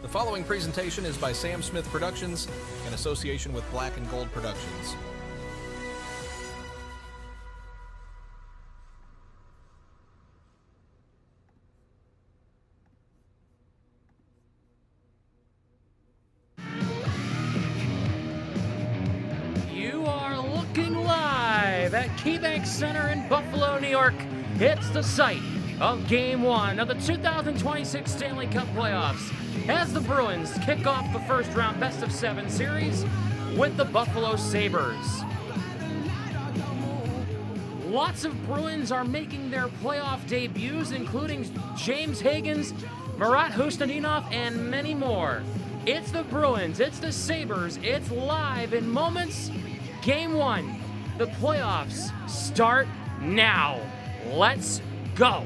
The following presentation is by Sam Smith Productions in association with Black and Gold Productions. You are looking live at KeyBank Center in Buffalo, New York. It's the site of Game 1 of the 2026 Stanley Cup Playoffs as the Bruins kick off the first round best-of-7 series with the Buffalo Sabres. Lots of Bruins are making their playoff debuts, including James Hagens, Marat Hustadinov, and many more. It's the Bruins, it's the Sabres, it's live in moments. Game 1, the playoffs start now. Let's go.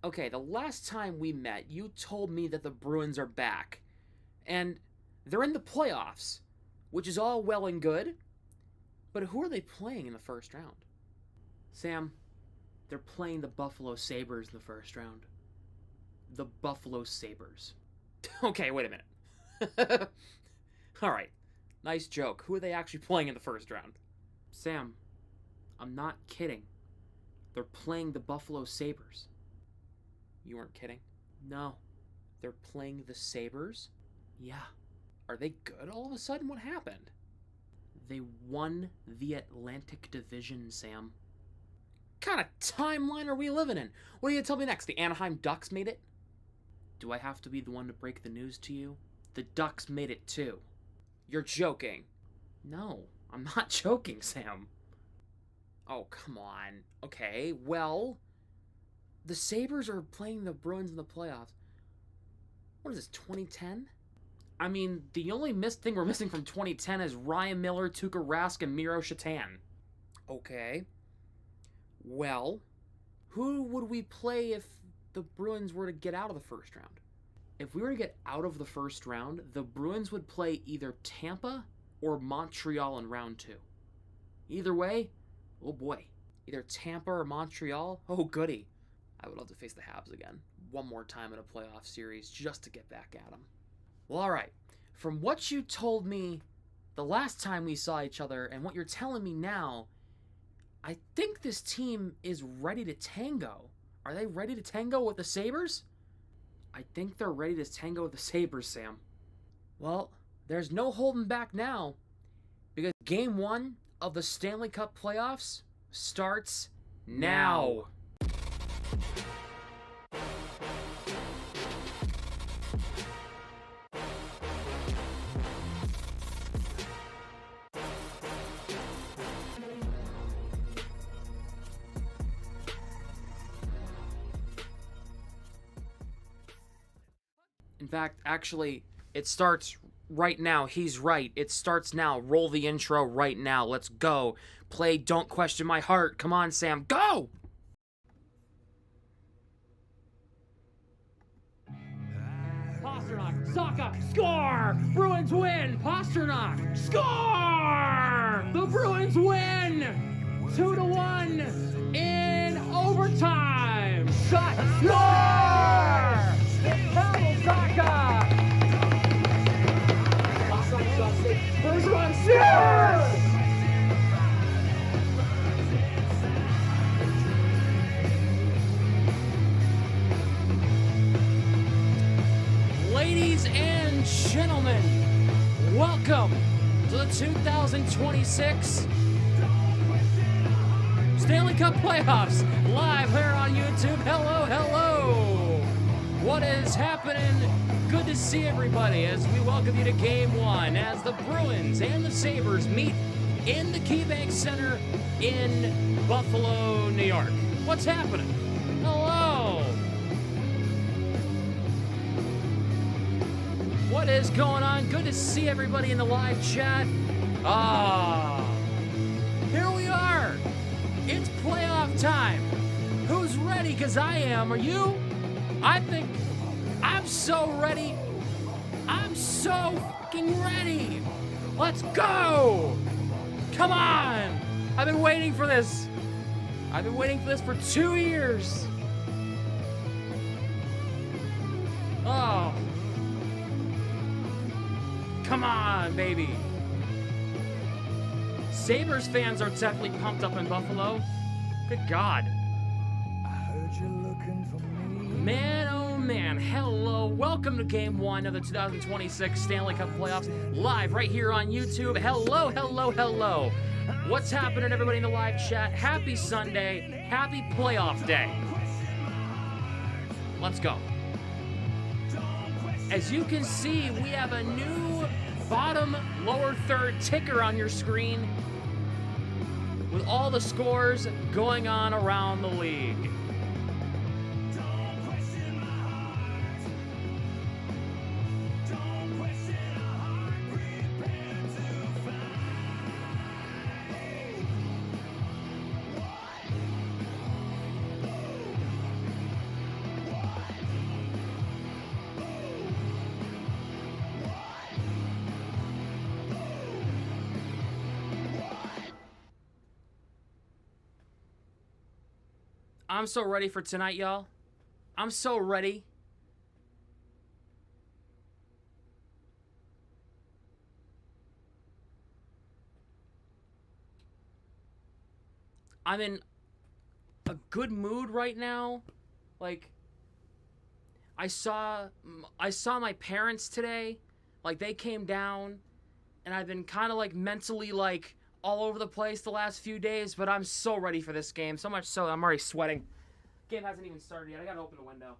Okay, the last time we met, you told me that the Bruins are back. And they're in the playoffs, which is all well and good. But who are they playing in the first round? Sam, they're playing the Buffalo Sabres in the first round. The Buffalo Sabres. Okay, wait a minute. Alright, nice joke. Who are they actually playing in the first round? Sam, I'm not kidding. They're playing the Buffalo Sabres. You weren't kidding? No. They're playing the Sabres? Yeah. Are they good all of a sudden? What happened? They won the Atlantic Division, Sam. What kind of timeline are we living in? What are you going to tell me next? The Anaheim Ducks made it? Do I have to be the one to break the news to you? The Ducks made it too. You're joking. No, I'm not joking, Sam. Oh, come on. Okay, well, the Sabres are playing the Bruins in the playoffs. What is this, 2010? I mean, the only thing we're missing from 2010 is Ryan Miller, Tuukka Rask, and Miro Shatan. Okay. Well, who would we play if the Bruins were to get out of the first round? If we were to get out of the first round, the Bruins would play either Tampa or Montreal in round 2. Either way, oh boy. Either Tampa or Montreal, oh goody. I would love to face the Habs again, one more time in a playoff series, just to get back at them. Well, alright. From what you told me the last time we saw each other, and what you're telling me now, I think this team is ready to tango. Are they ready to tango with the Sabres? I think they're ready to tango with the Sabres, Sam. Well, there's no holding back now, because Game 1 of the Stanley Cup Playoffs starts now. In fact, actually, it starts right now. He's right. It starts now. Roll the intro right now. Let's go. Play Don't Question My Heart. Come on, Sam. Go! Pasternak, Saka, score! Bruins win! Pasternak, score! The Bruins win! 2-1 in overtime! Shot, score! Saka! First one, yes! Ladies and gentlemen, welcome to the 2026 Stanley Cup Playoffs, live here on YouTube. Hello, hello! What is happening? Good to see everybody as we welcome you to Game 1 as the Bruins and the Sabres meet in the KeyBank Center in Buffalo, New York. What's happening? Hello! What is going on? Good to see everybody in the live chat. Here we are. It's playoff time. Who's ready? Because I am. Are you? I think I'm so ready. I'm so fucking ready. Let's go. Come on. I've been waiting for this. I've been waiting for this for 2 years. Oh. Come on, baby. Sabres fans are definitely pumped up in Buffalo. Good God. I heard you looking for me. Man, oh man. Hello. Welcome to Game 1 of the 2026 Stanley Cup Playoffs, live right here on YouTube. Hello, hello, hello. What's happening, everybody in the live chat? Happy Sunday. Happy playoff day. Let's go. As you can see, we have a new bottom lower third ticker on your screen with all the scores going on around the league. I'm so ready for tonight, y'all. I'm so ready. I'm in a good mood right now. Like, I saw my parents today. Like, they came down, and I've been kind of like mentally like all over the place the last few days, but I'm so ready for this game. So much so I'm already sweating. Game hasn't even started yet. I gotta open the window.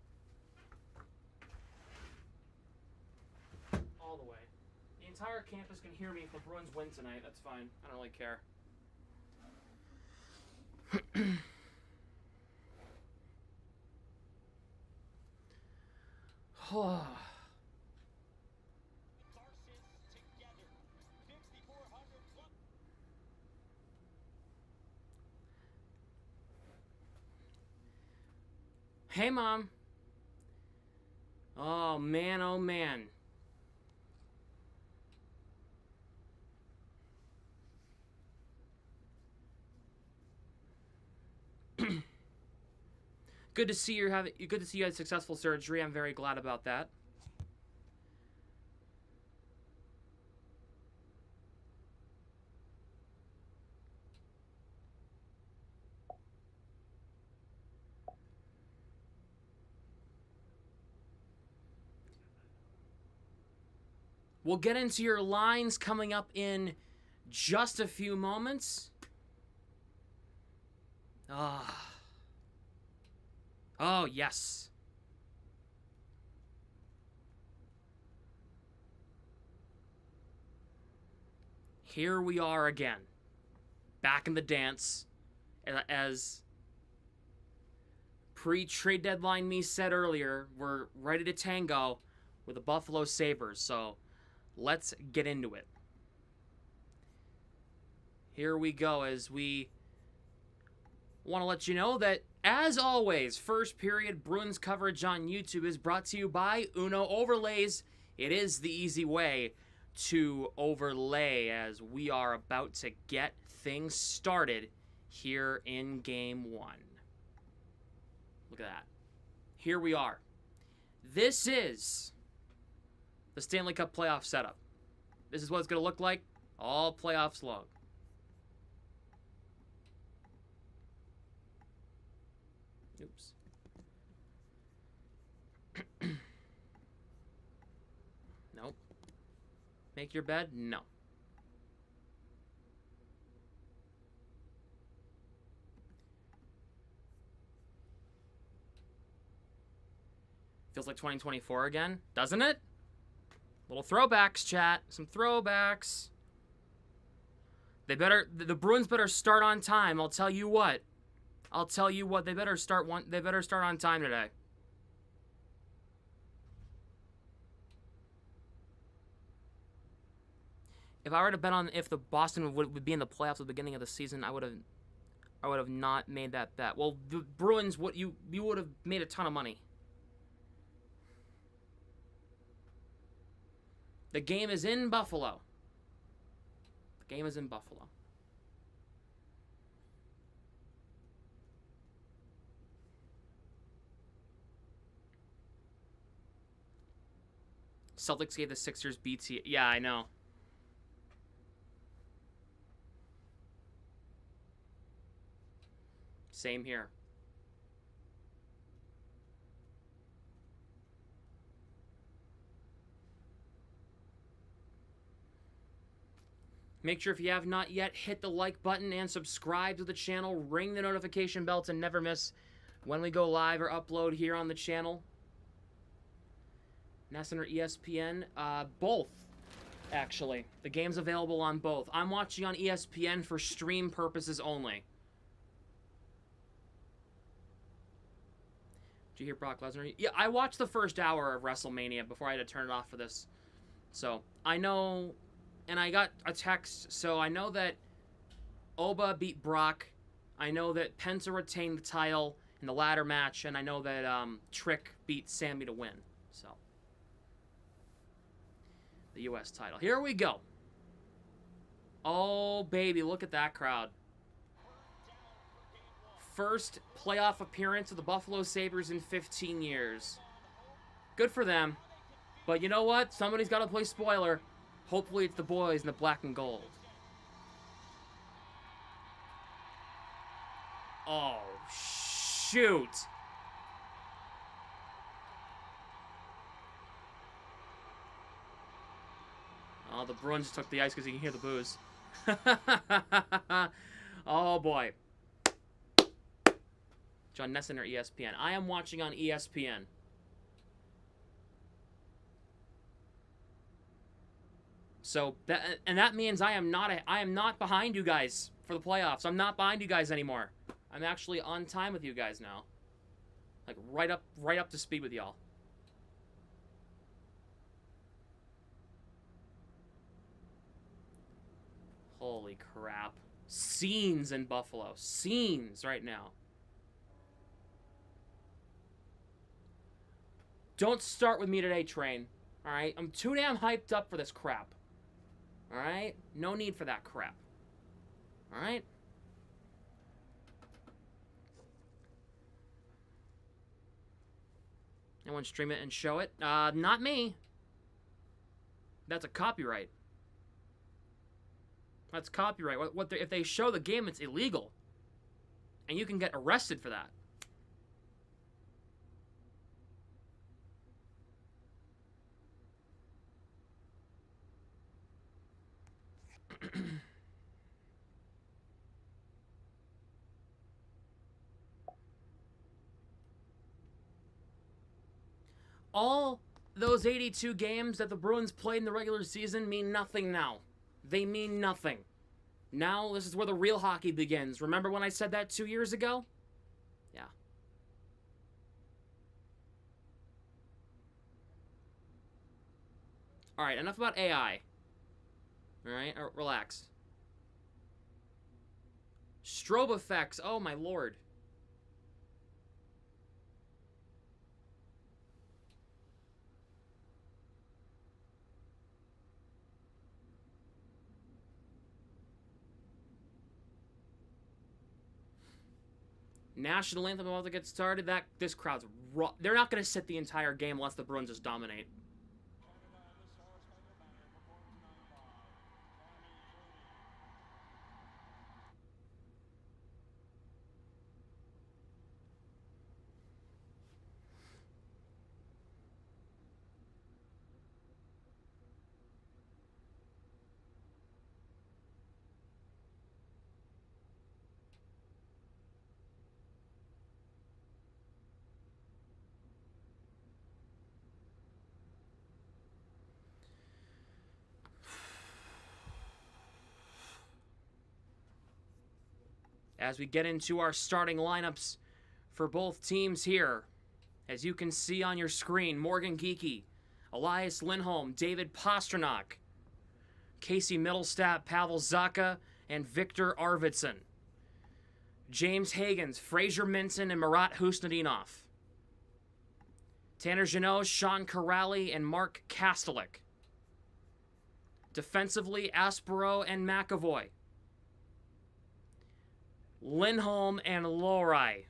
All the way. The entire campus can hear me if the Bruins win tonight. That's fine. I don't really care. Hey, Mom. Oh, man, oh, man. Good to see you had successful surgery. I'm very glad about that. We'll get into your lines coming up in just a few moments. Oh, yes. Here we are again. Back in the dance. As pre-trade deadline me said earlier, we're ready to tango with the Buffalo Sabres. So let's get into it. Here we go as we Want to let you know that, as always, first period Bruins coverage on YouTube is brought to you by Uno Overlays. It is the easy way to overlay as we are about to get things started here in Game 1. Look at that. Here we are. This is the Stanley Cup playoff setup. This is what it's going to look like all playoffs long. Oops. Nope. Make your bed? No. Feels like 2024 again, doesn't it? Little throwbacks, chat. Some throwbacks. The Bruins better start on time. I'll tell you what. They better start on time today. If I were to bet on if the Boston would be in the playoffs at the beginning of the season, I would have not made that bet. Well, the Bruins, you would have made a ton of money. The game is in Buffalo. The game is in Buffalo. Celtics gave the Sixers BT. Yeah, I know. Same here. Make sure if you have not yet, hit the like button and subscribe to the channel. Ring the notification bell to never miss when we go live or upload here on the channel. NESN or ESPN? Both, actually. The game's available on both. I'm watching on ESPN for stream purposes only. Did you hear Brock Lesnar? Yeah, I watched the first hour of WrestleMania before I had to turn it off for this. So, I know... And I got a text, so I know that Oba beat Brock. I know that Penta retained the title in the ladder match, and I know that Trick beat Sammy to win. So, the U.S. title. Here we go. Oh, baby, look at that crowd. First playoff appearance of the Buffalo Sabres in 15 years. Good for them. But you know what? Somebody's got to play spoiler. Hopefully it's the boys in the black and gold. Oh, shoot. Oh, the Bruins took the ice because you can hear the booze. Oh, boy. John NESN or ESPN? I am watching on ESPN. So that means I am not behind you guys for the playoffs. I'm not behind you guys anymore. I'm actually on time with you guys now. Like right up to speed with y'all. Holy crap. Scenes in Buffalo. Scenes right now. Don't start with me today, train. Alright? I'm too damn hyped up for this crap. Alright? No need for that crap. Alright? Anyone stream it and show it? Not me. That's a copyright. That's copyright. If they show the game, it's illegal. And you can get arrested for that. All those 82 games that the Bruins played in the regular season mean nothing now. They mean nothing. Now, this is where the real hockey begins. Remember when I said that 2 years ago? Yeah. Alright, enough about AI. Alright, relax. Strobe effects. Oh, my lord. National anthem about to get started. This crowd's they're not going to sit the entire game unless the Bruins just dominate. As we get into our starting lineups for both teams here, as you can see on your screen, Morgan Geekie, Elias Lindholm, David Pastrnak, Casey Middlestat, Pavel Zacha, and Victor Arvidsson. James Hagans, Fraser Minton, and Marat Husnudinov. Tanner Jeannot, Sean Corrali, and Mark Kastelik. Defensively, Aspero and McAvoy. Lindholm and Lohrei.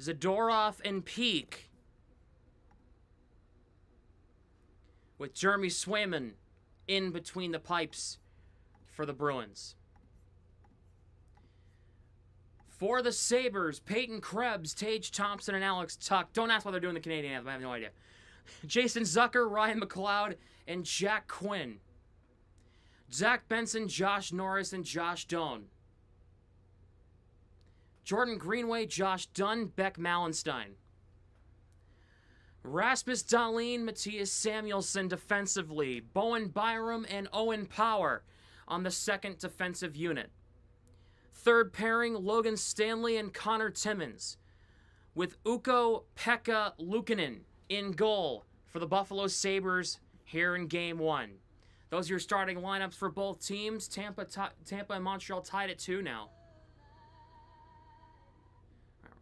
Zadorov and Peak. With Jeremy Swayman in between the pipes for the Bruins. For the Sabres, Peyton Krebs, Tage Thompson, and Alex Tuck. Don't ask why they're doing the Canadian anthem. I have no idea. Jason Zucker, Ryan McLeod, and Jack Quinn. Zach Benson, Josh Norris, and Josh Doan. Jordan Greenway, Josh Dunn, Beck Mallenstein. Rasmus Dahlin, Matthias Samuelsson defensively. Bowen Byram and Owen Power on the second defensive unit. Third pairing, Logan Stanley and Connor Timmins. With Ukko-Pekka Luukkonen in goal for the Buffalo Sabres here in Game 1. Those are your starting lineups for both teams. Tampa and Montreal tied at 2 now.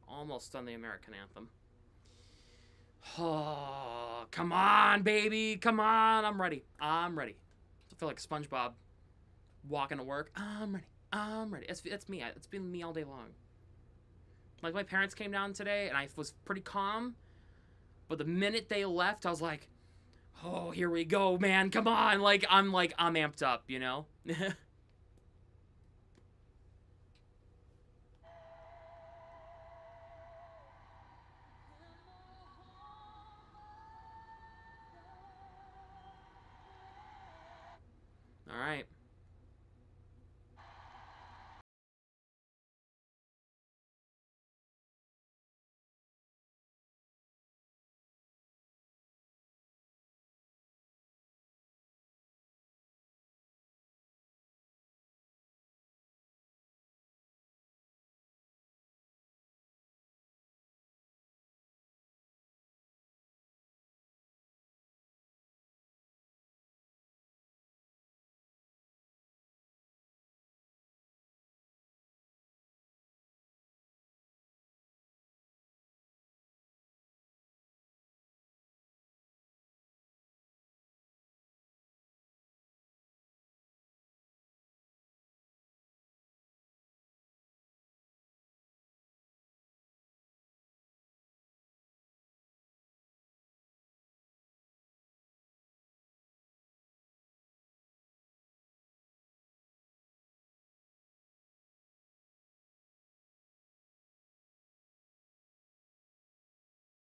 Almost done the American anthem. Oh, come on, baby. Come on. I'm ready. I feel like SpongeBob walking to work. I'm ready. It's me. It's been me all day long. Like, my parents came down today, and I was pretty calm. But the minute they left, I was like, oh, here we go, man. Come on. I'm amped up, you know? All right.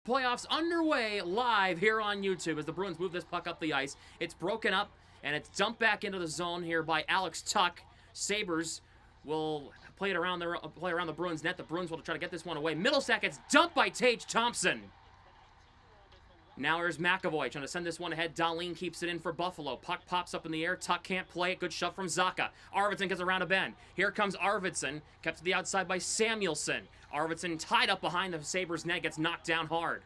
Playoffs underway live here on YouTube as the Bruins move this puck up the ice. It's broken up, and it's dumped back into the zone here by Alex Tuck. Sabres will play around the Bruins net. The Bruins will try to get this one away. Middlesack gets dumped by Tage Thompson. Now here's McAvoy trying to send this one ahead. Dahlin keeps it in for Buffalo. Puck pops up in the air. Tuck can't play it. Good shove from Zacha. Arvidsson gets around a bend. Here comes Arvidsson. Kept to the outside by Samuelsson. Arvidsson tied up behind the Sabres net. Gets knocked down hard.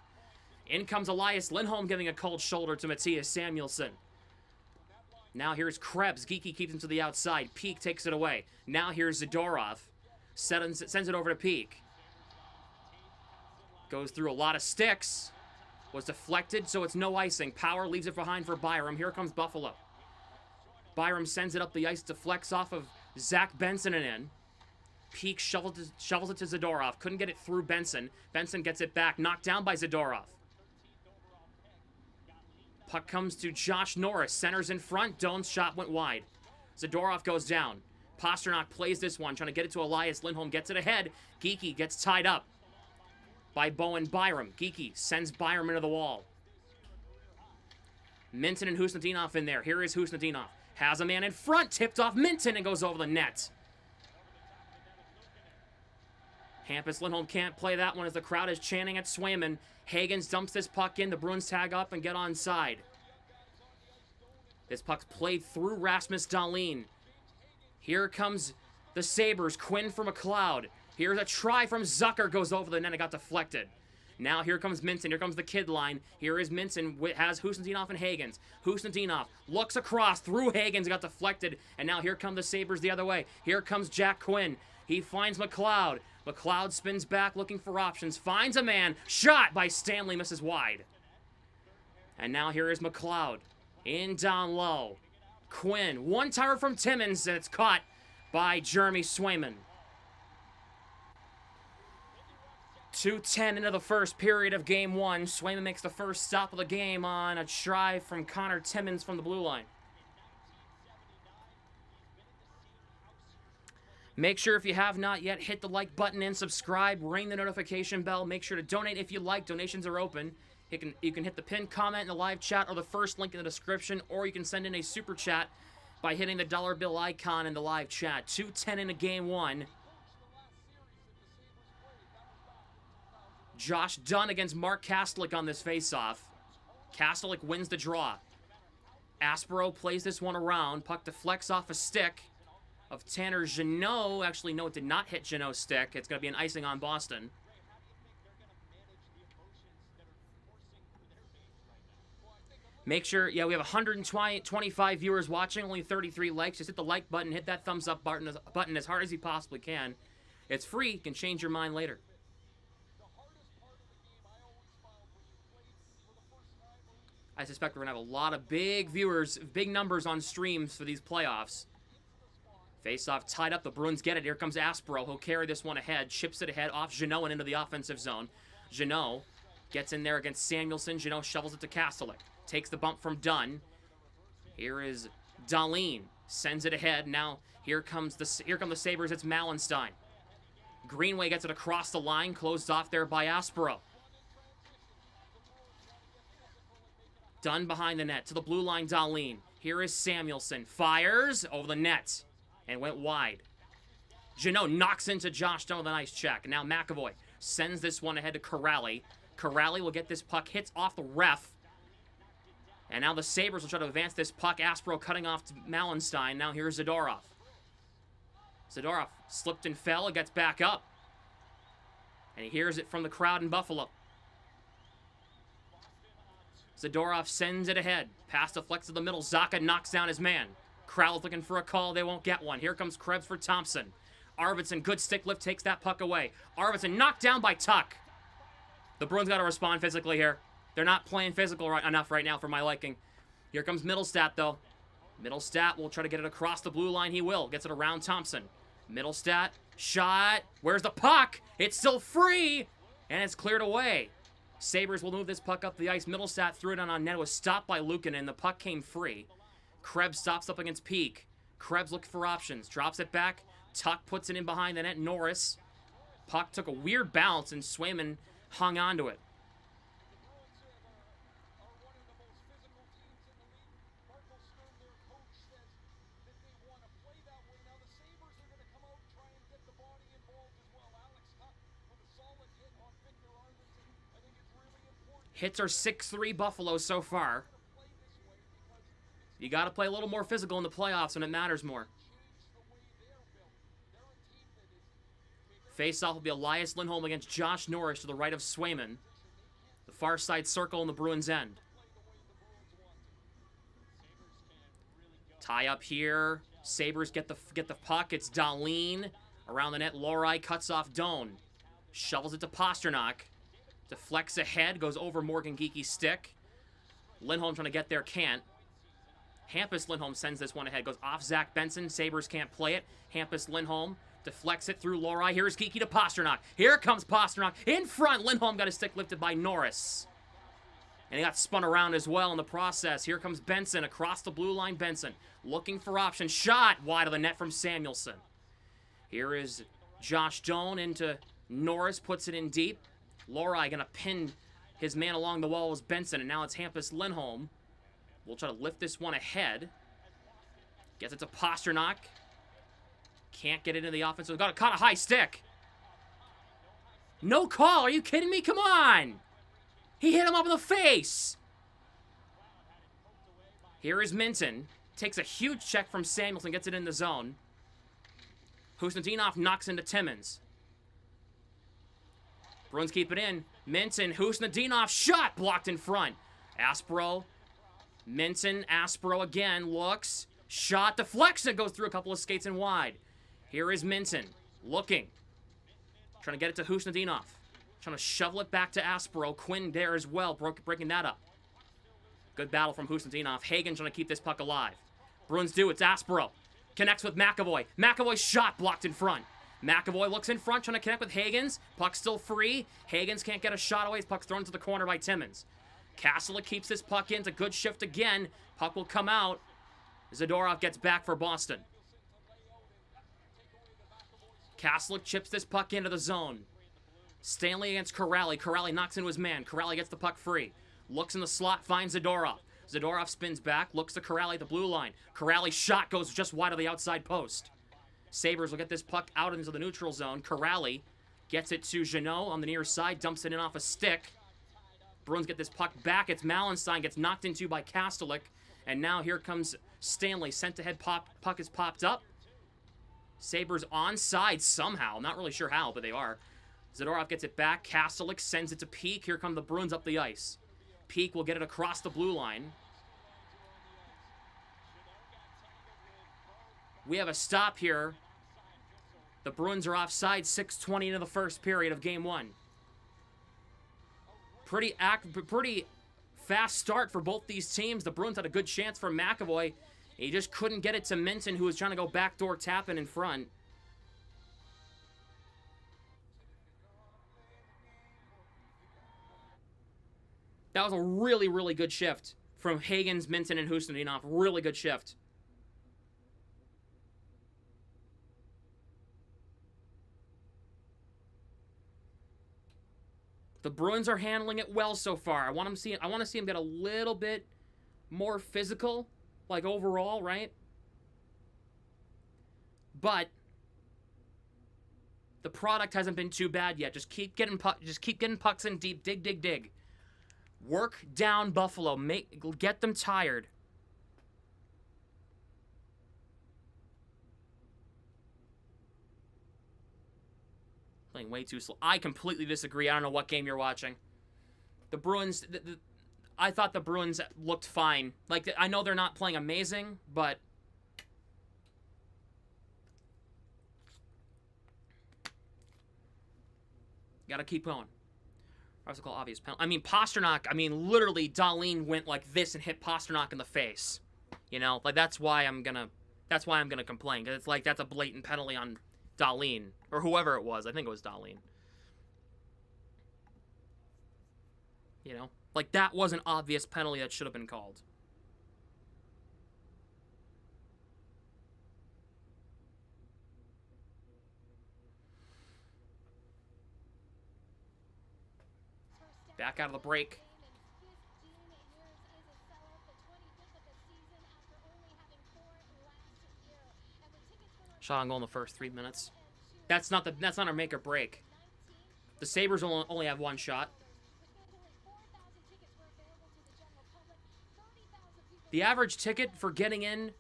In comes Elias Lindholm giving a cold shoulder to Matthias Samuelsson. Now here's Krebs. Geeky keeps him to the outside. Peak takes it away. Now here's Zadorov. Sends it over to Peak. Goes through a lot of sticks. Was deflected, so it's no icing. Power leaves it behind for Byram. Here comes Buffalo. Byram sends it up the ice, deflects off of Zach Benson and in. Peak shovels it to Zadorov. Couldn't get it through Benson. Benson gets it back. Knocked down by Zadorov. Puck comes to Josh Norris. Centers in front. Doan's shot went wide. Zadorov goes down. Pasternak plays this one, trying to get it to Elias Lindholm. Gets it ahead. Geeky gets tied up by Bowen Byram. Geeky sends Byram into the wall. Minton and Husnudinov in there. Here is Husnudinov. Has a man in front. Tipped off Minton and goes over the net. Hampus Lindholm can't play that one as the crowd is chanting at Swayman. Hagens dumps this puck in. The Bruins tag up and get onside. This puck's played through Rasmus Dahlin. Here comes the Sabres. Quinn for McLeod. Here's a try from Zucker. Goes over the net and got deflected. Now here comes Minton. Here comes the kid line. Here is Minton. Has Husnudinov and Hagens. Husnudinov looks across through Hagens. Got deflected. And now here come the Sabres the other way. Here comes Jack Quinn. He finds McLeod. McLeod spins back looking for options. Finds a man. Shot by Stanley. Misses wide. And now here is McLeod. In down low. Quinn. One-timer from Timmins. And it's caught by Jeremy Swayman. 2:10 into the first period of Game 1. Swayman makes the first stop of the game on a try from Connor Timmins from the blue line. Make sure if you have not yet, hit the like button and subscribe. Ring the notification bell. Make sure to donate if you like. Donations are open. You can hit the pinned comment in the live chat or the first link in the description, or you can send in a super chat by hitting the dollar bill icon in the live chat. 2:10 into Game 1. Josh Dunn against Mark Kastelik on this faceoff. Kastelik wins the draw. Aspero plays this one around. Puck deflects off a stick of Tanner Jeannot. Actually, no, it did not hit Jeannot's stick. It's going to be an icing on Boston. Make sure, yeah, we have 125 viewers watching, only 33 likes. Just hit the like button, hit that thumbs up button as hard as you possibly can. It's free. You can change your mind later. I suspect we're going to have a lot of big viewers, big numbers on streams for these playoffs. Face-off tied up. The Bruins get it. Here comes Aspero. He'll carry this one ahead. Chips it ahead off Jeannot and into the offensive zone. Jeannot gets in there against Samuelson. Jeannot shovels it to Kastelik. Takes the bump from Dunn. Here is Dahlin. Sends it ahead. Now here come the Sabres. It's Mallenstein. Greenway gets it across the line. Closed off there by Aspero. Dunn behind the net. To the blue line, Dahlin. Here is Samuelson. Fires over the net. And went wide. Jeannot knocks into Josh Dunn with a nice check. Now McAvoy sends this one ahead to Corrali. Corrali will get this puck. Hits off the ref. And now the Sabres will try to advance this puck. Aspero cutting off to Mallenstein. Now here's Zadorov. Zadorov slipped and fell. Gets back up. And he hears it from the crowd in Buffalo. Zadorov sends it ahead. Pass deflects to the middle. Zacha knocks down his man. Crowd's looking for a call. They won't get one. Here comes Krebs for Thompson. Arvidsson, good stick lift, takes that puck away. Arvidsson knocked down by Tuck. The Bruins got to respond physically here. They're not playing physical enough right now for my liking. Here comes Middlestat, though. Middlestat will try to get it across the blue line. He will. Gets it around Thompson. Middlestat, shot. Where's the puck? It's still free, and it's cleared away. Sabres will move this puck up the ice. Middlestat threw it on net. It was stopped by Luukkonen. The puck came free. Krebs stops up against Peak. Krebs looking for options. Drops it back. Tuck puts it in behind the net. Norris. Puck took a weird bounce, and Swayman hung onto it. Hits are 6-3 Buffalo so far. You got to play a little more physical in the playoffs when it matters more. Face-off will be Elias Lindholm against Josh Norris to the right of Swayman. The far side circle in the Bruins' end. Tie up here. Sabres get the puck. It's Dahlin. Around the net, Lohrei cuts off Doan. Shovels it to Pasternak. Deflects ahead, goes over Morgan Geeky's stick. Lindholm trying to get there, can't. Hampus Lindholm sends this one ahead. Goes off Zach Benson. Sabres can't play it. Hampus Lindholm deflects it through Lohrei. Here's Geeky to Pasternak. Here comes Pasternak. In front, Lindholm got his stick lifted by Norris. And he got spun around as well in the process. Here comes Benson across the blue line. Benson looking for options. Shot wide of the net from Samuelsson. Here is Josh Doan into Norris. Puts it in deep. Lohrei going to pin his man along the wall was Benson. And now it's Hampus Lindholm. We'll try to lift this one ahead. Gets it to Pasternak. Can't get it into the offense. We've got caught a high stick. No call. Are you kidding me? Come on. He hit him up in the face. Here is Minton. Takes a huge check from Samuelsson. Gets it in the zone. Husnudinov knocks into Timmins. Bruins keep it in. Minton. Husnudinov shot. Blocked in front. Aspro. Minton. Aspro again. Looks. Shot. Deflection. Goes through a couple of skates and wide. Here is Minton. Looking. Trying to get it to Husnudinov. Trying to shovel it back to Aspro. Quinn there as well, breaking that up. Good battle from Husnudinov. Hagen trying to keep this puck alive. Bruins do. It's Aspro. Connects with McAvoy. McAvoy's shot blocked in front. McAvoy looks in front, trying to connect with Hagens. Puck still free. Hagens can't get a shot away. His puck's thrown to the corner by Timmins. Castlewick keeps this puck in. It's a good shift again. Puck will come out. Zadorov gets back for Boston. Castlewick chips this puck into the zone. Stanley against Corrali. Corrali knocks into his man. Corrali gets the puck free. Looks in the slot, finds Zadorov. Zadorov spins back, looks to Corrali at the blue line. Corrali's shot goes just wide of the outside post. Sabres will get this puck out into the neutral zone. Corrali gets it to Jeannot on the near side, dumps it in off a stick. Bruins get this puck back. It's Malenstein, gets knocked into by Kastelic. And now here comes Stanley, sent ahead, puck is popped up. Sabres onside somehow. I'm not really sure how, but they are. Zadorov gets it back. Kastelic sends it to Peak. Here come the Bruins up the ice. Peak will get it across the blue line. We have a stop here. The Bruins are offside. 6:20 into the first period of Game 1. Pretty fast start for both these teams. The Bruins had a good chance for McAvoy. He just couldn't get it to Minton, who was trying to go backdoor tapping in front. That was a really, really good shift from Hagens, Minton, and Husnudinov. Really good shift. The Bruins are handling it well so far. I want to see him get a little bit more physical, like overall, right? But the product hasn't been too bad yet. Just keep getting pucks in deep. Dig. Work down Buffalo. Get them tired. Playing way too slow. I completely disagree. I don't know what game you're watching. The Bruins, I thought the Bruins looked fine. Like, I know they're not playing amazing, but gotta keep going. What's it called? Obvious penalty. I mean, Pasternak, literally, Dahlin went like this and hit Pasternak in the face. You know, like, that's why I'm gonna complain. Because it's like, that's a blatant penalty on Dahlin. Or whoever it was. I think it was Dahlin. You know? Like, that was an obvious penalty that should have been called. Back out of the break. Shot on goal in the first 3 minutes. That's not our make or break. The Sabres only have one shot. The average ticket for getting in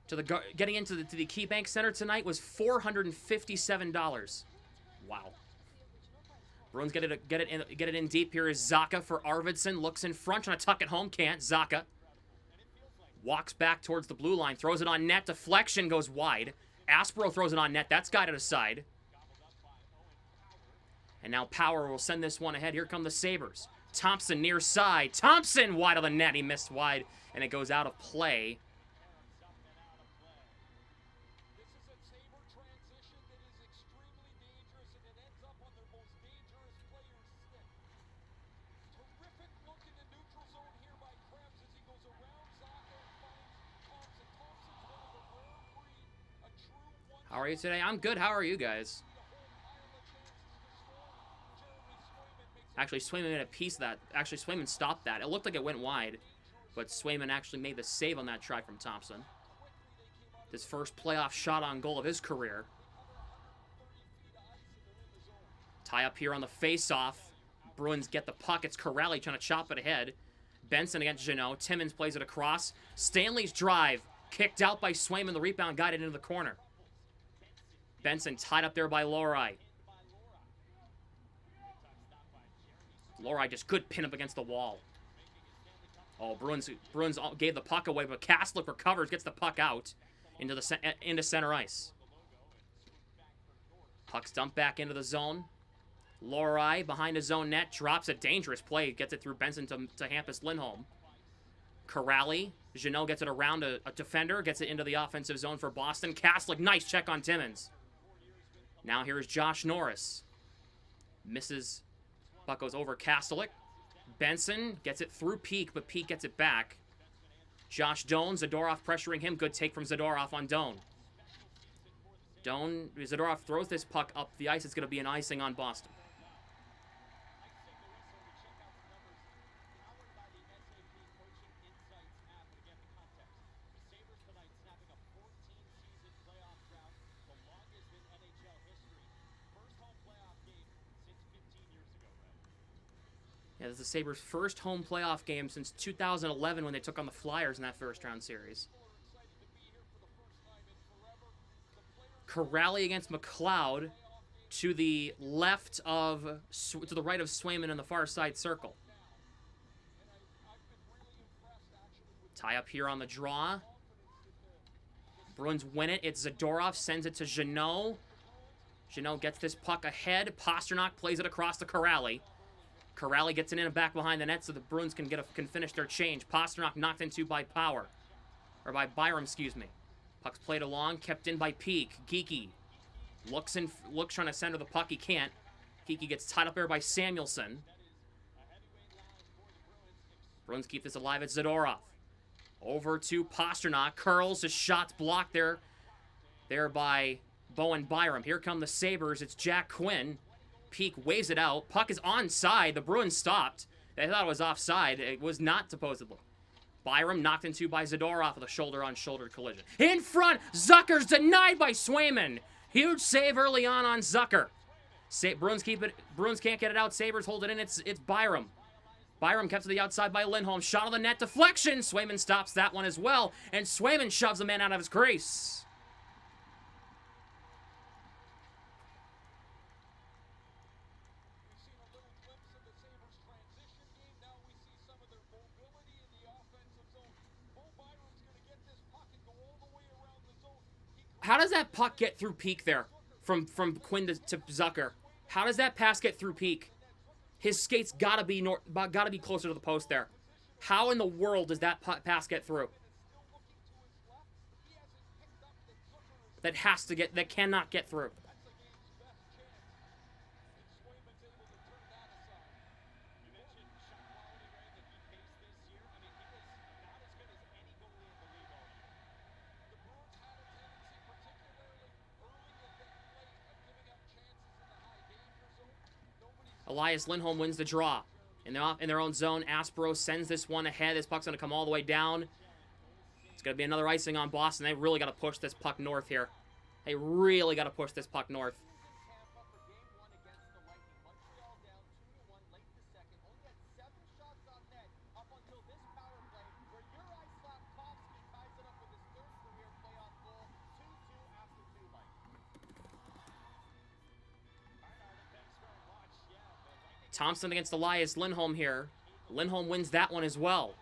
to the KeyBank Center tonight was $457. Wow. Bruins get it in deep. Here is Zacha for Arvidsson. Looks in front, trying to tuck it home. Can't. Zacha Walks back towards the blue line. Throws it on net. Deflection goes wide. Aspro throws it on net. That's guided aside. And now Power will send this one ahead. Here come the Sabres. Thompson near side. Thompson wide of the net. He missed wide, and it goes out of play. How are you today? I'm good. How are you guys? Actually, Swayman made a piece of that. Actually, Swayman stopped that. It looked like it went wide, but Swayman actually made the save on that try from Thompson. His first playoff shot on goal of his career. Tie up here on the face-off. Bruins get the puck. It's Corrali trying to chop it ahead. Benson against Jeannot. Timmins plays it across. Stanley's drive. Kicked out by Swayman. The rebound guided into the corner. Benson tied up there by Lohrei. Lohrei just could pin up against the wall. Oh, Bruins gave the puck away, but Kastlick recovers, gets the puck out into center ice. Puck's dumped back into the zone. Lohrei behind his own net, drops a dangerous play, gets it through Benson to Hampus Lindholm. Corrali, Jeannot gets it around a defender, gets it into the offensive zone for Boston. Kastlick, nice check on Timmins. Now here's Josh Norris. Misses. Puck goes over Kastlick. Benson gets it through Peak, but Peak gets it back. Josh Doan, Zadorov pressuring him. Good take from Zadorov on Doan. Zadorov throws this puck up the ice. It's going to be an icing on Boston. Yeah, this is the Sabres' first home playoff game since 2011 when they took on the Flyers in that first-round series. Corrali against McLeod to the right of Swayman in the far side circle. Tie up here on the draw. Bruins win it. It's Zadorov, sends it to Jeannot. Jeannot gets this puck ahead. Pastrnak plays it across to Corrali. Corrali gets it in and back behind the net so the Bruins can finish their change. Pastrnak knocked into by Byram, excuse me. Puck's played along, kept in by Peak. Geekie looks trying to center the puck. He can't. Geekie gets tied up there by Samuelson. Bruins keep this alive. It's Zadorov. Over to Pastrnak. Curls. His shot's blocked there by Bowen Byram. Here come the Sabres. It's Jack Quinn. Peak waves it out. Puck is onside. The Bruins stopped. They thought it was offside. It was not, supposedly. Byram knocked into by Zadorov with a shoulder-on-shoulder collision. In front, Zucker's denied by Swayman. Huge save early on Zucker. Bruins keep it. Bruins can't get it out. Sabres hold it in. It's Byram. Byram kept to the outside by Lindholm. Shot on the net. Deflection. Swayman stops that one as well. And Swayman shoves the man out of his crease. How does that puck get through Peak there? From Quinn to Zucker. How does that pass get through Peak? His skates gotta be closer to the post there. How in the world does that pass get through? That cannot get through. Elias Lindholm wins the draw. In their own zone, Aspro sends this one ahead. This puck's going to come all the way down. It's going to be another icing on Boston. They really got to push this puck north here. They really got to push this puck north. Thompson against Elias Lindholm here. Lindholm wins that one as well.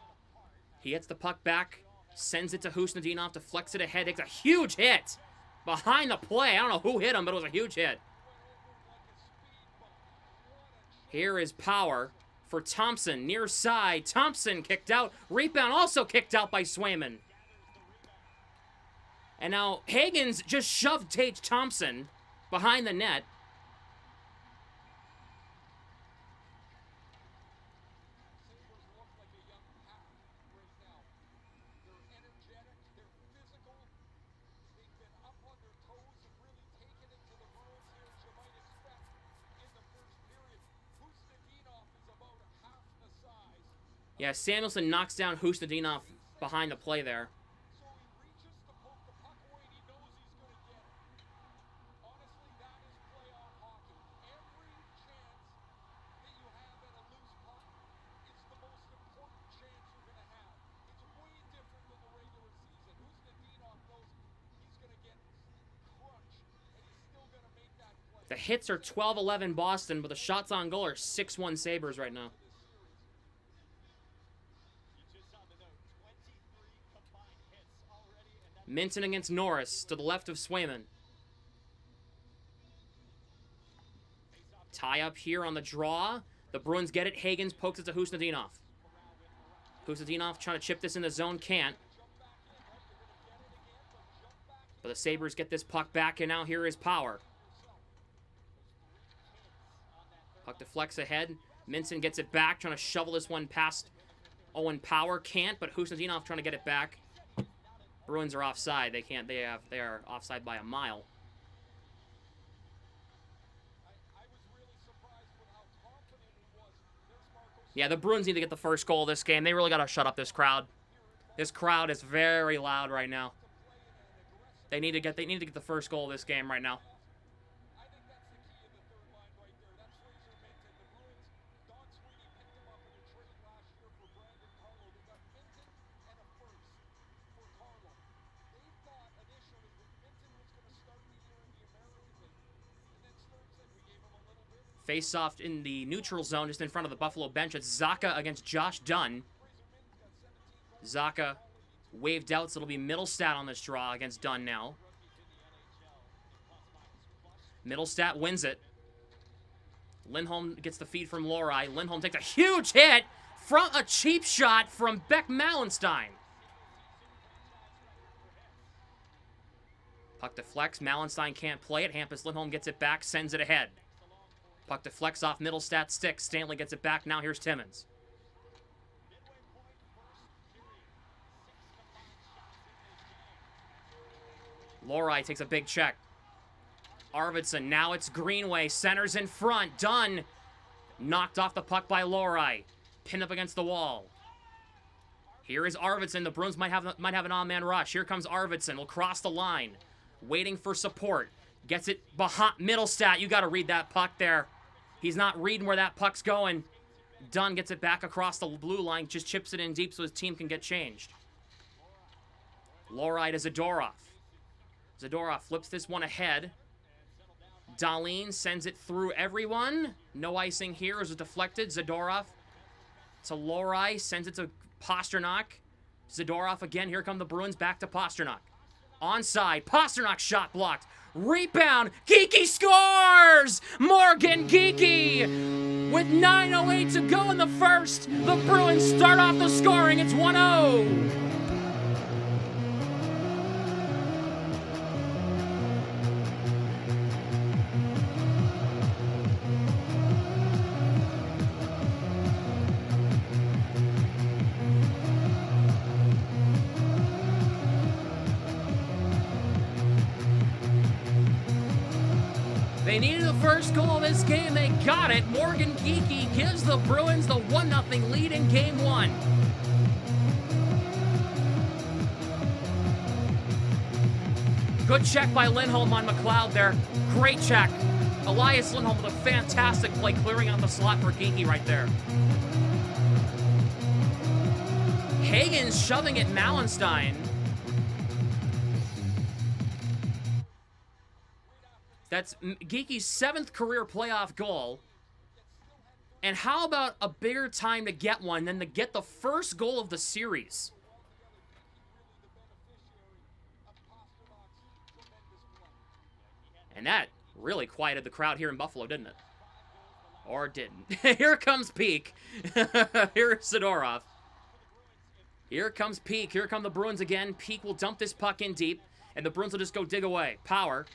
He hits the puck back Sends it to Husnudinov, deflects it ahead, takes a huge hit behind the play. I don't know who hit him, but it was a huge hit. Here is Power for Thompson, near side. Thompson kicked out. Rebound also kicked out by Swayman. And now Higgins just shoved Tage Thompson behind the net. Yeah, Samuelson knocks down Husnudinov behind the play there. The hits are 12-11 Boston, but the shots on goal are 6-1 Sabres right now. Minton against Norris to the left of Swayman. Tie up here on the draw. The Bruins get it. Higgins pokes it to Husnudinov. Husnudinov trying to chip this in the zone. Can't. But the Sabres get this puck back, and now here is Power. Puck deflects ahead. Minton gets it back, trying to shovel this one past Owen Power. Can't, but Husnudinov trying to get it back. Bruins are offside. They can't. They are offside by a mile. Yeah, the Bruins need to get the first goal of this game. They really got to shut up this crowd. This crowd is very loud right now. They need to get the first goal of this game right now. Face-off in the neutral zone, just in front of the Buffalo bench. It's Zacha against Josh Dunn. Zacha waved out, so it'll be Middlestat on this draw against Dunn now. Middlestat wins it. Lindholm gets the feed from Lohrei. Lindholm takes a huge hit from a cheap shot from Beck Mallenstein. Puck deflects. Mallenstein can't play it. Hampus Lindholm gets it back, sends it ahead. Puck deflects off Middlestat stick. Stanley gets it back. Now here's Timmins. Lohrei takes a big check. Arvidsson. Now it's Greenway. Centers in front. Dunn. Knocked off the puck by Lohrei. Pinned up against the wall. Here is Arvidsson. The Bruins might have an on-man rush. Here comes Arvidsson. Will cross the line. Waiting for support. Gets it behind Middlestat. You got to read that puck there. He's not reading where that puck's going. Dunn gets it back across the blue line, just chips it in deep so his team can get changed. Lohrei to Zadorov. Zadorov flips this one ahead. Dahlin sends it through everyone. No icing here as it deflected. Zadorov to Lohrei, sends it to Pasternak. Zadorov again. Here come the Bruins back to Pasternak. Onside. Pasternak shot blocked. Rebound. Geekie scores! Morgan Geekie! With 9:08 to go in the first, the Bruins start off the scoring. It's 1-0. They needed the first goal of this game. They got it. Morgan Geekie gives the Bruins the 1-0 lead in Game 1. Good check by Lindholm on McLeod there. Great check. Elias Lindholm with a fantastic play, clearing out the slot for Geekie right there. Higgins shoving at Mallenstein. That's Geekie's 7th career playoff goal. And how about a bigger time to get one than to get the first goal of the series? And that really quieted the crowd here in Buffalo, didn't it? Or didn't. Here comes Peak. Here's Sidorov. Here comes Peak. Here come the Bruins again. Peak will dump this puck in deep, and the Bruins will just go dig away. Power.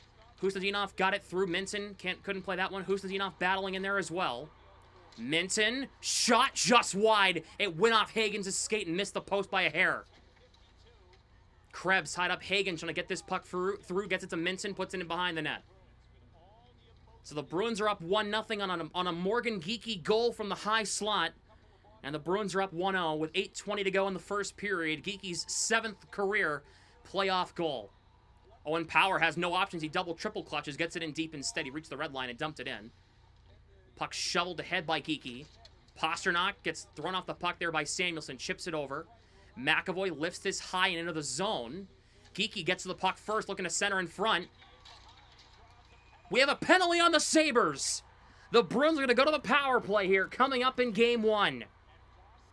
Hustadinov got it through Minton. Couldn't play that one. Hustadinov battling in there as well. Minton. Shot just wide. It went off Hagen's skate and missed the post by a hair. Krebs tied up Hagen, trying to get this puck through. Gets it to Minton. Puts it in behind the net. So the Bruins are up 1-0 on a Morgan Geekie goal from the high slot. And the Bruins are up 1-0 with 8:20 to go in the first period. Geekie's 7th career playoff goal. Owen Power has no options. He triple clutches, gets it in deep instead. He reached the red line and dumped it in. Puck shoveled ahead by Geekie. Pasternak gets thrown off the puck there by Samuelson. Chips it over. McAvoy lifts this high and into the zone. Geekie gets to the puck first, looking to center in front. We have a penalty on the Sabres. The Bruins are going to go to the power play here, coming up in Game 1.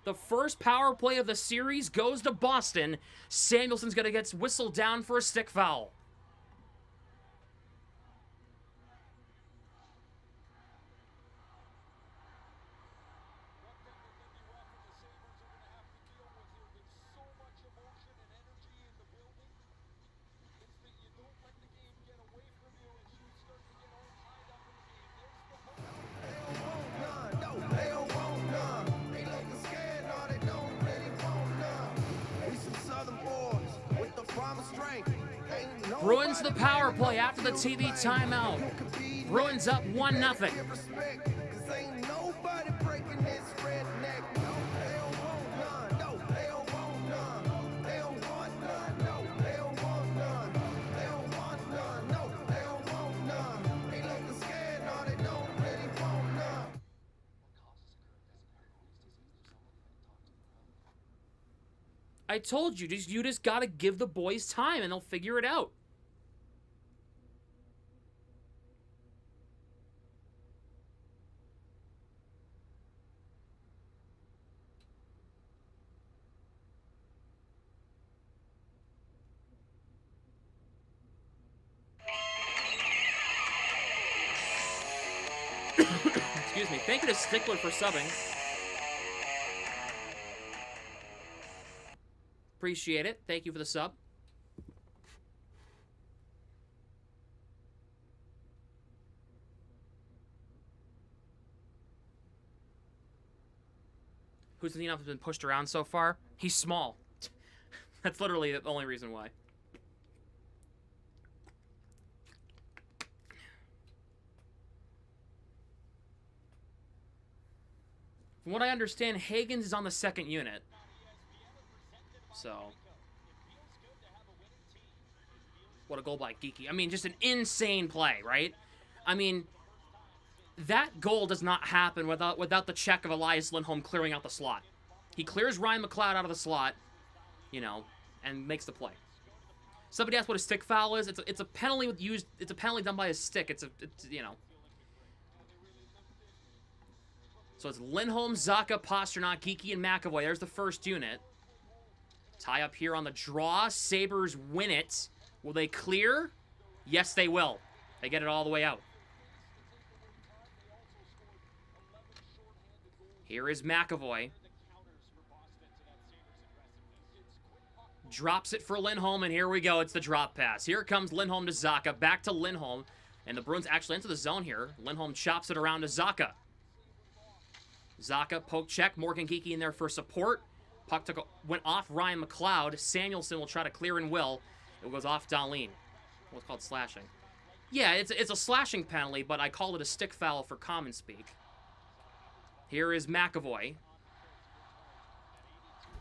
The first power play of the series goes to Boston. Samuelson's going to get whistled down for a stick foul. Bruins the power play after the TV timeout. Bruins up 1-0. I told you, you just gotta give the boys time and they'll figure it out. Excuse me. Thank you to Stickler for subbing. Appreciate it. Thank you for the sub. Hustadinov has been pushed around so far. He's small. That's literally the only reason why. From what I understand, Hagens is on the second unit. So, what a goal by Geekie. I mean, just an insane play, right? I mean, that goal does not happen without the check of Elias Lindholm clearing out the slot. He clears Ryan McLeod out of the slot, you know, and makes the play. Somebody asked what a stick foul is. It's a penalty it's a penalty done by a stick. It's you know. So it's Lindholm, Zacha, Pasternak, Geekie, and McAvoy. There's the first unit. Tie up here on the draw. Sabres win it. Will they clear? Yes, they will. They get it all the way out. Here is McAvoy. Drops it for Lindholm, and here we go. It's the drop pass. Here comes Lindholm to Zacha. Back to Lindholm. And the Bruins actually enter the zone here. Lindholm chops it around to Zacha. Zacha, poke check. Morgan Geekie in there for support. Puck went off Ryan McLeod. Samuelson will try to clear and will. It goes off Dahlin. What's called slashing. Yeah, it's a slashing penalty, but I call it a stick foul for common speak. Here is McAvoy.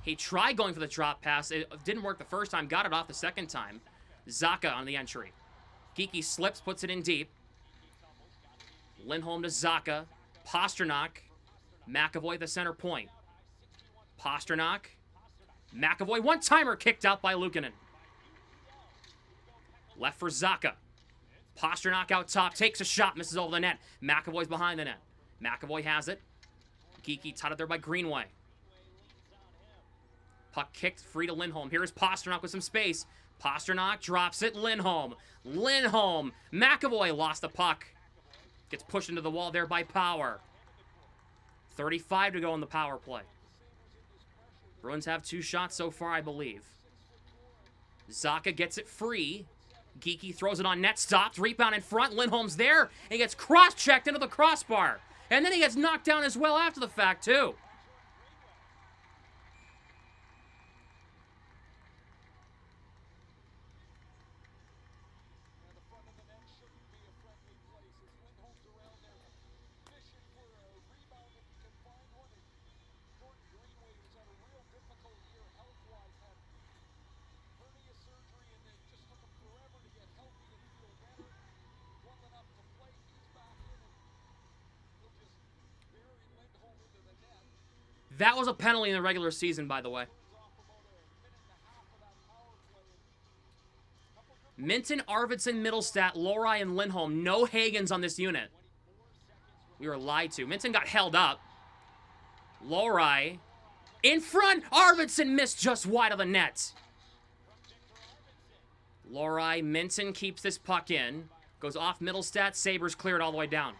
He tried going for the drop pass. It didn't work the first time. Got it off the second time. Zacha on the entry. Geekie slips, puts it in deep. Lindholm to Zacha. Pasternak. McAvoy the center point. Pasternak. McAvoy, one-timer kicked out by Luukkonen. Left for Zacha. Pasternak out top, takes a shot, misses over the net. McAvoy's behind the net. McAvoy has it. Geekie tied up there by Greenway. Puck kicked free to Lindholm. Here is Pasternak with some space. Pasternak drops it. Lindholm. McAvoy lost the puck. Gets pushed into the wall there by Power. 35 to go in the power play. Bruins have 2 shots so far, I believe. Zacha gets it free. Geeky throws it on net, stopped, rebound in front. Lindholm's there, and he gets cross-checked into the crossbar. And then he gets knocked down as well after the fact, too. That was a penalty in the regular season, by the way. Minton, Arvidsson, Middlestat, Lohrei, and Lindholm. No Hagens on this unit. We were lied to. Minton got held up. Lohrei in front. Arvidsson missed just wide of the net. Lohrei, Minton keeps this puck in. Goes off Middlestat. Sabres clear it all the way down.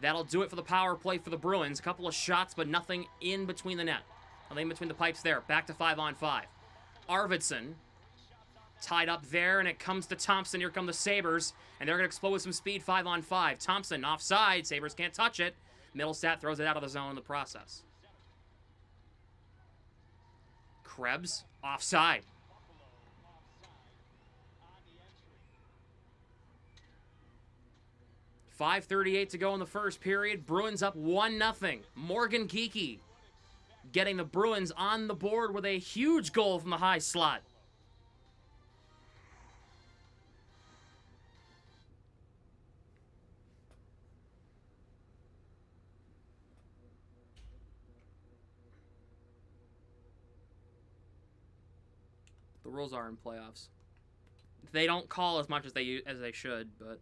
That'll do it for the power play for the Bruins. A couple of shots, but nothing in between the net. Nothing in between the pipes there. Back to 5-on-5. Arvidsson tied up there, and it comes to Thompson. Here come the Sabres, and they're going to explode with some speed 5-on-5. Thompson offside. Sabres can't touch it. Middlestat throws it out of the zone in the process. Krebs offside. .5:38 to go in the first period. Bruins up 1-0. Morgan Geeky getting the Bruins on the board with a huge goal from the high slot. The rules are in playoffs. They don't call as much as they should, but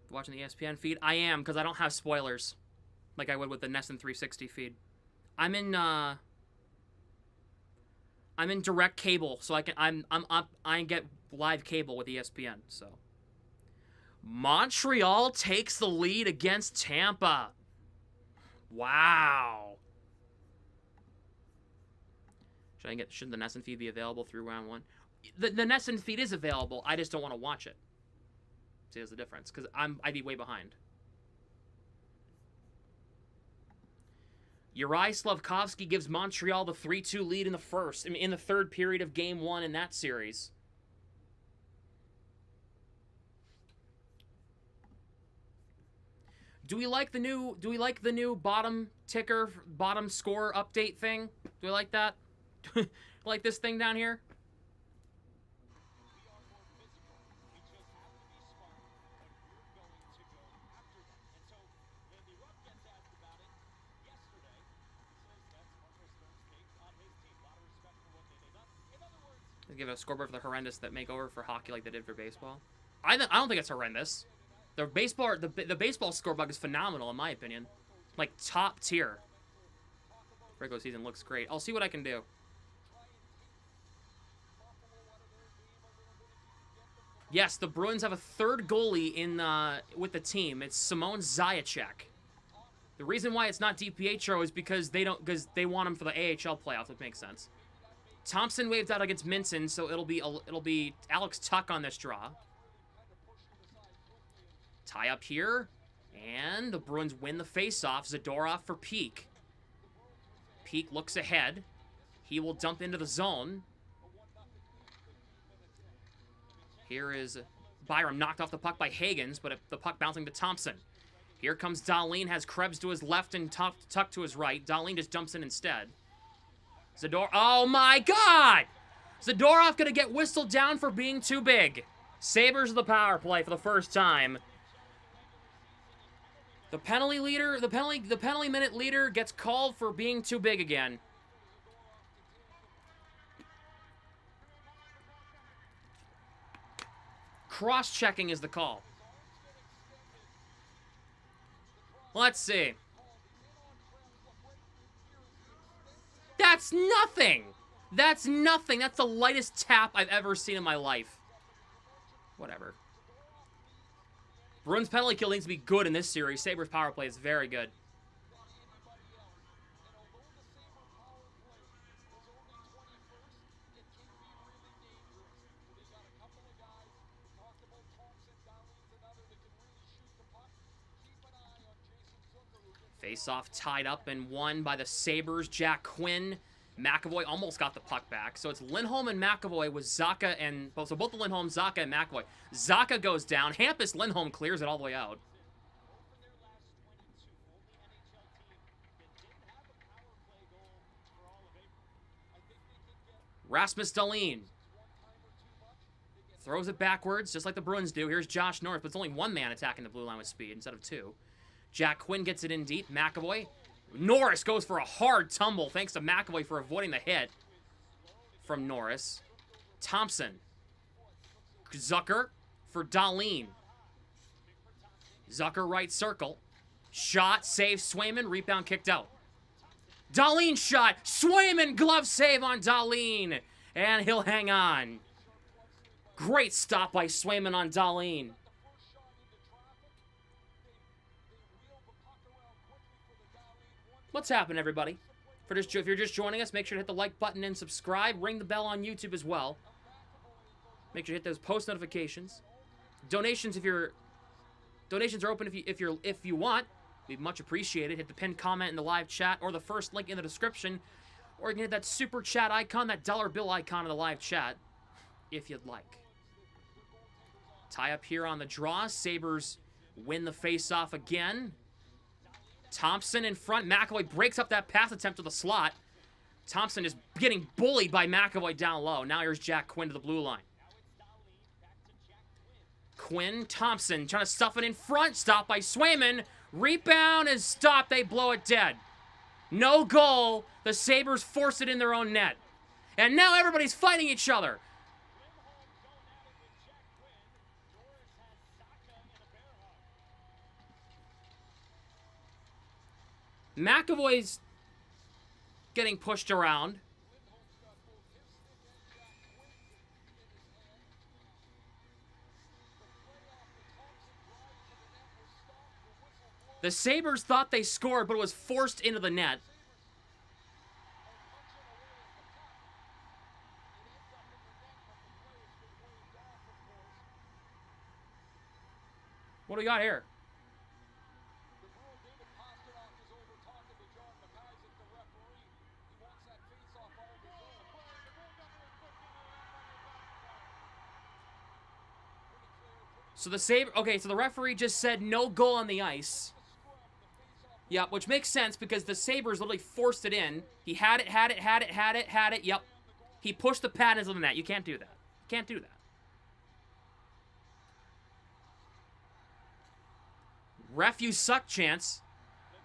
watching the ESPN feed? I am, because I don't have spoilers like I would with the NESN 360 feed. I'm in direct cable, so I get live cable with ESPN. So Montreal takes the lead against Tampa. Wow. Should the NESN feed be available through round 1? The NESN feed is available. I just don't want to watch it. See, there's the difference, because I'd be way behind. Uri Slavkovsky gives Montreal the 3-2 lead in the third period of Game 1 in that series. Do we like the new bottom ticker, bottom score update thing? Do we like that? Like this thing down here? Give it a scoreboard for the horrendous that makeover for hockey like they did for baseball. I don't think it's horrendous. The baseball scoreboard is phenomenal in my opinion, like top tier. Regular season looks great. I'll see what I can do. Yes, the Bruins have a third goalie in with the team. It's Simone Zajac. The reason why it's not DiPietro is because they want him for the AHL playoffs. It makes sense. Thompson waved out against Minton, so it'll be Alex Tuck on this draw. Tie up here, and the Bruins win the faceoff. Zadorov for Peak. Peak looks ahead. He will dump into the zone. Here is Byram knocked off the puck by Hagens, but the puck bouncing to Thompson. Here comes Dahlin, has Krebs to his left and Tuck to his right. Dahlin just jumps in instead. Oh my God! Zadorov gonna get whistled down for being too big. Sabres the power play for the first time. The penalty minute leader gets called for being too big again. Cross-checking is the call. Let's see. That's nothing! That's nothing. That's the lightest tap I've ever seen in my life. Whatever. Bruins penalty kill needs to be good in this series. Sabres power play is very good. Face-off tied up and won by the Sabres. Jack Quinn. McAvoy almost got the puck back. So it's Lindholm and McAvoy with Zacha and... So both the Lindholm, Zacha, and McAvoy. Zacha goes down. Hampus Lindholm clears it all the way out. Rasmus Dahlin throws it backwards, just like the Bruins do. Here's Josh Norris, but it's only one man attacking the blue line with speed instead of two. Jack Quinn gets it in deep. McAvoy. Norris goes for a hard tumble, thanks to McAvoy for avoiding the hit from Norris. Thompson. Zucker for Dahlin. Zucker right circle. Shot, save, Swayman, rebound kicked out. Dahlin shot, Swayman glove save on Dahlin, and he'll hang on. Great stop by Swayman on Dahlin. What's happening, everybody? If you're just joining us, make sure to hit the like button and subscribe. Ring the bell on YouTube as well. Make sure to hit those post notifications. Donations are open if you want. We'd much appreciate it. Hit the pinned comment in the live chat or the first link in the description, or you can hit that super chat icon, that dollar bill icon in the live chat, if you'd like. Tie up here on the draw. Sabres win the face-off again. Thompson in front. McAvoy breaks up that pass attempt to the slot. Thompson is getting bullied by McAvoy down low. Now here's Jack Quinn to the blue line. Quinn, Thompson trying to stuff it in front. Stopped by Swayman. Rebound is stopped. They blow it dead. No goal. The Sabres force it in their own net. And now everybody's fighting each other. McAvoy's getting pushed around. The Sabres thought they scored, but it was forced into the net. What do we got here? So the referee just said no goal on the ice. Yep, which makes sense because the Sabres literally forced it in. He had it. Yep. He pushed the pad into the net. You can't do that. You can't do that. Ref, you suck chance.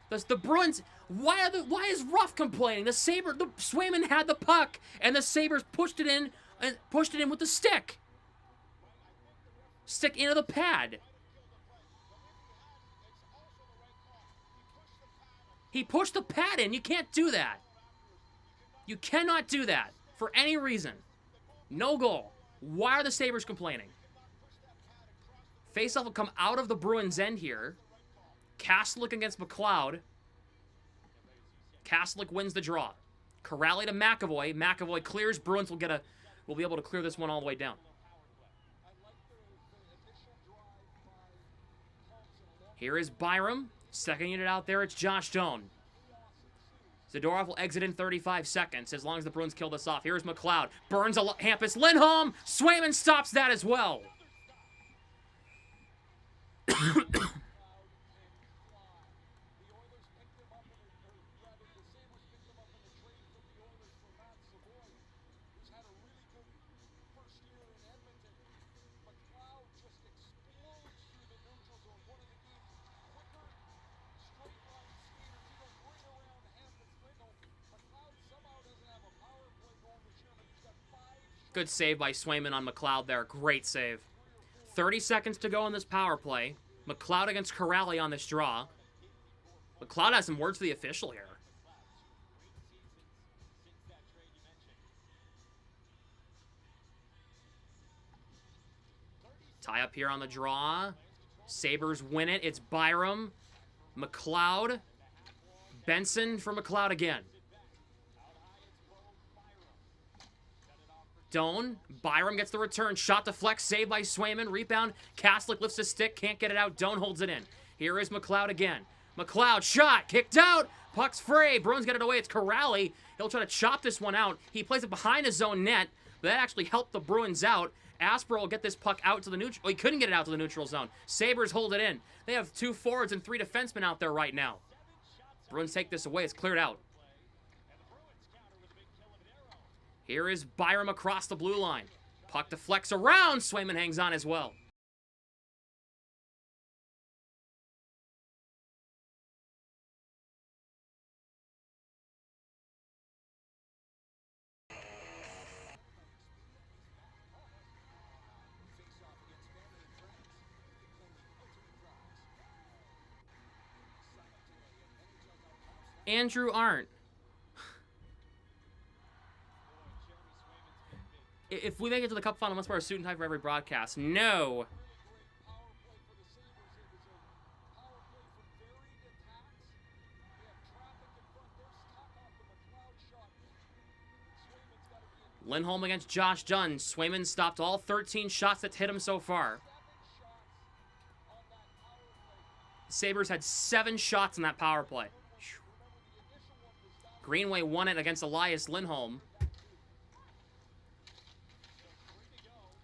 The Bruins, why is Ruff complaining? The Swayman had the puck and the Sabres pushed it in with the stick. Stick into the pad. He pushed the pad in. You can't do that. You cannot do that for any reason. No goal. Why are the Sabres complaining? Faceoff will come out of the Bruins' end here. Kastelic against McLeod. Kastelic wins the draw. Corrali to McAvoy. McAvoy clears. Bruins will be able to clear this one all the way down. Here is Byram. Second unit out there, it's Josh Doan. Zadorov will exit in 35 seconds as long as the Bruins kill this off. Here's McLeod. Burns a Hampus Lindholm. Swayman stops that as well. Good save by Swayman on McLeod there. Great save. 30 seconds to go in this power play. McLeod against Corrali on this draw. McLeod has some words for the official here. Tie up here on the draw. Sabres win it. It's Byram. McLeod. Benson for McLeod again. Doan. Byram gets the return. Shot deflects. Saved by Swayman. Rebound. Kaslik lifts his stick. Can't get it out. Doan holds it in. Here is McLeod again. McLeod shot. Kicked out. Puck's free. Bruins get it away. It's Corrali. He'll try to chop this one out. He plays it behind his own net. But that actually helped the Bruins out. Asper will get this puck out to the neutral. Oh, he couldn't get it out to the neutral zone. Sabres hold it in. They have 2 forwards and 3 defensemen out there right now. Bruins take this away. It's cleared out. Here is Byram across the blue line. Puck deflects around. Swayman hangs on as well. Andrew Arndt. If we make it to the cup final, must wear a suit and tie for every broadcast. No. Lindholm against Josh Dunn. Swayman stopped all 13 shots that hit him so far. Sabres had 7 shots in that power play. Greenway won it against Elias Lindholm.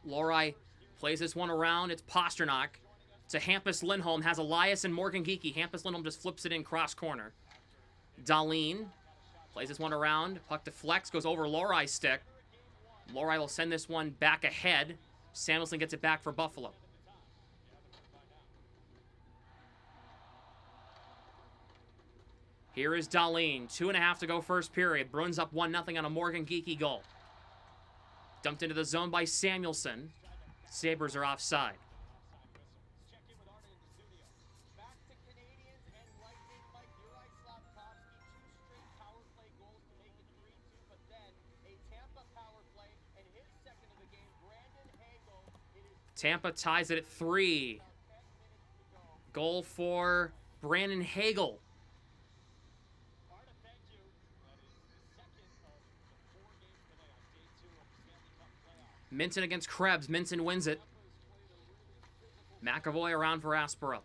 Lohrei plays this one around. It's Pasternak to Hampus Lindholm. Has Elias and Morgan Geekie. Hampus Lindholm just flips it in cross corner. Dahlin plays this one around. Puck deflects, goes over Lohrei's stick. Lohrei will send this one back ahead. Samuelson gets it back for Buffalo. Here is Dahlin. 2.5 to go first period. Bruins up 1-0 on a Morgan Geekie goal. Dumped into the zone by Samuelson. Sabres are offside. Tampa ties it at 3. Goal for Brandon Hagel. Minton against Krebs. Minton wins it. McAvoy around for Aspero.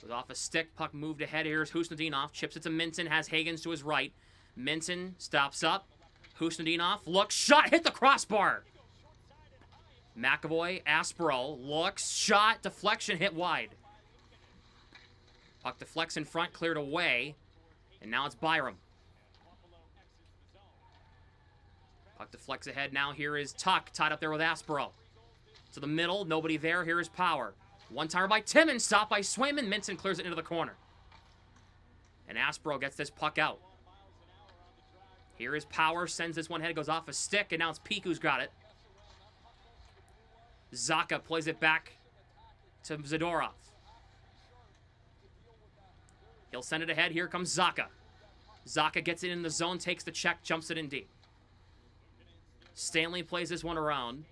Was off a stick. Puck moved ahead. Here's Husnudinov. Chips it to Minton. Has Hagens to his right. Minton stops up. Husnudinov looks. Shot. Hit the crossbar. McAvoy. Aspero looks. Shot. Deflection. Hit wide. Puck deflects in front. Cleared away. And now it's Byram. Puck deflects ahead. Now here is Tuck. Tied up there with Aspero. To the middle. Nobody there. Here is Power. One-timer by Timmins. Stopped by Swayman. Minson clears it into the corner. And Aspero gets this puck out. Here is Power. Sends this one head. Goes off a stick. And now it's Peak who's got it. Zacha plays it back to Zadorov. He'll send it ahead. Here comes Zacha. Zacha gets it in the zone. Takes the check. Jumps it in deep. Stanley plays this one around.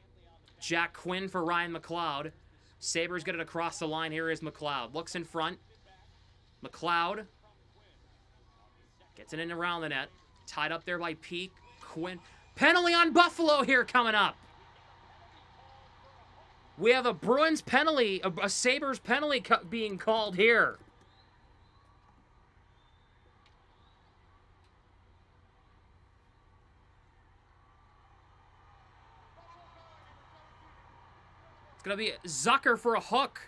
Jack Quinn for Ryan McLeod. Sabres get it across the line. Here is McLeod. Looks in front. McLeod gets it in around the net. Tied up there by Peak. Quinn. Penalty on Buffalo here coming up. We have a Bruins penalty, a Sabres penalty being called here. It's going to be Zucker for a hook.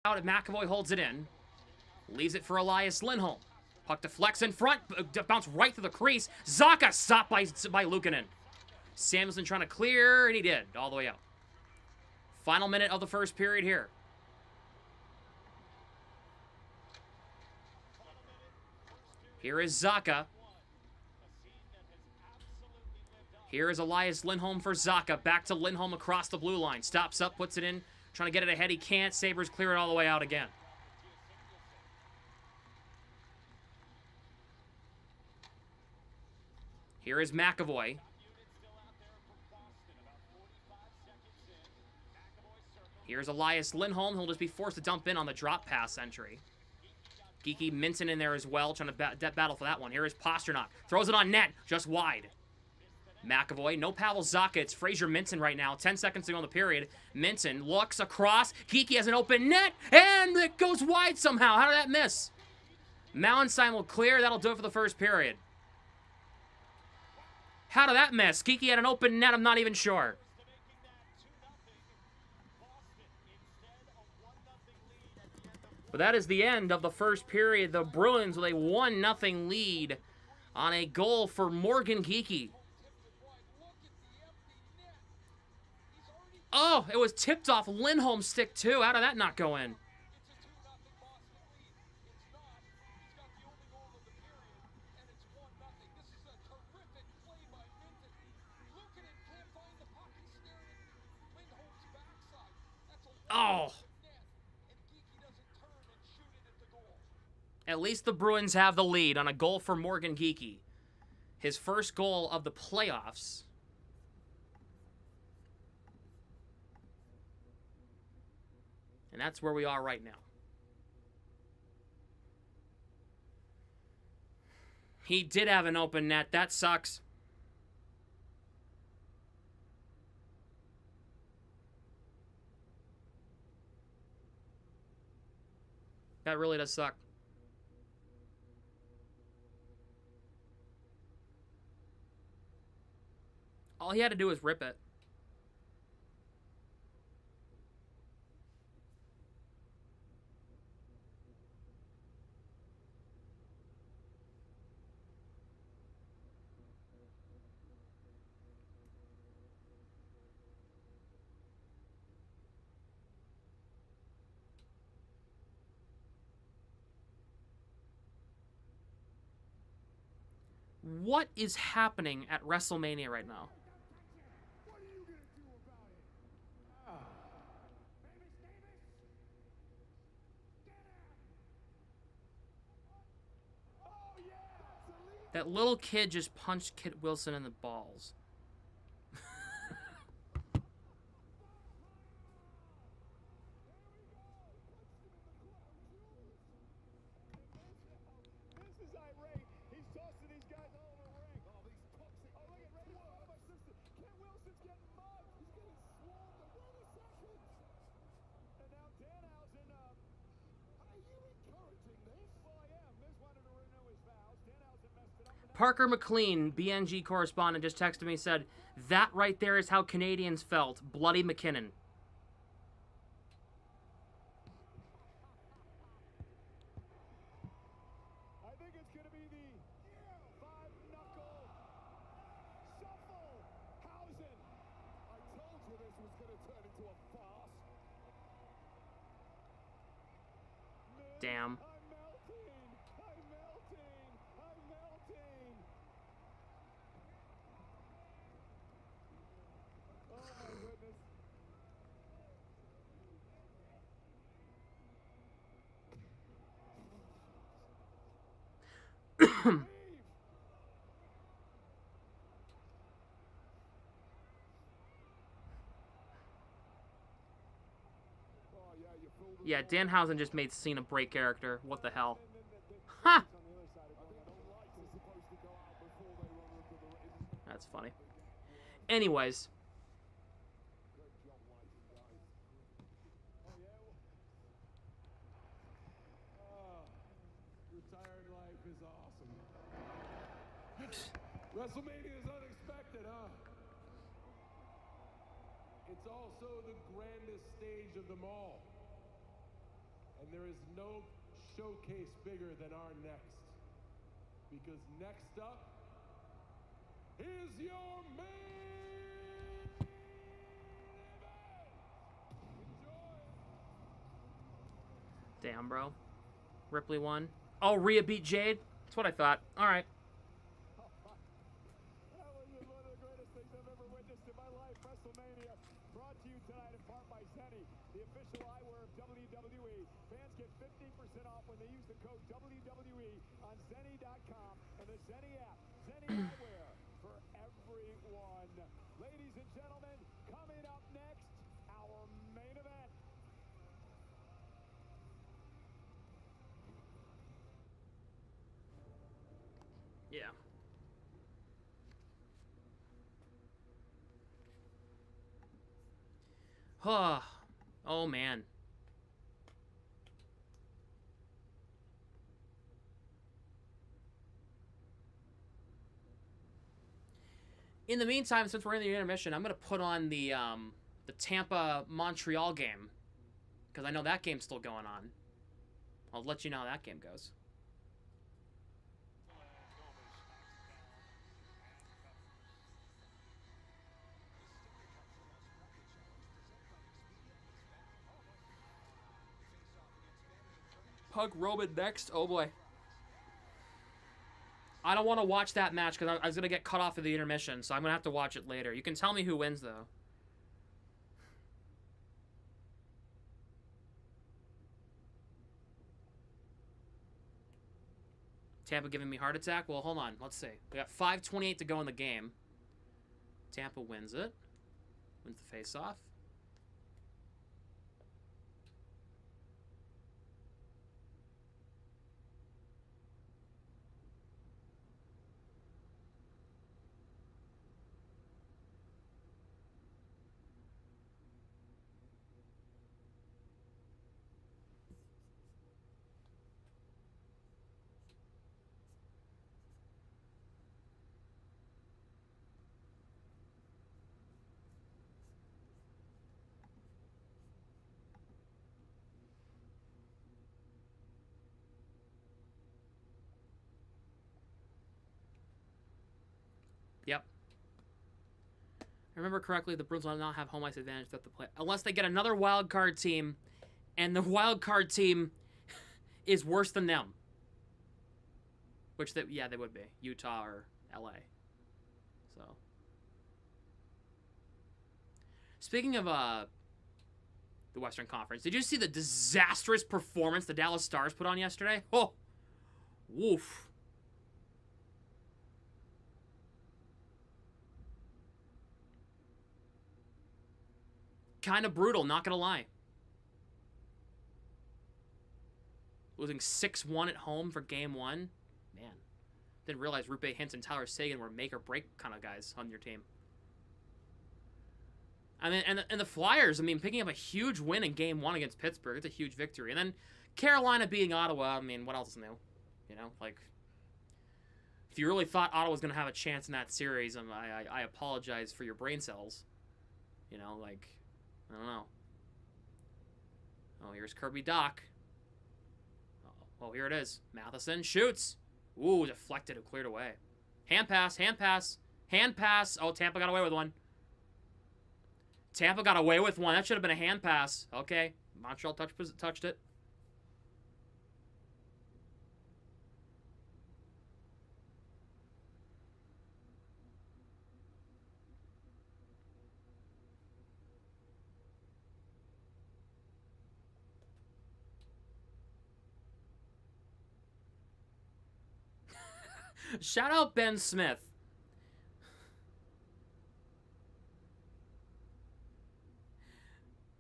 out, and McAvoy holds it in. Leaves it for Elias Lindholm. Puck deflects in front, bounce right through the crease. Zacha stopped by Luukkonen. Samuelson trying to clear, and he did, all the way out. Final minute of the first period here. Here is Zacha. Here is Elias Lindholm for Zacha. Back to Lindholm across the blue line. Stops up, puts it in. Trying to get it ahead. He can't. Sabres clear it all the way out again. Here is McAvoy. Here's Elias Lindholm. He'll just be forced to dump in on the drop pass entry. Geeky Minson in there as well, trying to battle for that one. Here is Pasternak. Throws it on net, just wide. McAvoy, no Pavel Zacha. It's Fraser Minson right now. 10 seconds to go in the period. Minson looks across. Geeky has an open net, and it goes wide somehow. How did that miss? Mallenstein will clear. That'll do it for the first period. How did that miss? Geeky had an open net. I'm not even sure. But that is the end of the first period. The Bruins with a 1-0 lead on a goal for Morgan Geeky. Oh, it was tipped off Lindholm's stick too. How did that not go in? Oh. At least the Bruins have the lead on a goal for Morgan Geeky. His first goal of the playoffs. And that's where we are right now. He did have an open net. That sucks. That really does suck. All he had to do was rip it. What is happening at WrestleMania right now? That little kid just punched Kit Wilson in the balls. Parker McLean, BNG correspondent, just texted me and said, that right there is how Canadians felt. Bloody McKinnon. I think it's going to be the five-knuckle shuffle. Hausen. I told you this was going to turn into a farce. Damn. Yeah, Danhausen just made Cena break character. What the hell? Ha! That's funny. Anyways. Retired life is awesome. WrestleMania is unexpected, huh? It's also the grandest stage of them all. And there is no showcase bigger than our next. Because next up is your main event. Enjoy. Damn, bro. Ripley won. Oh, Rhea beat Jade? That's what I thought. All right. That was one of the greatest things I've ever witnessed in my life. WrestleMania, brought to you tonight in part by Zenni, the official eyewear of WWE. Fans get 15% off when they use the code WWE on Zenni.com and the Zenni app. Zenni eyewear for everyone. Ladies and gentlemen, coming up next, our main event. Yeah. Oh, man. In the meantime, since we're in the intermission, I'm going to put on the Tampa-Montreal game. Because I know that game's still going on. I'll let you know how that game goes. Pug Robin next. Oh boy. I don't want to watch that match because I was going to get cut off of the intermission, so I'm going to have to watch it later. You can tell me who wins, though. Tampa giving me heart attack? Well, hold on. Let's see. We got 5:28 to go in the game. Tampa wins it. Wins the face-off. Yep. I remember correctly, the Bruins will not have home ice advantage throughout the play unless they get another wild card team, and the wild card team is worse than them. Which they would be Utah or LA. So, speaking of the Western Conference, did you see the disastrous performance the Dallas Stars put on yesterday? Oh, woof. Kind of brutal, not gonna lie. Losing 6-1 at home for game one. Man. Didn't realize Rupe Hintz and Tyler Seguin were make or break kind of guys on your team. I mean, and the Flyers, I mean, picking up a huge win in game one against Pittsburgh. It's a huge victory. And then Carolina beating Ottawa, I mean, what else is new? You know, like, if you really thought Ottawa was going to have a chance in that series, I apologize for your brain cells. You know, like, I don't know. Oh, here's Kirby Doc. Oh, here it is. Matheson shoots. Ooh, deflected. It cleared away. Hand pass, hand pass, hand pass. Oh, Tampa got away with one. Tampa got away with one. That should have been a hand pass. Okay. Montreal touched it. Shout out Ben Smith.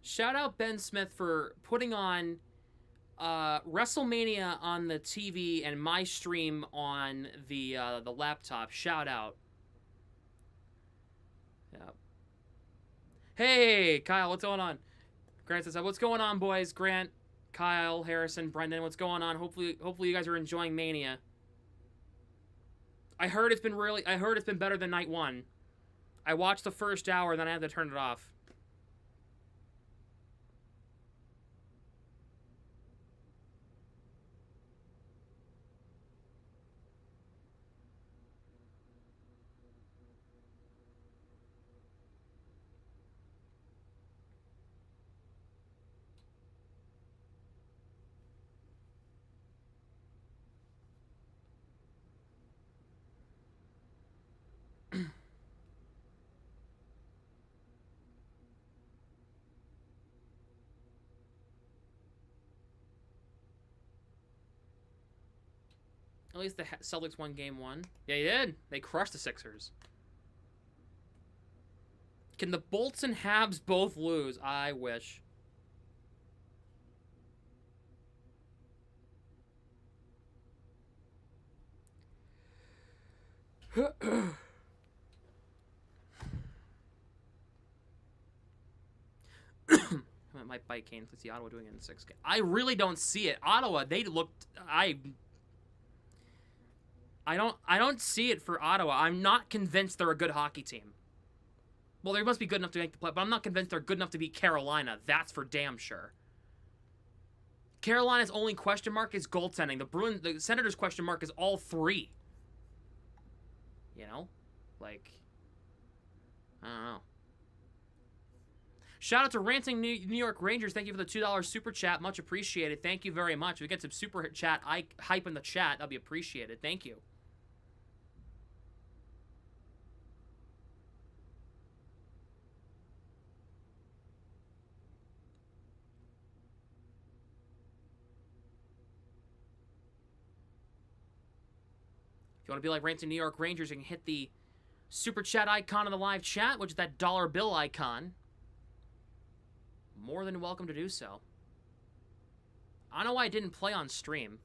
Shout out Ben Smith for putting on WrestleMania on the TV and my stream on the laptop. Shout out. Yeah. Hey, Kyle, what's going on? Grant says, "What's going on, boys?" Grant, Kyle, Harrison, Brendan, what's going on? Hopefully you guys are enjoying Mania. I heard it's been better than night one. I watched the first hour, then I had to turn it off. At least the Celtics won game 1. Yeah, they did. They crushed the Sixers. Can the Bolts and Habs both lose? I wish. I might bite Kane. Let's see Ottawa doing it in 6 games. I really don't see it. Ottawa, they looked. I don't see it for Ottawa. I'm not convinced they're a good hockey team. Well, they must be good enough to make the play, but I'm not convinced they're good enough to beat Carolina. That's for damn sure. Carolina's only question mark is goaltending. The Senators' question mark is all 3. You know? Like, I don't know. Shout out to Ranting New York Rangers. Thank you for the $2 super chat. Much appreciated. Thank you very much. We get some super chat hype in the chat. That'll be appreciated. Thank you. If you want to be like Ranting New York Rangers, you can hit the super chat icon in the live chat, which is that dollar bill icon. More than welcome to do so. I don't know why I didn't play on stream.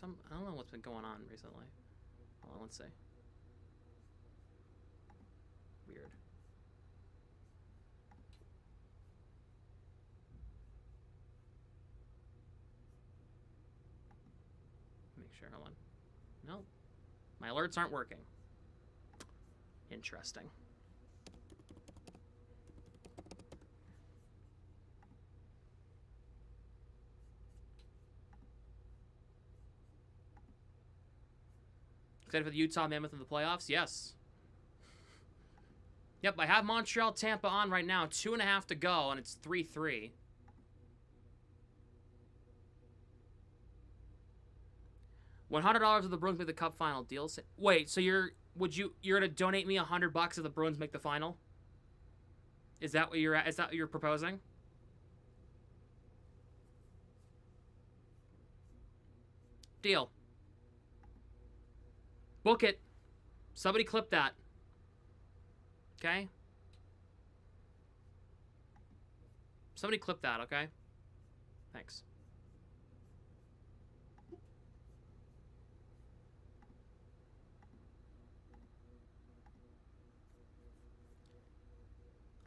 I don't know what's been going on recently. Hold on, let's see. Weird. Make sure, hold on. No. My alerts aren't working. Interesting. Excited for the Utah Mammoth in the playoffs? Yes. Yep, I have Montreal Tampa on right now. 2.5 to go, and it's 3-3. $100 if the Bruins make the Cup final. Deal. Wait, so you're gonna donate me $100 if the Bruins make the final? Is that what you're at? Is that what you're proposing? Deal. Book it. Somebody clip that. Okay? Somebody clip that, okay? Thanks.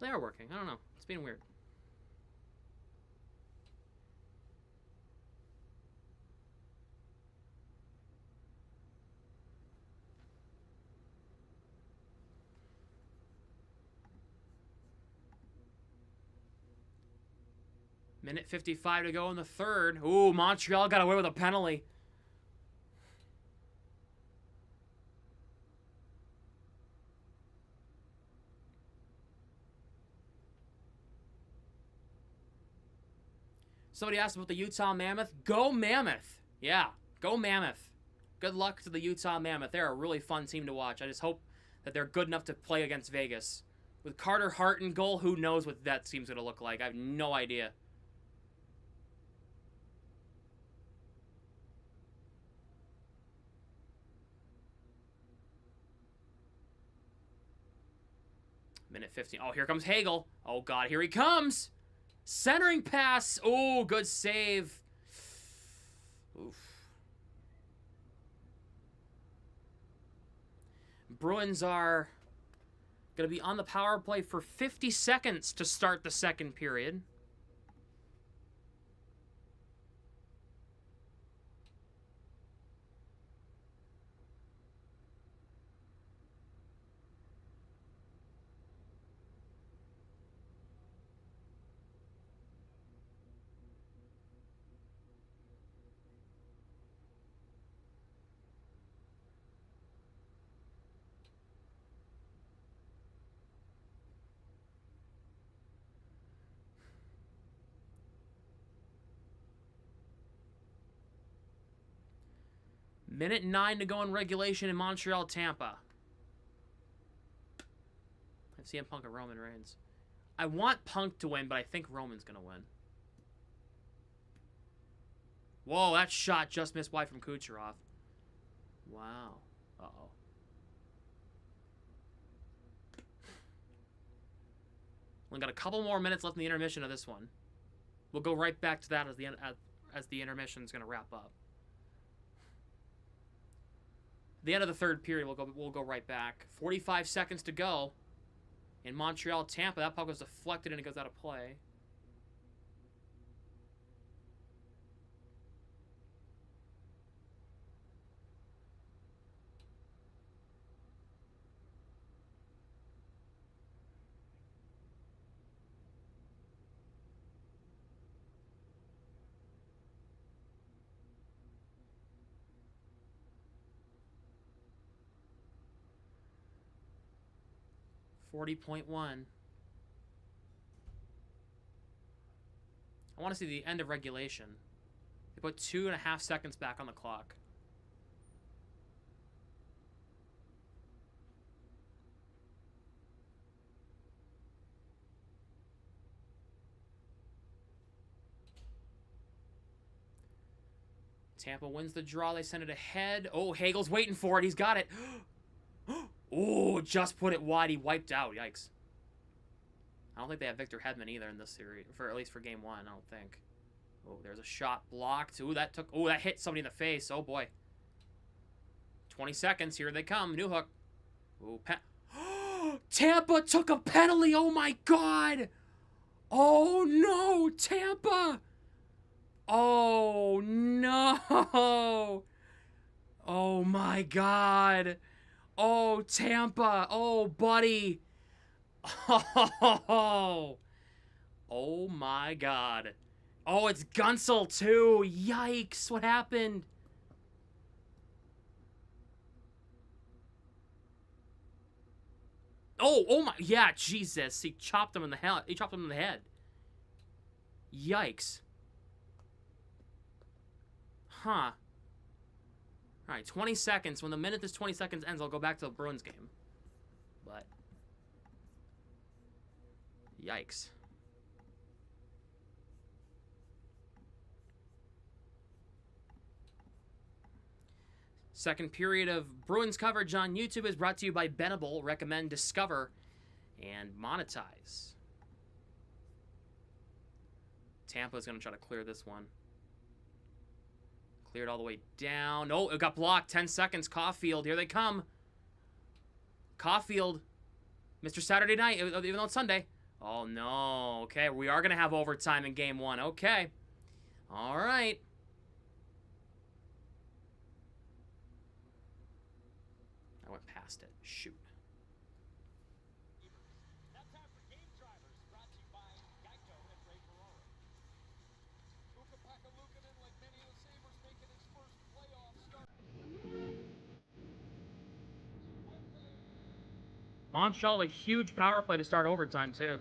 They are working. I don't know. It's being weird. Minute 55 to go in the third. Ooh, Montreal got away with a penalty. Somebody asked about the Utah Mammoth. Go Mammoth! Yeah, go Mammoth. Good luck to the Utah Mammoth. They're a really fun team to watch. I just hope that they're good enough to play against Vegas. With Carter Hart in goal, who knows what that team's going to look like. I have no idea. Minute 15. Oh, here comes Hagel. Oh, God, here he comes. Centering pass. Oh, good save. Oof. Bruins are going to be on the power play for 50 seconds to start the second period. Minute 9 to go in regulation in Montreal, Tampa. I have CM Punk and Roman Reigns. I want Punk to win, but I think Roman's going to win. Whoa, that shot just missed wide from Kucherov. Wow. Uh-oh. Only got a couple more minutes left in the intermission of this one. We'll go right back to that as the intermission's going to wrap up. The end of the third period, we'll go right back. 45 seconds to go. In Montreal, Tampa, that puck was deflected and it goes out of play. $40.1. I want to see the end of regulation. They put 2.5 seconds back on the clock. Tampa wins the draw. They send it ahead. Oh, Hagel's waiting for it. He's got it. Oh, just put it wide. He wiped out. Yikes. I don't think they have Victor Hedman either in this series, at least for game one. I don't think. Oh, there's a shot blocked. Ooh, that hit somebody in the face. Oh boy. 20 seconds. Here they come. New hook. Ooh, Tampa took a penalty. Oh my God. Oh no, Tampa. Oh no. Oh my God. Oh, Tampa. Oh, buddy. Oh. Oh, my God. Oh, it's Gunsel, too. Yikes. What happened? Oh my. Yeah, Jesus. He chopped him in the head. Yikes. Huh. All right, 20 seconds. When the minute this 20 seconds ends, I'll go back to the Bruins game. But yikes. Second period of Bruins coverage on YouTube is brought to you by Benable. Recommend, discover, and monetize. Tampa's going to try to clear this one. Cleared all the way down. Oh, it got blocked. 10 seconds. Caulfield. Here they come. Caulfield. Mr. Saturday Night, even though it's Sunday. Oh, no. Okay, we are going to have overtime in game one. Okay. All right. I went past it. Shoot. Now time for Game Drivers, brought to you by Geico and Ray Ferraro. Ukko-Pekka Luukkonen, like many of the Sabres, making his first playoff start. Montreal, a huge power play to start overtime, too.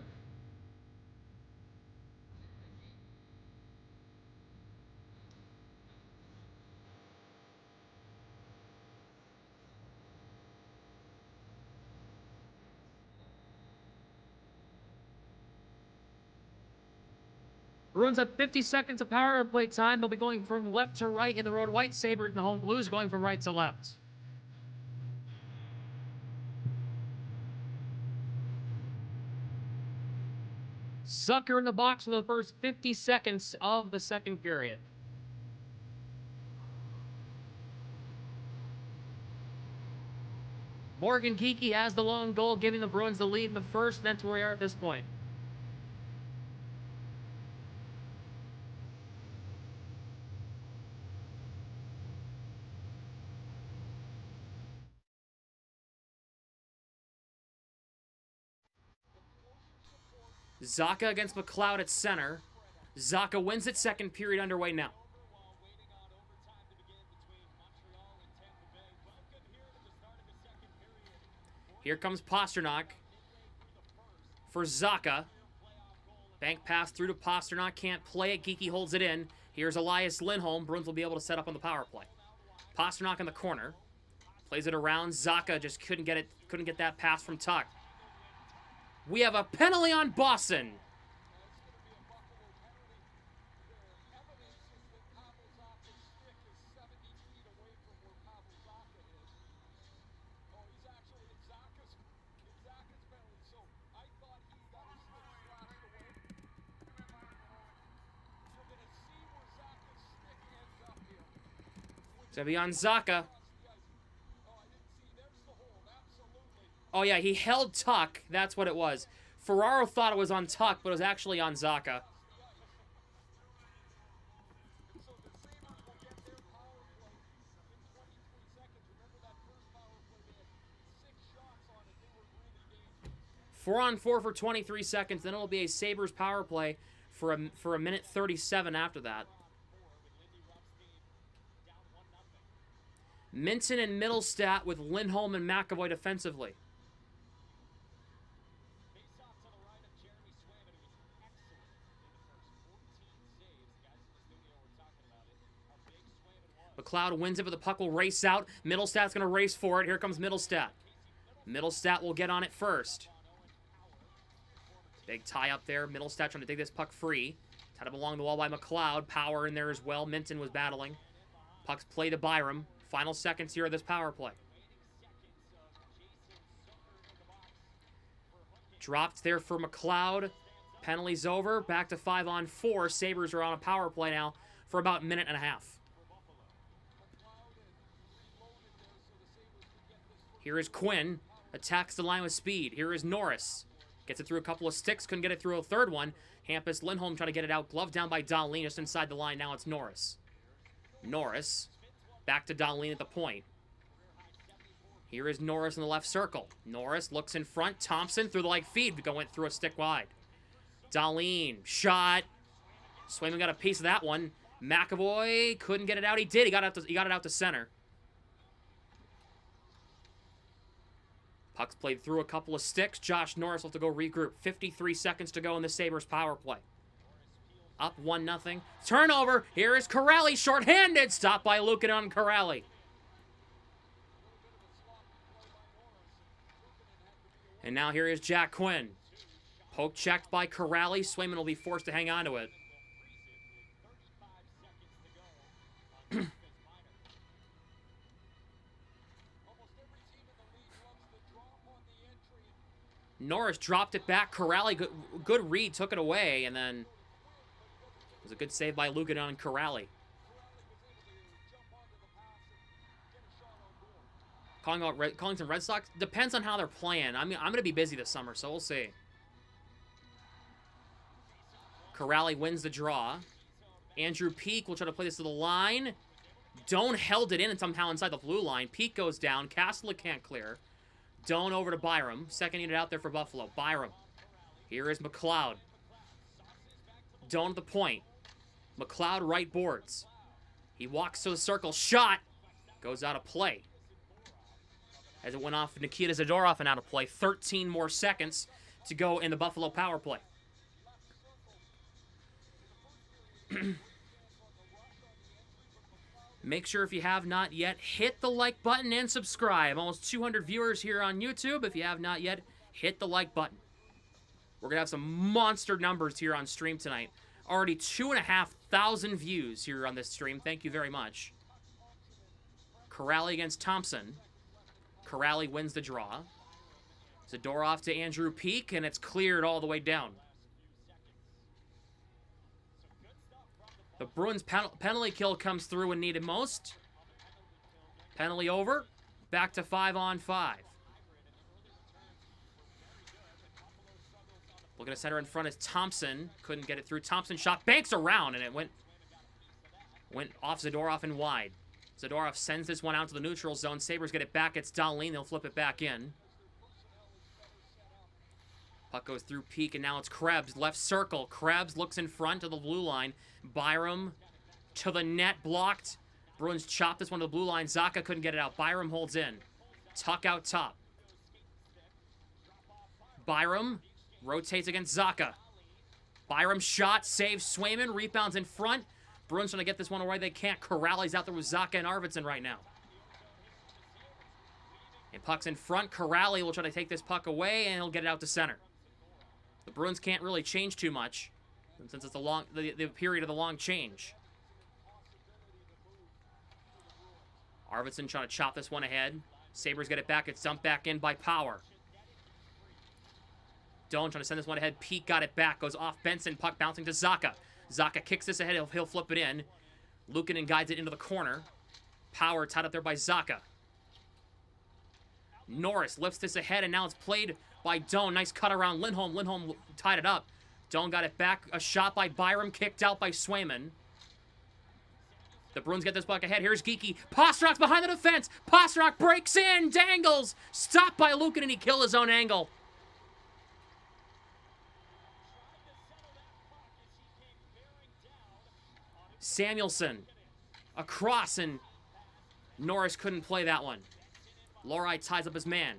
Bruins have 50 seconds of power play time. They'll be going from left to right in the road white. Sabres and the home Blues going from right to left. Sucker in the box for the first 50 seconds of the second period. Morgan Geekie has the lone goal, giving the Bruins the lead in the first. That's where we are at this point. Zacha against McLeod at center. Zacha wins it. Second period underway now. Here comes Pasternak for Zacha. Bank pass through to Pasternak. Can't play it. Geekie holds it in. Here's Elias Lindholm. Bruins will be able to set up on the power play. Pasternak in the corner. Plays it around. Zacha just couldn't get that pass from Tuck. We have a penalty on Boston. It's going to be on Zacha. Oh, yeah, he held Tuck. That's what it was. Ferraro thought it was on Tuck, but it was actually on Zacha. Four on four for 23 seconds. Then it'll be a Sabres power play for a minute 37 after that. Minton and Middlestat with Lindholm and McAvoy defensively. McLeod wins it, but the puck will race out. Middlestat's going to race for it. Here comes Middlestat. Middlestat will get on it first. Big tie up there. Middlestat trying to dig this puck free. Tied up along the wall by McLeod. Power in there as well. Minton was battling. Puck's play to Byram. Final seconds here of this power play. Dropped there for McLeod. Penalty's over. Back to 5 on 4. Sabres are on a power play now for about a minute and a half. Here is Quinn. Attacks the line with speed. Here is Norris. Gets it through a couple of sticks. Couldn't get it through a third one. Hampus Lindholm trying to get it out. Glove down by Dahlin just inside the line. Now it's Norris. Norris. Back to Dahlin at the point. Here is Norris in the left circle. Norris looks in front. Thompson through the leg feed. Went through a stick wide. Dahlin. Shot. Swayman got a piece of that one. McAvoy couldn't get it out. He did. He got it out to center. Puck's played through a couple of sticks. Josh Norris will have to go regroup. 53 seconds to go in the Sabres power play. Up 1-0. Turnover. Here is Corrali shorthanded. Stopped by Luukkonen on Corrali. And now here is Jack Quinn. Poke checked by Corrali. Swayman will be forced to hang on to it. Norris dropped it back. Corrali, good read, took it away, and then it was a good save by Luukkonen on Corrali. Calling some Red Sox depends on how they're playing. I'm going to be busy this summer, so we'll see. Corrali wins the draw. Andrew Peak will try to play this to the line. Doan held it in and somehow inside the blue line. Peak goes down. Castleton can't clear. Doan over to Byram. Second unit out there for Buffalo. Byram. Here is McLeod. Doan at the point. McLeod right boards. He walks to the circle. Shot. Goes out of play. As it went off Nikita Zadorov and out of play. 13 more seconds to go in the Buffalo power play. Make sure if you have not yet, hit the like button and subscribe. Almost 200 viewers here on YouTube. If you have not yet, hit the like button. We're going to have some monster numbers here on stream tonight. Already 2,500 views here on this stream. Thank you very much. Corrali against Thompson. Corrali wins the draw. Zadorov to Andrew Peak, and it's cleared all the way down. The Bruins penalty kill comes through when needed most. Penalty over. Back to 5 on 5. Looking at center in front is Thompson. Couldn't get it through. Thompson shot. Banks around, and it went off Zadorov and wide. Zadorov sends this one out to the neutral zone. Sabres get it back. It's Dahlin. They'll flip it back in. Puck goes through Peak, and now it's Krebs. Left circle. Krebs looks in front of the blue line. Byram to the net. Blocked. Bruins chop this one to the blue line. Zacha couldn't get it out. Byram holds in. Tuck out top. Byram rotates against Zacha. Byram shot. Saves Swayman. Rebounds in front. Bruins trying to get this one away. They can't. Corrali's out there with Zacha and Arvidsson right now. And puck's in front. Corrali will try to take this puck away, and he'll get it out to center. The Bruins can't really change too much, since it's the period of the long change. Arvidsson trying to chop this one ahead. Sabres get it back. It's dumped back in by Power. Doan trying to send this one ahead. Peak got it back. Goes off Benson. Puck bouncing to Zacha. Zacha kicks this ahead. He'll flip it in. Luukkonen guides it into the corner. Power tied up there by Zaka. Norris lifts this ahead, and now it's played by Doan. Nice cut around Lindholm. Lindholm tied it up. Doan got it back. A shot by Byram, kicked out by Swayman. The Bruins get this puck ahead. Here's Geekie. Pastrnak's behind the defense. Pastrnak breaks in, dangles. Stopped by Lukin, and he killed his own angle. Samuelson across, and Norris couldn't play that one. Lohrei ties up his man.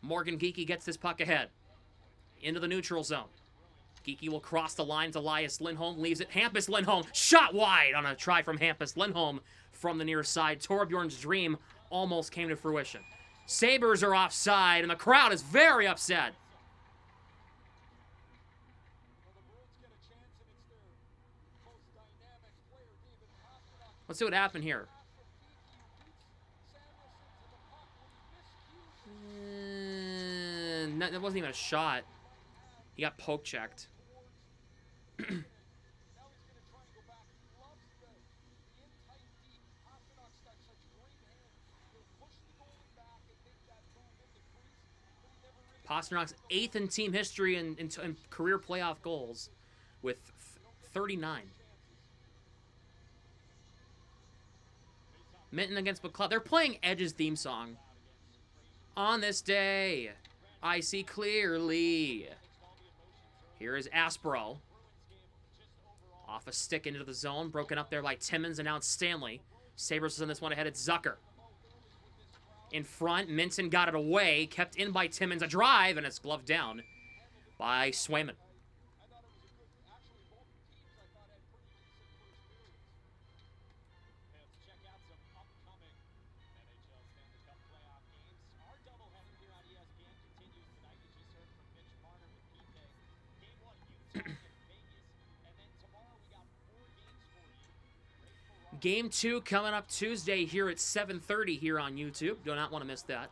Morgan Geekie gets this puck ahead. Into the neutral zone. Geekie will cross the line to Elias Lindholm. Leaves it. Hampus Lindholm. Shot wide on a try from Hampus Lindholm from the near side. Torbjorn's dream almost came to fruition. Sabres are offside, and the crowd is very upset. Let's see what happened here. That wasn't even a shot. He got poke checked. Pasternak's 8th in team history in career playoff goals with 39. Minton against McLeod. They're playing Edge's theme song. On this day, I see clearly. Here is Aspro. Off a stick into the zone. Broken up there by Timmins, and now it's Stanley. Sabres is in this one ahead. It's Zucker. In front, Minton got it away. Kept in by Timmins. A drive, and it's gloved down by Swayman. Game 2 coming up Tuesday here at 7:30 here on YouTube. Do not want to miss that.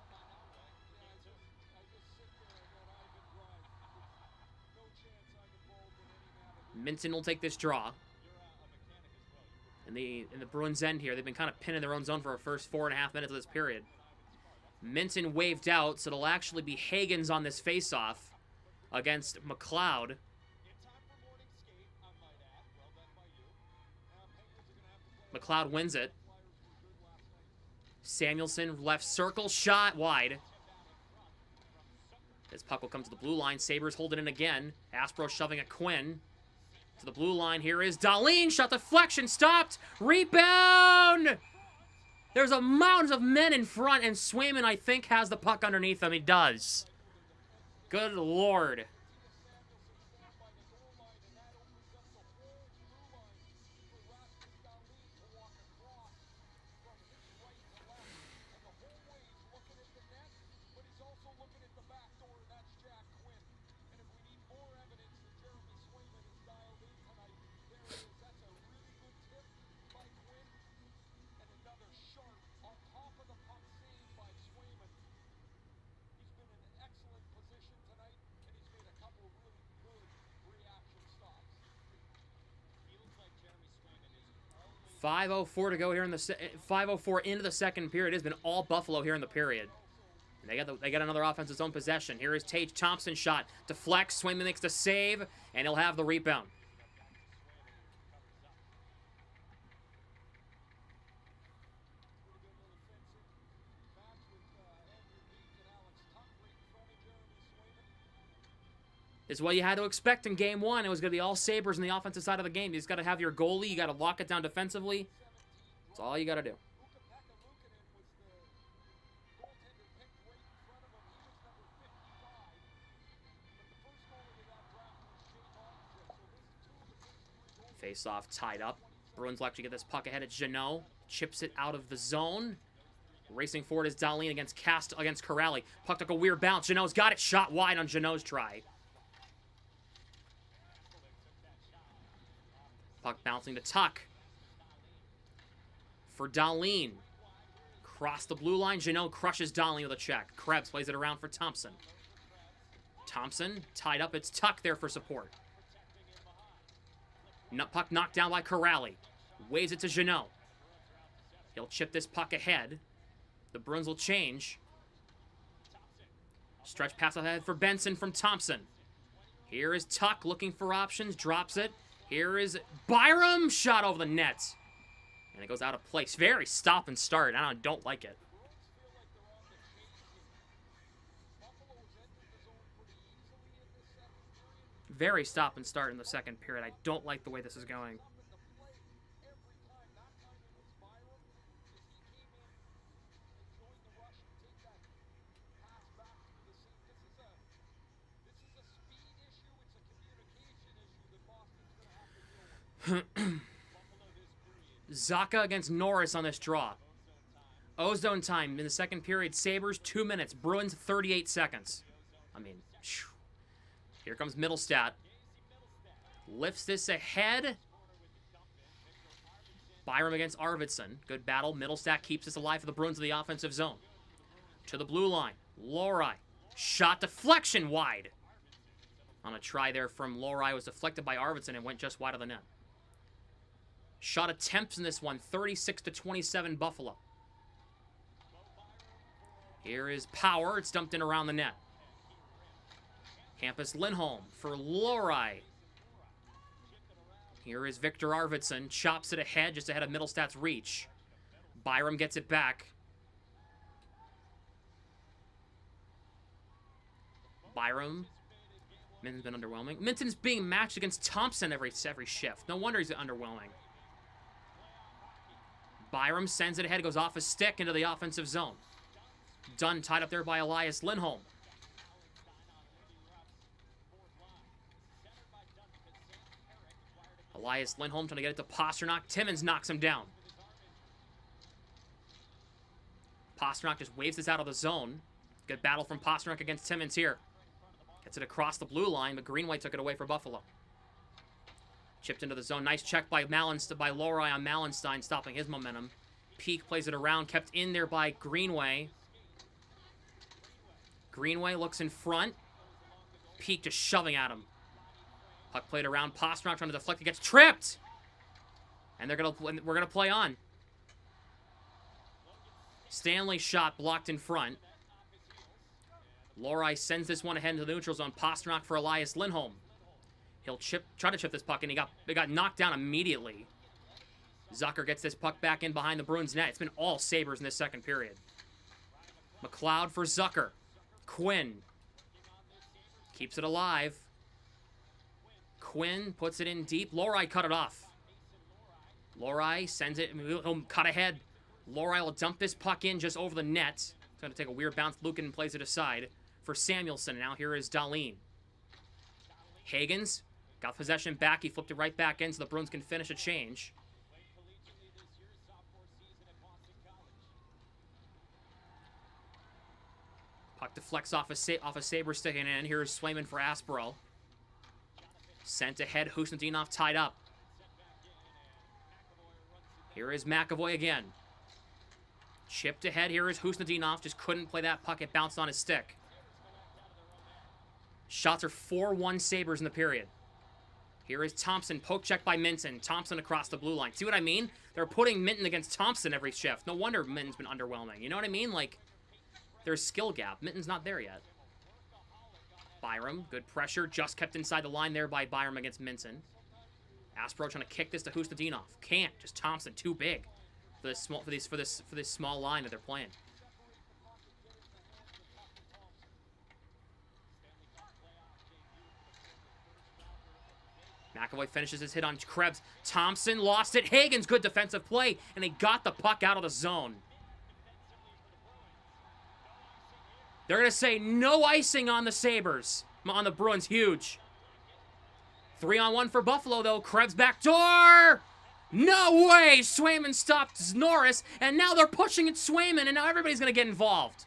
Minton will take this draw. And the Bruins end here. They've been kind of pinning their own zone for the first 4.5 minutes of this period. Minton waved out, so it'll actually be Hagens on this faceoff against McLeod. McLeod wins it. Samuelson left circle, shot wide. This puck will come to the blue line. Sabres hold it in again. Aspro shoving at Quinn. To the blue line, here is Dahlin. Shot deflection, stopped. Rebound! There's a mountain of men in front, and Swayman, I think, has the puck underneath him. He does. Good Lord. 5:04 to go here in the 5:04 into the second period. It has been all Buffalo here in the period. And they got another offensive zone possession. Here is Tage Thompson shot. Deflects. Swayman makes the save, and he'll have the rebound. This is what you had to expect in Game 1. It was going to be all Sabres in the offensive side of the game. You just got to have your goalie. You got to lock it down defensively. That's all you got to do. Face-off tied up. Bruins will actually get this puck ahead at Jeannot. Chips it out of the zone. Racing forward is Dahlin against Corrali. Puck took a weird bounce. Jeannot's got it. Shot wide on Jeannot's try. Puck bouncing to Tuck. For Dahlin. Cross the blue line. Jeannot crushes Dahlin with a check. Krebs plays it around for Thompson. Thompson tied up. It's Tuck there for support. Puck knocked down by Corrali. Waves it to Jeannot. He'll chip this puck ahead. The Bruins will change. Stretch pass ahead for Benson from Thompson. Here is Tuck looking for options, drops it. Here is Byram, shot over the net. And it goes out of place. Very stop and start. I don't like it. Very stop and start in the second period. I don't like the way this is going. Zacha against Norris on this draw. Ozone time in the second period. Sabres 2 minutes. Bruins 38 seconds. I mean, phew. Here comes Middlestat. Lifts this ahead. Byram against Arvidsson. Good battle. Middlestat keeps this alive for the Bruins in the offensive zone. To the blue line. Lohrei. Shot deflection wide. On a try there from Lohrei was deflected by Arvidsson and went just wide of the net. Shot attempts in this one, 36-27 Buffalo. Here is Power. It's dumped in around the net. Hampus Lindholm for Lohrei. Here is Victor Arvidsson. Chops it ahead, just ahead of Middlestat's reach. Byram gets it back. Byram. Minton's been underwhelming. Minton's being matched against Thompson every shift. No wonder he's underwhelming. Byram sends it ahead, goes off his stick into the offensive zone. Dunn tied up there by Elias Lindholm. Elias Lindholm trying to get it to Pasternak. Timmins knocks him down. Pasternak just waves this out of the zone. Good battle from Pasternak against Timmins here. Gets it across the blue line, but Greenway took it away for Buffalo. Chipped into the zone. Nice check by Lohrei on Mallenstein, stopping his momentum. Peak plays it around, kept in there by Greenway. Greenway looks in front. Peak just shoving at him. Puck played around. Pasternak trying to deflect. It gets tripped. And we're gonna play on. Stanley shot blocked in front. Lohrei sends this one ahead into the neutral zone. Pasternak for Elias Lindholm. He'll try to chip this puck, and it got knocked down immediately. Zucker gets this puck back in behind the Bruins net. It's been all Sabres in this second period. McLeod for Zucker. Quinn keeps it alive. Quinn puts it in deep. Lohrei cut it off. Lohrei sends it. He'll cut ahead. Lohrei will dump this puck in just over the net. It's going to take a weird bounce. Lukin plays it aside for Samuelson. Now here is Dahlin. Hagens got possession back. He flipped it right back in so the Bruins can finish a change. Puck deflects off a Sabre sticking in. Here's Swayman for Aspero. Sent ahead. Husnudinov tied up. Here is McAvoy again. Chipped ahead. Here is Husnudinov. Just couldn't play that puck. It bounced on his stick. Shots are 4-1 Sabres in the period. Here is Thompson. Poke check by Minton. Thompson across the blue line. See what I mean? They're putting Minton against Thompson every shift. No wonder Minton's been underwhelming. You know what I mean? Like, there's skill gap. Minton's not there yet. Byram. Good pressure. Just kept inside the line there by Byram against Minton. Aspero trying to kick this to Husnudinov. Can't. Just Thompson. Too big for this small line that they're playing. McAvoy finishes his hit on Krebs. Thompson lost it. Hagens, good defensive play, and he got the puck out of the zone. They're going to say no icing on the Sabres. On the Bruins, huge. 3-on-1 for Buffalo, though. Krebs back door! No way! Swayman stopped Norris, and now they're pushing at Swayman, and now everybody's going to get involved.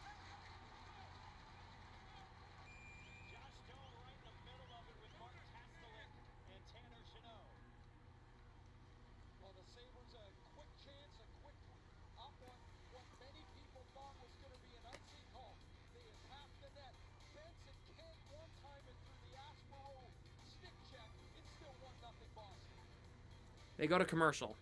They go to commercial.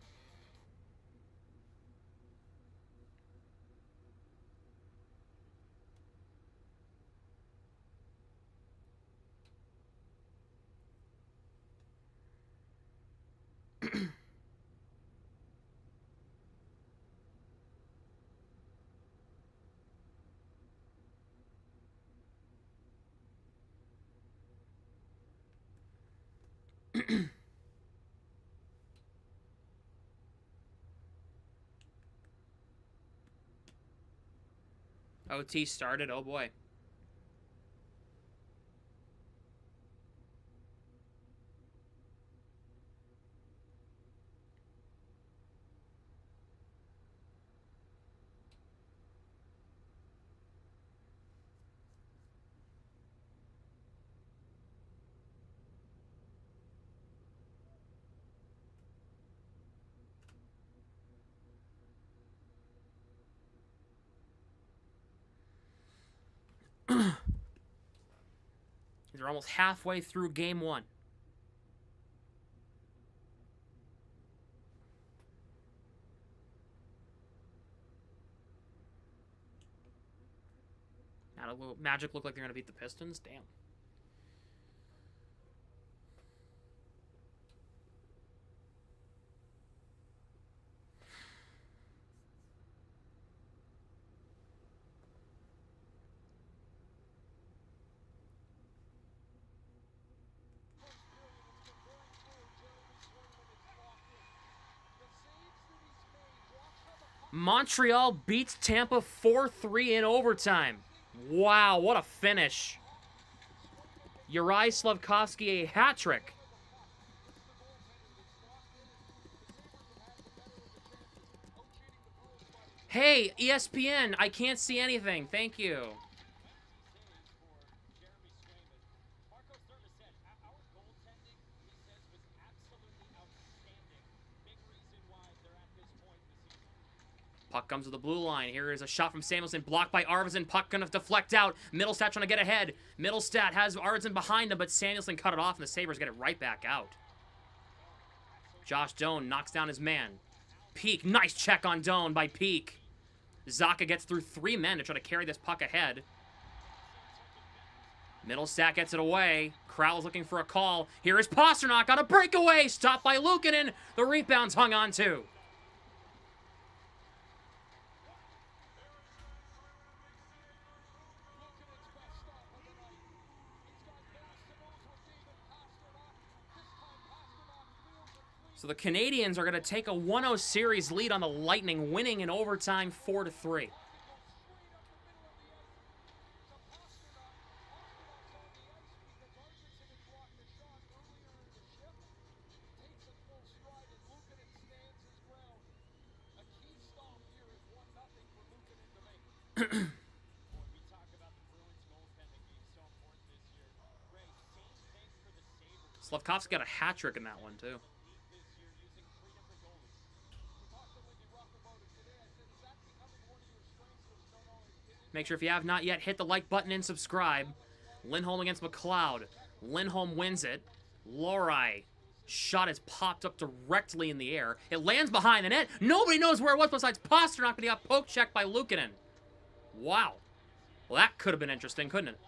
OT started. Oh boy. They're almost halfway through game 1. Now, will Magic look like they're going to beat the Pistons? Damn. Montreal beats Tampa 4-3 in overtime. Wow, what a finish. Uri Slafkovsky, a hat trick. Hey, ESPN, I can't see anything. Thank you. Puck comes to the blue line. Here is a shot from Samuelsson, blocked by Arvidsson. Puck gonna deflect out. Middlestat trying to get ahead. Middlestat has Arvidsson behind him, but Samuelsson cut it off, and the Sabres get it right back out. Josh Doan knocks down his man. Peak, nice check on Doan by Peak. Zacha gets through 3 men to try to carry this puck ahead. Middlestat gets it away. Crowell's looking for a call. Here is Pasternak on a breakaway. Stopped by Luukkonen. The rebound's hung on to. So the Canadiens are going to take a 1-0 series lead on the Lightning, winning in overtime 4-3. Slafkovsky got a hat trick in that one, too. Make sure if you have not yet, hit the like button and subscribe. Lindholm against McLeod. Lindholm wins it. Lohrei. Shot is popped up directly in the air. It lands behind the net. Nobody knows where it was besides Pasternak, but he got poke checked by Luukkonen. Wow. Well, that could have been interesting, couldn't it?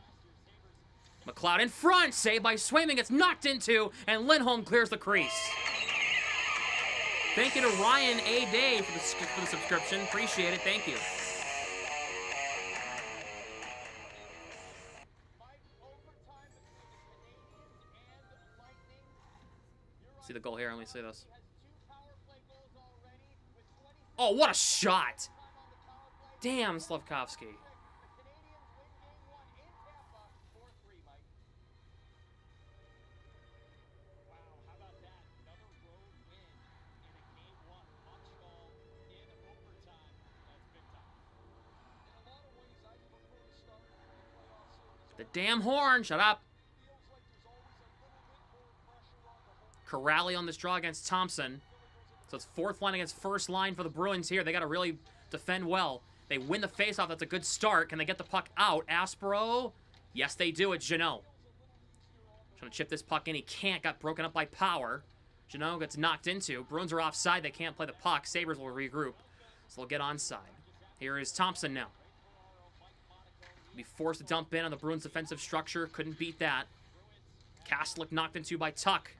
McLeod in front. Saved by Swayman. Gets knocked into, and Lindholm clears the crease. Thank you to Ryan A. Day for the subscription. Appreciate it. Thank you. See the goal here. Let me see this. Oh, what a shot! Damn, Slafkovsky. The damn horn! Shut up! Corrali on this draw against Thompson. So it's 4th line against 1st line for the Bruins here. They got to really defend well. They win the faceoff. That's a good start. Can they get the puck out? Aspero? Yes, they do. It's Jeannot. Trying to chip this puck in. He can't. Got broken up by Power. Jeannot gets knocked into. Bruins are offside. They can't play the puck. Sabres will regroup. So they'll get onside. Here is Thompson now. Be forced to dump in on the Bruins' defensive structure. Couldn't beat that. Kastelic knocked into by Tuck.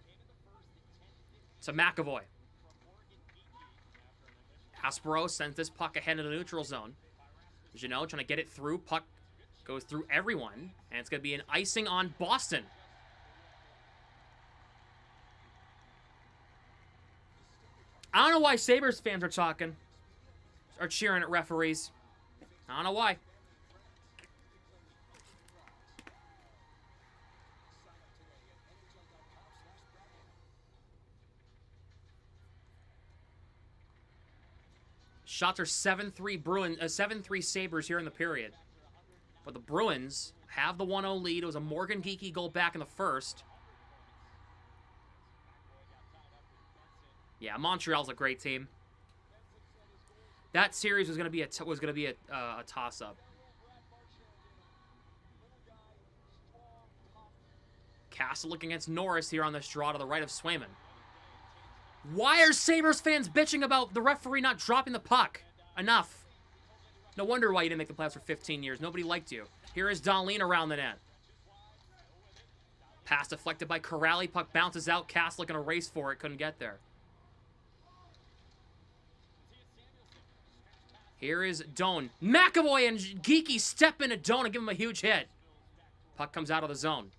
To McAvoy. Aspero sends this puck ahead of the neutral zone. Jeannot trying to get it through. Puck goes through everyone. And it's going to be an icing on Boston. I don't know why Sabres fans are cheering at referees. I don't know why. Shots are 7-3 Bruins, 7-3 Sabres here in the period. But the Bruins have the 1-0 lead. It was a Morgan Geekie goal back in the first. Yeah, Montreal's a great team. That series was going to be a toss-up. Castle looking against Norris here on this draw to the right of Swayman. Why are Sabres fans bitching about the referee not dropping the puck? Enough. No wonder why you didn't make the playoffs for 15 years. Nobody liked you. Here is Dahlin around the net. Pass deflected by Corrali. Puck bounces out. Castle looking to race for it. Couldn't get there. Here is Doan. McAvoy and Geekie step into Doan and give him a huge hit. Puck comes out of the zone.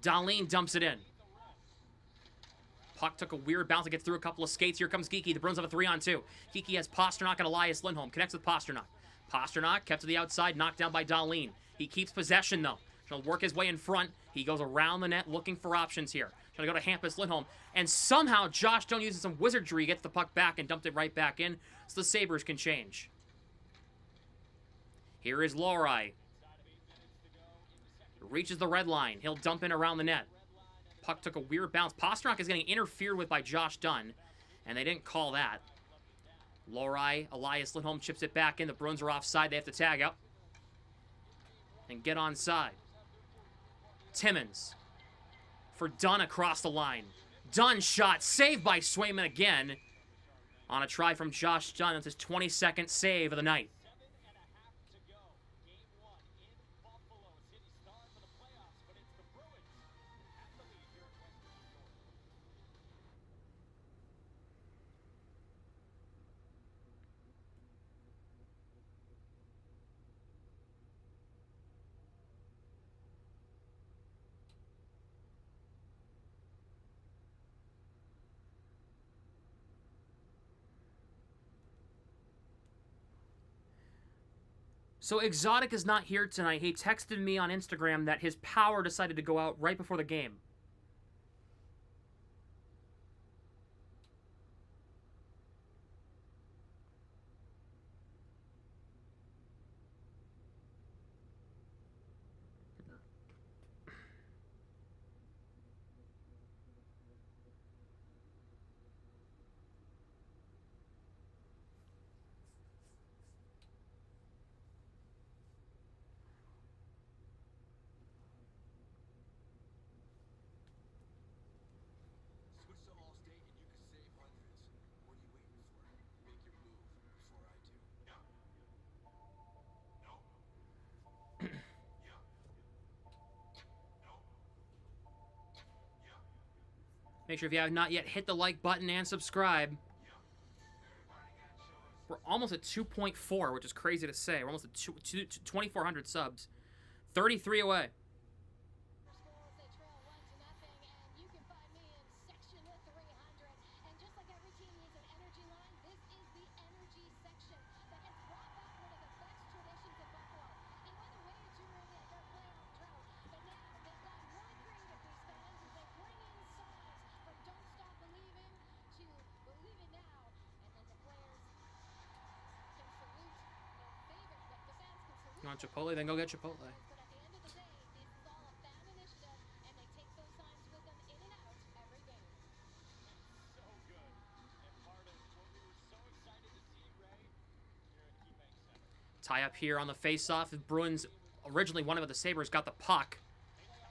Dahlin dumps it in. Puck took a weird bounce to get through a couple of skates. Here comes Geekie. The Bruins have a 3-on-2. Geekie has Pasternak and Elias Lindholm. Connects with Pasternak. Pasternak kept to the outside, knocked down by Dahlin. He keeps possession, though. Trying to work his way in front. He goes around the net looking for options here. Trying to go to Hampus Lindholm. And somehow Josh Doan uses some wizardry, gets the puck back and dumped it right back in so the Sabres can change. Here is Lohrei. Reaches the red line. He'll dump in around the net. Puck took a weird bounce. Pasternak is getting interfered with by Josh Dunn, and they didn't call that. Lohrei, Elias Lindholm chips it back in. The Bruins are offside. They have to tag up and get onside. Timmins for Dunn across the line. Dunn shot, saved by Swayman again on a try from Josh Dunn. That's his 22nd save of the night. So Exotic is not here tonight. He texted me on Instagram that his power decided to go out right before the game. Make sure if you have not yet, hit the like button and subscribe. We're almost at 2.4, which is crazy to say. We're almost at 2,400 subs. 33 away. You want Chipotle? Then go get Chipotle. Tie up here on the face-off. The Bruins originally won it, but the Sabres got the puck.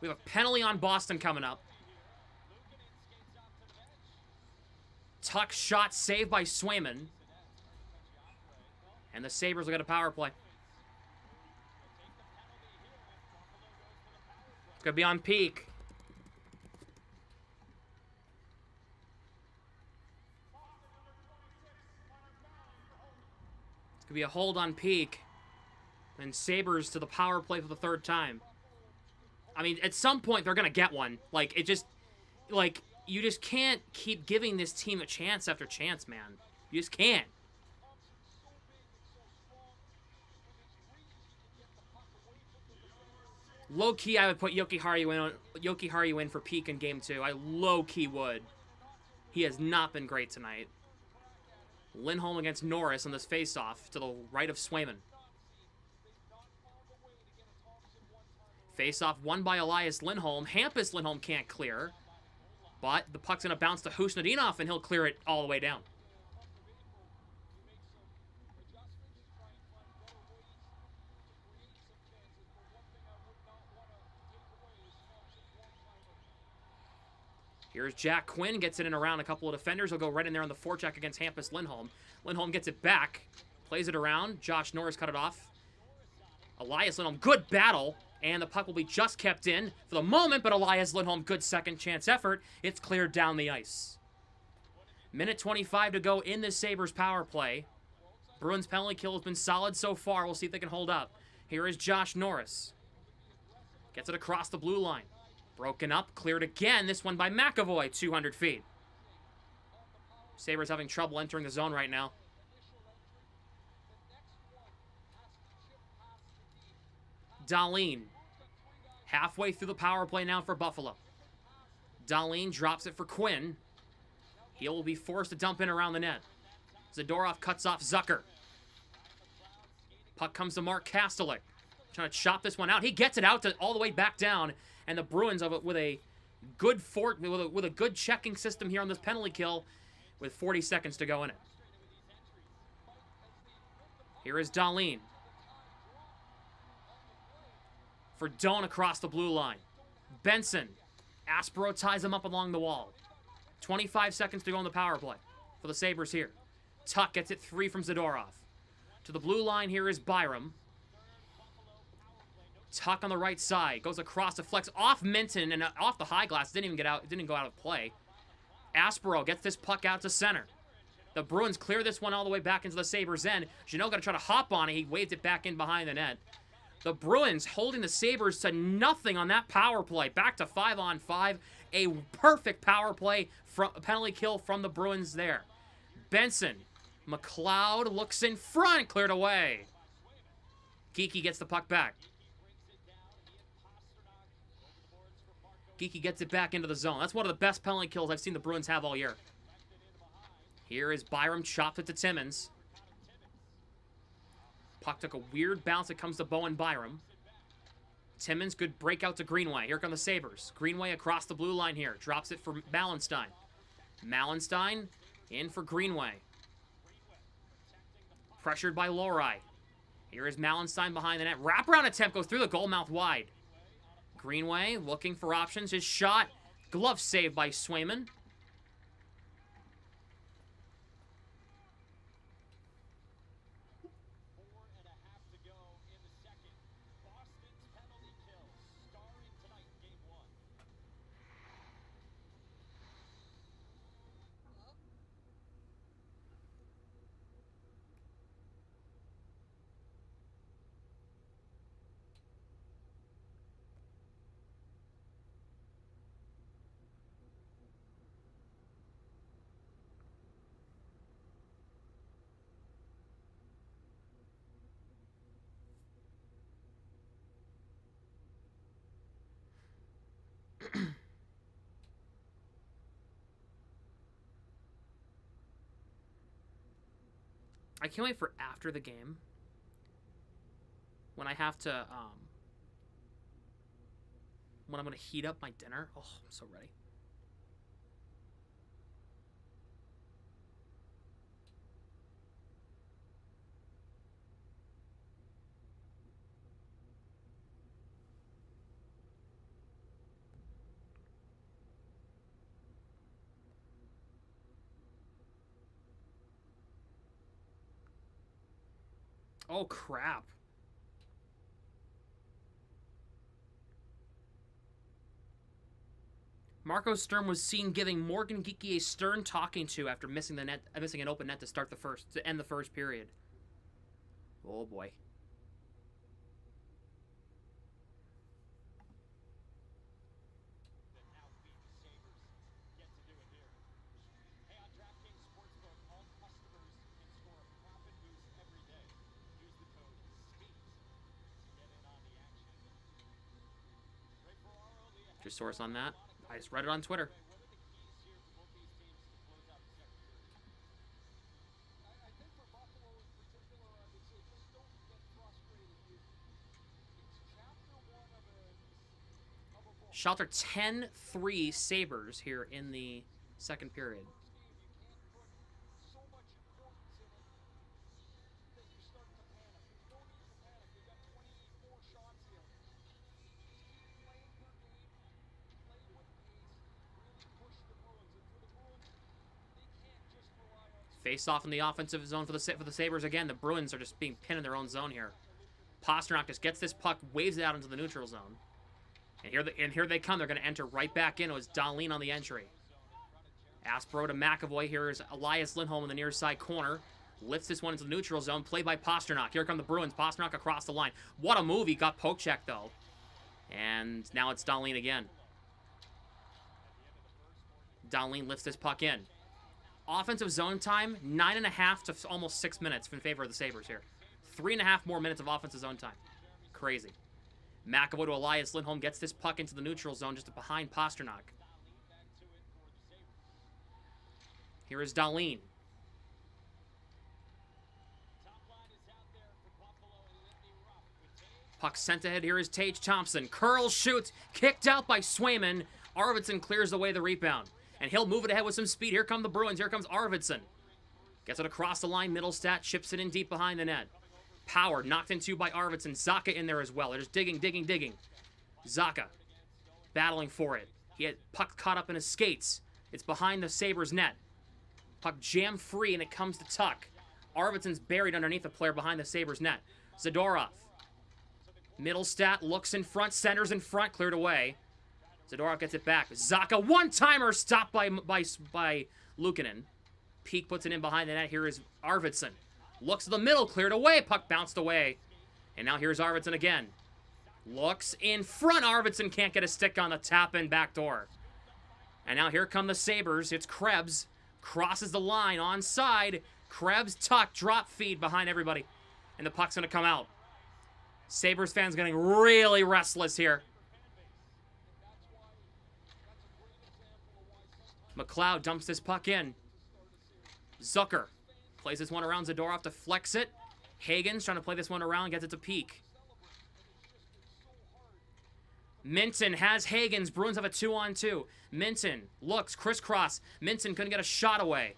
We have a penalty on Boston coming up. Tuck shot saved by Swayman. And the Sabres will get a power play. It's going to be on peak. It's going to be a hold on peak. And Sabres to the power play for the third time. I mean, at some point, they're going to get one. Like, it just... like, you just can't keep giving this team a chance after chance, man. You just can't. Low-key, I would put Yoki Haru in for peak in Game 2. I low-key would. He has not been great tonight. Lindholm against Norris on this face-off to the right of Swayman. Face-off won by Elias Lindholm. Hampus Lindholm can't clear. But the puck's going to bounce to Husnudinov, and he'll clear it all the way down. Here's Jack Quinn, gets it in around a couple of defenders. He'll go right in there on the forecheck against Hampus Lindholm. Lindholm gets it back, plays it around. Josh Norris cut it off. Elias Lindholm, good battle, and the puck will be just kept in for the moment, but Elias Lindholm, good second chance effort. It's cleared down the ice. Minute 25 to go in this Sabres power play. Bruins penalty kill has been solid so far. We'll see if they can hold up. Here is Josh Norris. Gets it across the blue line. Broken up, cleared again, this one by McAvoy, 200 feet. Sabres having trouble entering the zone right now. Dahlin, halfway through the power play now for Buffalo. Dahlin drops it for Quinn. He will be forced to dump in around the net. Zadorov cuts off Zucker. Puck comes to Mark Kastelik. Trying to chop this one out. He gets it out to all the way back down. And the Bruins with a good with a good checking system here on this penalty kill, with 40 seconds to go in it. Here is Dahlin. For Doan across the blue line. Benson. Aspero ties him up along the wall. 25 seconds to go on the power play for the Sabres here. Tuck gets it 3 from Zadorov. To the blue line here is Byram. Tuck on the right side. Goes across the flex off Minton and off the high glass. Didn't even get out. Didn't go out of play. Aspero gets this puck out to center. The Bruins clear this one all the way back into the Sabres' end. Janot got to try to hop on it. He waved it back in behind the net. The Bruins holding the Sabres to nothing on that power play. Back to 5-on-5. A perfect power play, penalty kill from the Bruins there. Benson. McLeod looks in front. Cleared away. Geekie gets the puck back. Geekie gets it back into the zone. That's one of the best penalty kills I've seen the Bruins have all year. Here is Byram, chopped it to Timmins. Puck took a weird bounce. It comes to Bowen Byram. Timmins, good breakout to Greenway. Here come the Sabres. Greenway across the blue line here. Drops it for Mallenstein. Mallenstein in for Greenway. Pressured by Lohrei. Here is Mallenstein behind the net. Wraparound attempt goes through the goal mouth wide. Greenway looking for options. His shot. Glove saved by Swayman. I can't wait for after the game when I have to, when I'm going to heat up my dinner. Oh, I'm so ready. Oh, crap. Marco Sturm was seen giving Morgan Geekie a stern talking to after missing an open net to end the first period. Oh boy. What's your source on that? I just read it on Twitter. Shelter 10-3 Sabres here in the second period. Face off in the offensive zone for the Sabres again. The Bruins are just being pinned in their own zone here. Pastrnak just gets this puck, waves it out into the neutral zone. And here they come. They're going to enter right back in. It was Dahlin on the entry. Aspro to McAvoy. Here is Elias Lindholm in the near side corner. Lifts this one into the neutral zone. Played by Pastrnak. Here come the Bruins. Pastrnak across the line. What a move. He got poke checked, though. And now it's Dahlin again. Dahlin lifts this puck in. Offensive zone time, 9.5 to almost 6 minutes in favor of the Sabres here. 3.5 more minutes of offensive zone time. Crazy. McAvoy to Elias Lindholm gets this puck into the neutral zone just behind Pastrnak. Here is Dahlin. Puck sent ahead. Here is Tage Thompson. Curls, shoots, kicked out by Swayman. Arvidsson clears away the rebound. And he'll move it ahead with some speed. Here come the Bruins. Here comes Arvidsson. Gets it across the line. Middlestat chips it in deep behind the net. Power knocked into by Arvidsson. Zacha in there as well. They're just digging. Zacha battling for it. He had puck caught up in his skates. It's behind the Sabres net. Puck jammed free and it comes to Tuck. Arvidsson's buried underneath the player behind the Sabres net. Zadorov. Middlestat looks in front. Centers in front. Cleared away. Zadorov gets it back. Zacha, one-timer stopped by Luukkonen. Peak puts it in behind the net. Here is Arvidsson. Looks to the middle, cleared away. Puck bounced away. And now here's Arvidsson again. Looks in front. Arvidsson can't get a stick on the tap-in back door. And now here come the Sabres. It's Krebs. Crosses the line, onside. Krebs, Tuck, drop feed behind everybody. And the puck's going to come out. Sabres fans getting really restless here. McLeod dumps this puck in. Zucker plays this one around Zadorov to flex it. Hagen's trying to play this one around, gets it to Peak. Minton has Hagen's. Bruins have a 2-on-2. Minton looks, crisscross. Minton couldn't get a shot away.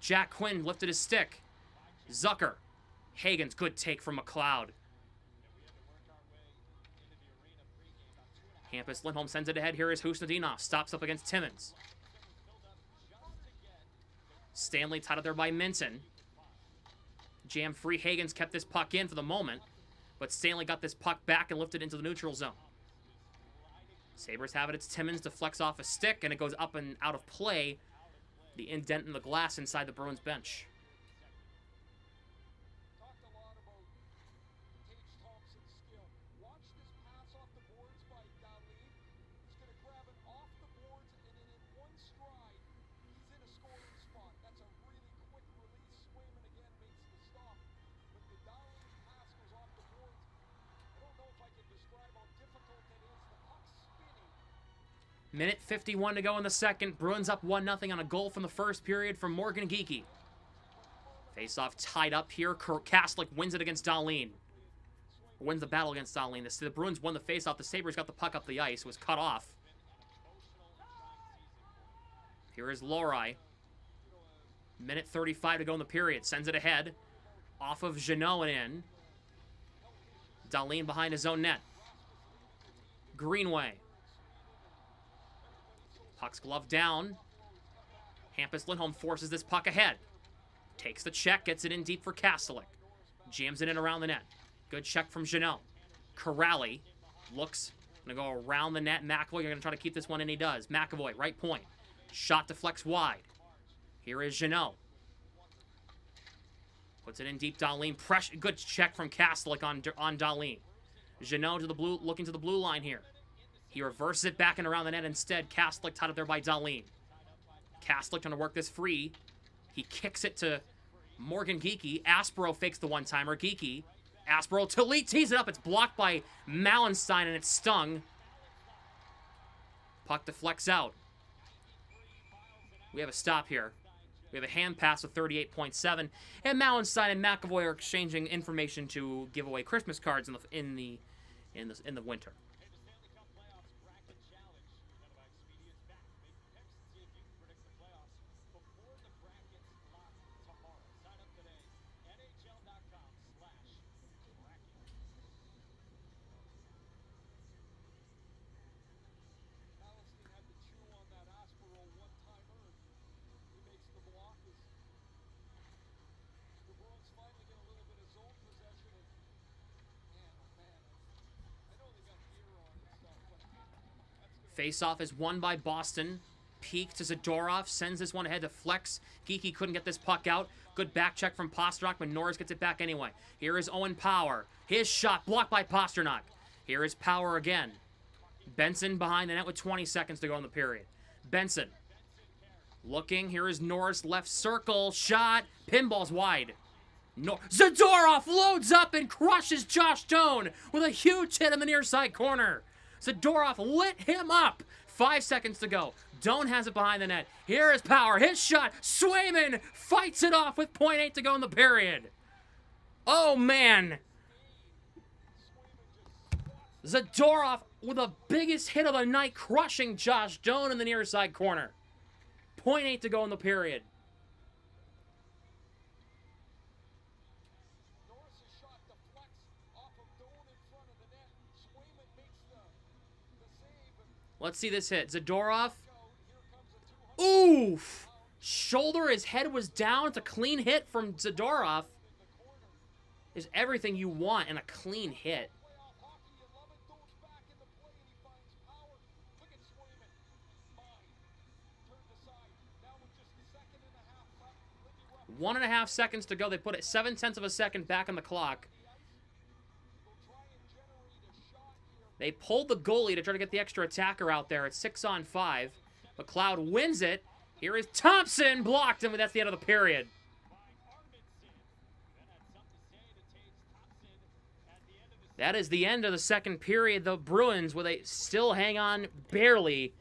Jack Quinn lifted his stick. Zucker. Hagen's good take from McLeod. Hampus Lindholm sends it ahead. Here is Husnudinov. Stops up against Timmins. Stanley tied up there by Minton. Jam free. Hagen's kept this puck in for the moment, but Stanley got this puck back and lifted into the neutral zone. Sabres have it. It's Timmins to flex off a stick, and it goes up and out of play. The indent in the glass inside the Bruins bench. Talked a lot about Tage Thompson's skill. Watch this pass off the boards by Dahlin. He's going to grab it off the boards, and then in one stride, he's in a scoring spot. That's a really quick release. Swayman again makes the stop. But the Dahlin pass goes off the boards. I don't know if I can describe how difficult it is. The puck's spinning. Minute 51 to go in the second. Bruins up 1-0 on a goal from the first period from Morgan Geekie. Face-off tied up here. Kastlik wins it against Dahlin. Wins the battle against Dahlin. The Bruins won the face-off. The Sabres got the puck up the ice. It was cut off. Here is Lohrei. Minute 35 to go in the period. Sends it ahead. Off of Jeannot and in. Dahlin behind his own net. Greenway. Puck's glove down. Hampus Lindholm forces this puck ahead. Takes the check, gets it in deep for Kastelic. Jams it in around the net. Good check from Jeannot. Corrali looks, gonna go around the net. McAvoy, you're gonna try to keep this one, and he does. McAvoy, right point. Shot deflects wide. Here is Jeannot. Puts it in deep. Dahlin, pressure. Good check from Kastelic on Dahlin. Jeannot to the blue, looking to the blue line here. He reverses it back and around the net instead. Kastelic tied up there by Dahlin. Kastelic trying to work this free. He kicks it to Morgan Geekie. Aspro fakes the one-timer. Geekie. Aspro to Lee tees it up. It's blocked by Mallenstein and it's stung. Puck deflects out. We have a stop here. We have a hand pass of 38.7, and Mauenstein and McAvoy are exchanging information to give away Christmas cards in the winter. Face-off is won by Boston. Peak to Zadorov. Sends this one ahead to Flex. Geeky couldn't get this puck out. Good back check from Pasternak, but Norris gets it back anyway. Here is Owen Power. His shot blocked by Pasternak. Here is Power again. Benson behind the net with 20 seconds to go in the period. Benson. Looking. Here is Norris. Left circle. Shot. Pinball's wide. Zadorov loads up and crushes Josh Doan with a huge hit in the near side corner. Zadorov lit him up. 5 seconds to go. Doan has it behind the net. Here is Power. His shot. Swayman fights it off with 0.8 to go in the period. Oh, man. Zadorov with the biggest hit of the night, crushing Josh Doan in the near side corner. 0.8 to go in the period. Let's see this hit. Zadorov. Oof! Shoulder, his head was down. It's a clean hit from Zadorov. Is everything you want in a clean hit. One and a half seconds to go. They put it 0.7 of a second back on the clock. They pulled the goalie to try to get the extra attacker out there at 6-on-5. McLeod wins it. Here is Thompson, blocked, and that's the end of the period. That is the end of the second period. The Bruins, where they still hang on barely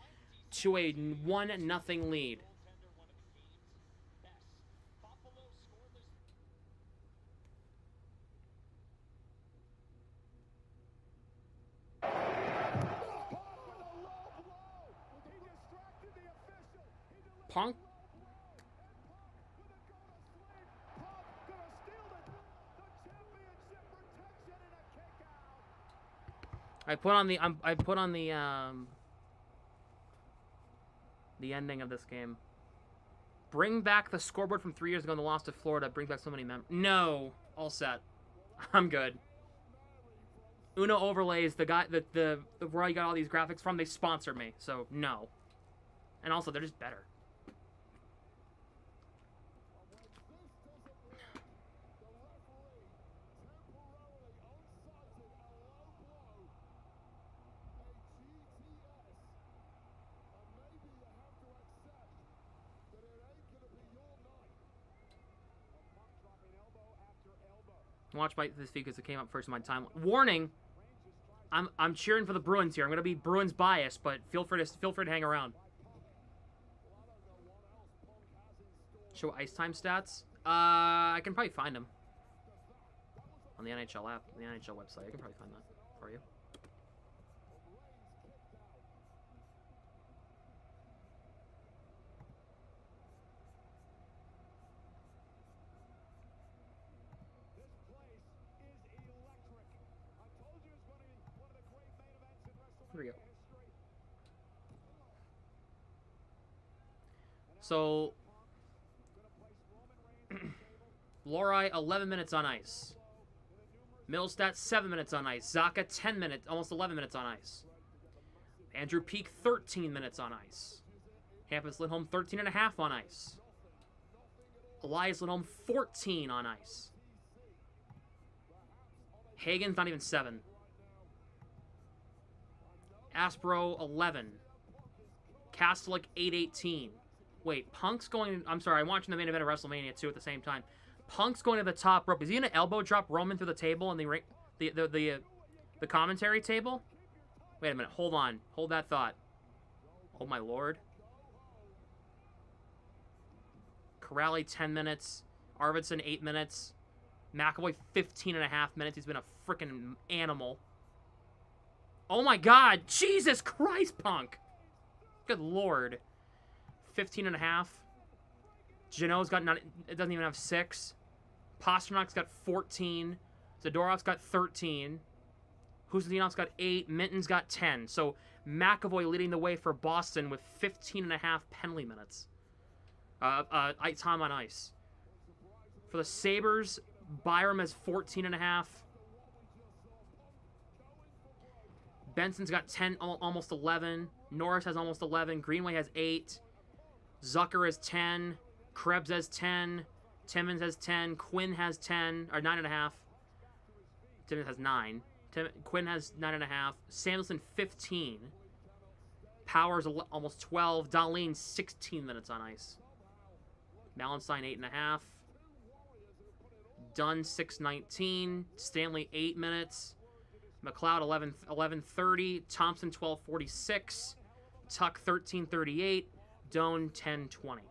to a 1-0 lead. Punk. I put on the ending of this game. Bring back the scoreboard from 3 years ago and the loss to Florida. Brings back so many memories. No, all set. I'm good. Uno Overlays, the guy the where I got all these graphics from, they sponsored me, so no. And also, they're just better. Watch this feed because it came up first in my time. Warning: I'm cheering for the Bruins here. I'm gonna be Bruins biased, but feel free to hang around. Show ice time stats. I can probably find them on the NHL app, the NHL website. I can probably find that for you. Here we go. So, Lohrei, 11 minutes on ice. Middlestat, 7 minutes on ice. Zacha, 10 minutes, almost 11 minutes on ice. Andrew Peak, 13 minutes on ice. Hampus Lindholm, 13.5 on ice. Elias Lindholm, 14 on ice. Hagen's not even 7. Aspro, 11. Kastelik, 8-18. Wait, Punk's going... I'm sorry, I'm watching the main event of WrestleMania 2 at the same time. Punk's going to the top rope. Is he going to elbow drop Roman through the table in the commentary table? Wait a minute, hold on. Hold that thought. Oh my lord. Corrali 10 minutes. Arvidsson 8 minutes. McAvoy 15.5 minutes. He's been a freaking animal. Oh my god. Jesus Christ, Punk. Good lord. 15.5. Janot's got not, it doesn't even have 6. Pasternak's got 14. Zadorov's got 13. Husdinov's got 8. Minton's got 10. So McAvoy leading the way for Boston with 15.5 penalty minutes. Time on ice. For the Sabres, Byram has 14.5. Benson's got 10, almost 11. Norris has almost 11. Greenway has 8. Zucker has 10. Krebs has 10. Timmins has 10. Quinn has 10, or 9.5. Timmins has 9. Quinn has 9.5. Samuelson 15. Powers almost 12. Dahlin 16 minutes on ice. Malenstein 8.5. Dunn 6:19. Stanley 8 minutes. McLeod 11:30. Thompson 12:46. Tuck 13:38. Doan 10:20.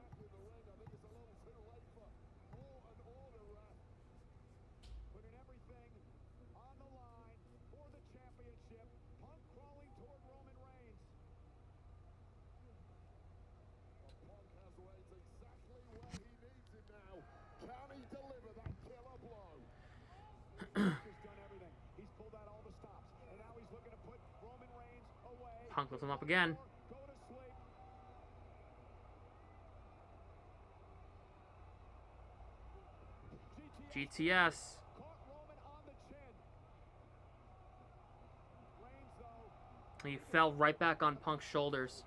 Punk lifts him up again. GTS. He fell right back on Punk's shoulders.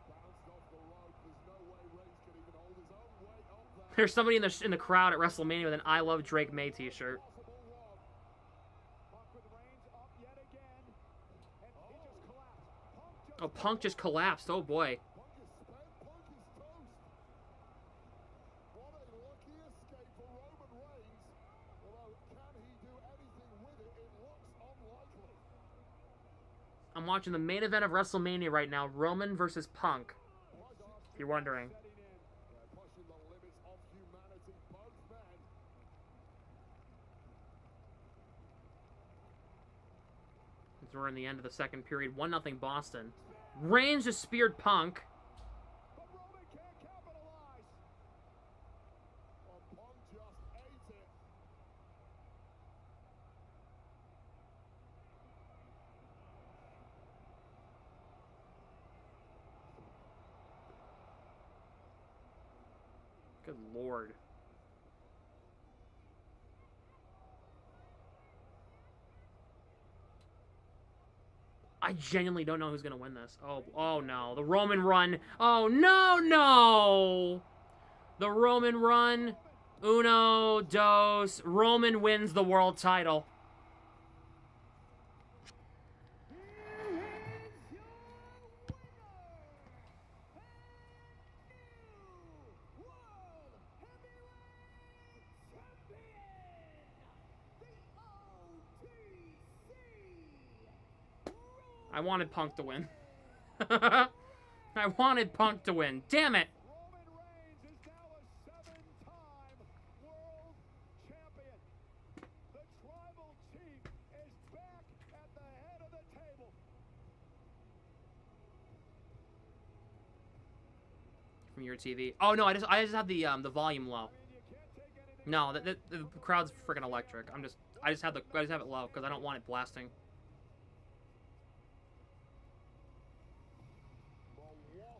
There's somebody in the crowd at WrestleMania with an "I Love Drake May" t-shirt. Oh, Punk just collapsed. Oh, boy. I'm watching the main event of WrestleMania right now. Roman versus Punk. If you're wondering. We're in the end of the second period. 1-0 Boston. Reigns just speared Punk. Good lord. I genuinely don't know who's going to win this. Oh no. The Roman run. Oh, no. The Roman run. Uno, dos. Roman wins the world title. I wanted Punk to win. I wanted Punk to win. Damn it! Roman Reigns is now a 7-time world champion. The tribal chief is back at the head of the table. From your TV. Oh no, I just have the volume low. No, the crowd's freaking electric. I just have it low because I don't want it blasting.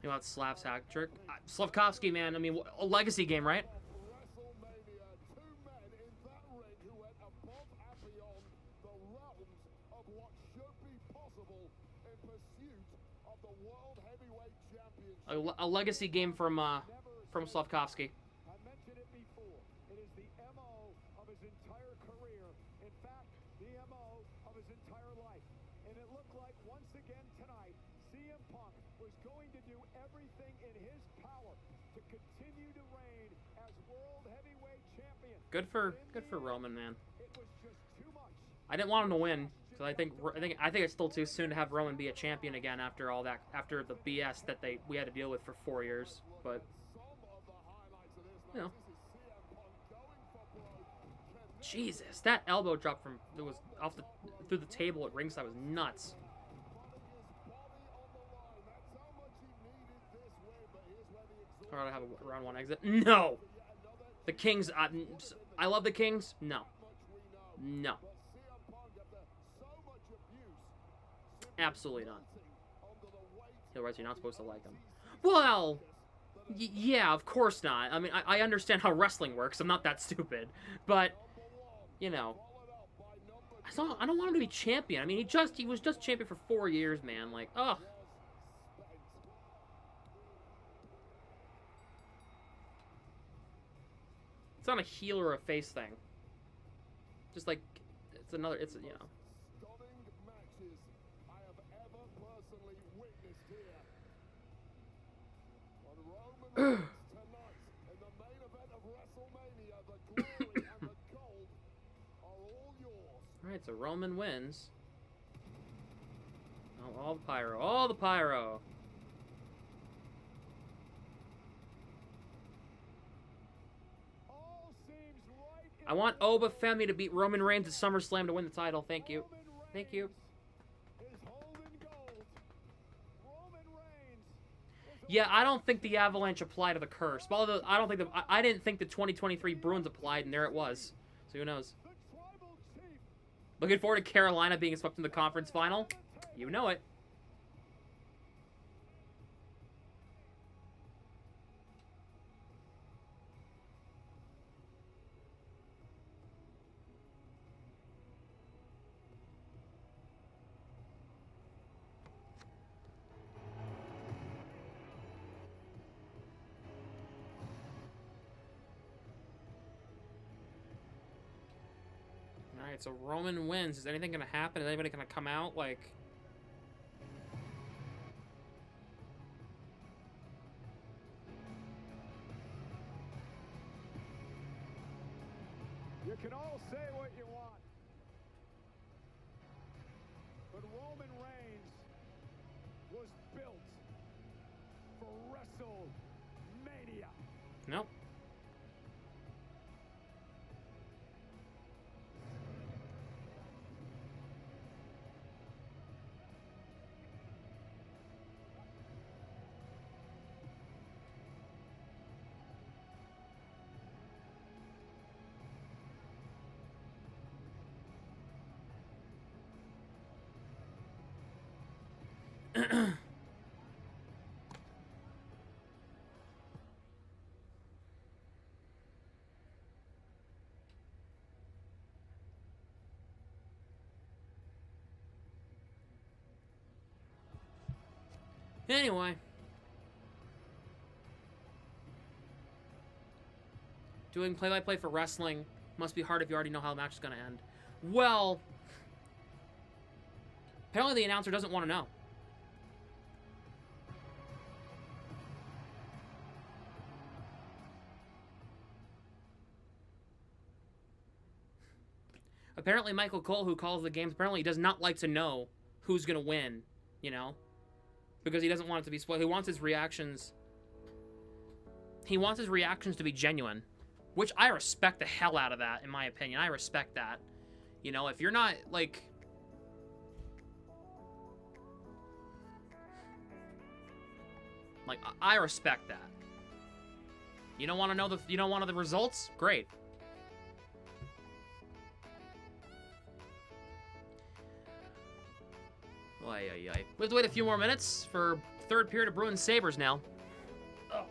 You know, Slav's hat trick. Slavkovsky, man. I mean, a legacy game, right? WrestleMania, 2 men in that ring who went above and beyond the realms of what should be possible in pursuit of the World Heavyweight Championship. A legacy game from Slavkovsky. I mentioned it before. It is the MO of his entire career. In fact, the MO of his entire life. And it looked like once again tonight, CM Punk was going to do everything in his power to continue to reign as World Heavyweight Champion. Good for Roman, man. It was just too much. I didn't want him to win. So I think it's still too soon to have Roman be a champion again after all that, after the BS that we had to deal with for 4 years. But you know, Jesus, that elbow drop from through the table at ringside was nuts. Or I have a round 1 exit. No, the Kings. I love the Kings. No, no. Absolutely not. Otherwise, you're not supposed to like him. Well, yeah, of course not. I mean, I understand how wrestling works. I'm not that stupid. But, you know, I don't want him to be champion. I mean, he was just champion for 4 years, man. Like, ugh. It's not a heel or a face thing. Just like, it's, you know. Alright, so Roman wins. Oh, all the pyro. All the pyro! I want Oba Femi to beat Roman Reigns at SummerSlam to win the title. Thank you. Thank you. Yeah, I don't think the Avalanche applied to the curse. Although I didn't think the 2023 Bruins applied, and there it was. So who knows? Looking forward to Carolina being swept in the conference final. You know it. Alright, so Roman wins. Is anything gonna happen? Is anybody gonna come out? Like... You can all say what you want, but Roman Reigns was built for WrestleMania. Nope. Anyway. Doing play-by-play for wrestling must be hard if you already know how the match is going to end. Well, apparently the announcer doesn't want to know. Apparently Michael Cole, who calls the games, apparently does not like to know who's going to win, you know? Because he doesn't want it to be spoiled. He wants his reactions... He wants his reactions to be genuine. Which I respect the hell out of that, in my opinion. I respect that. You know, if you're not, like... Like, I respect that. You don't want to know the results? Great. Ay, ay, ay. We have to wait a few more minutes for third period of Bruins Sabres now. Oh.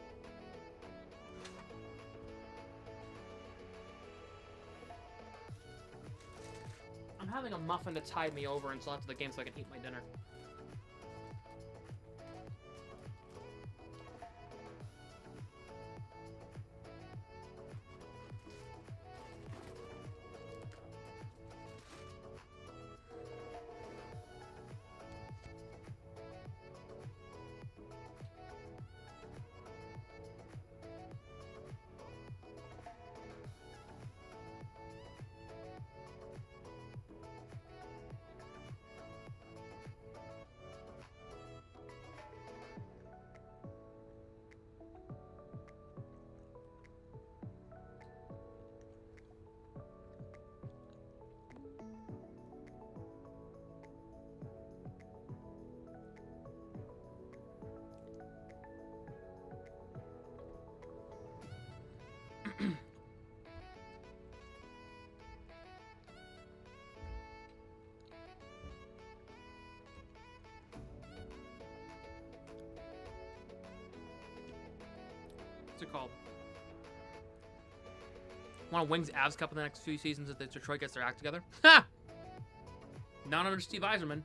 I'm having a muffin to tide me over until after the game so I can eat my dinner. What's it called? Want to Wings Avs Cup in the next few seasons if Detroit gets their act together? Ha! Not under Steve Yzerman.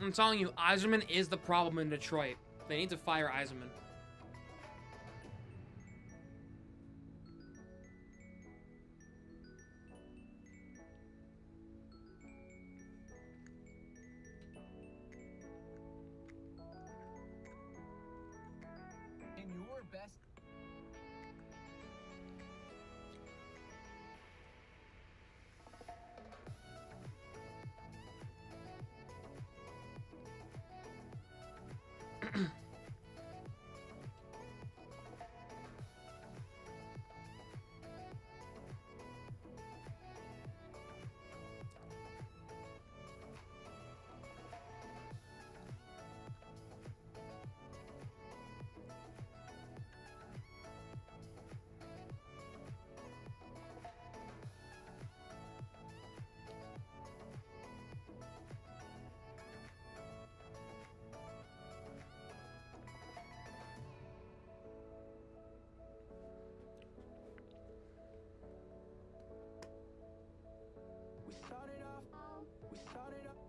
I'm telling you, Yzerman is the problem in Detroit. They need to fire Yzerman. In your best. We started off.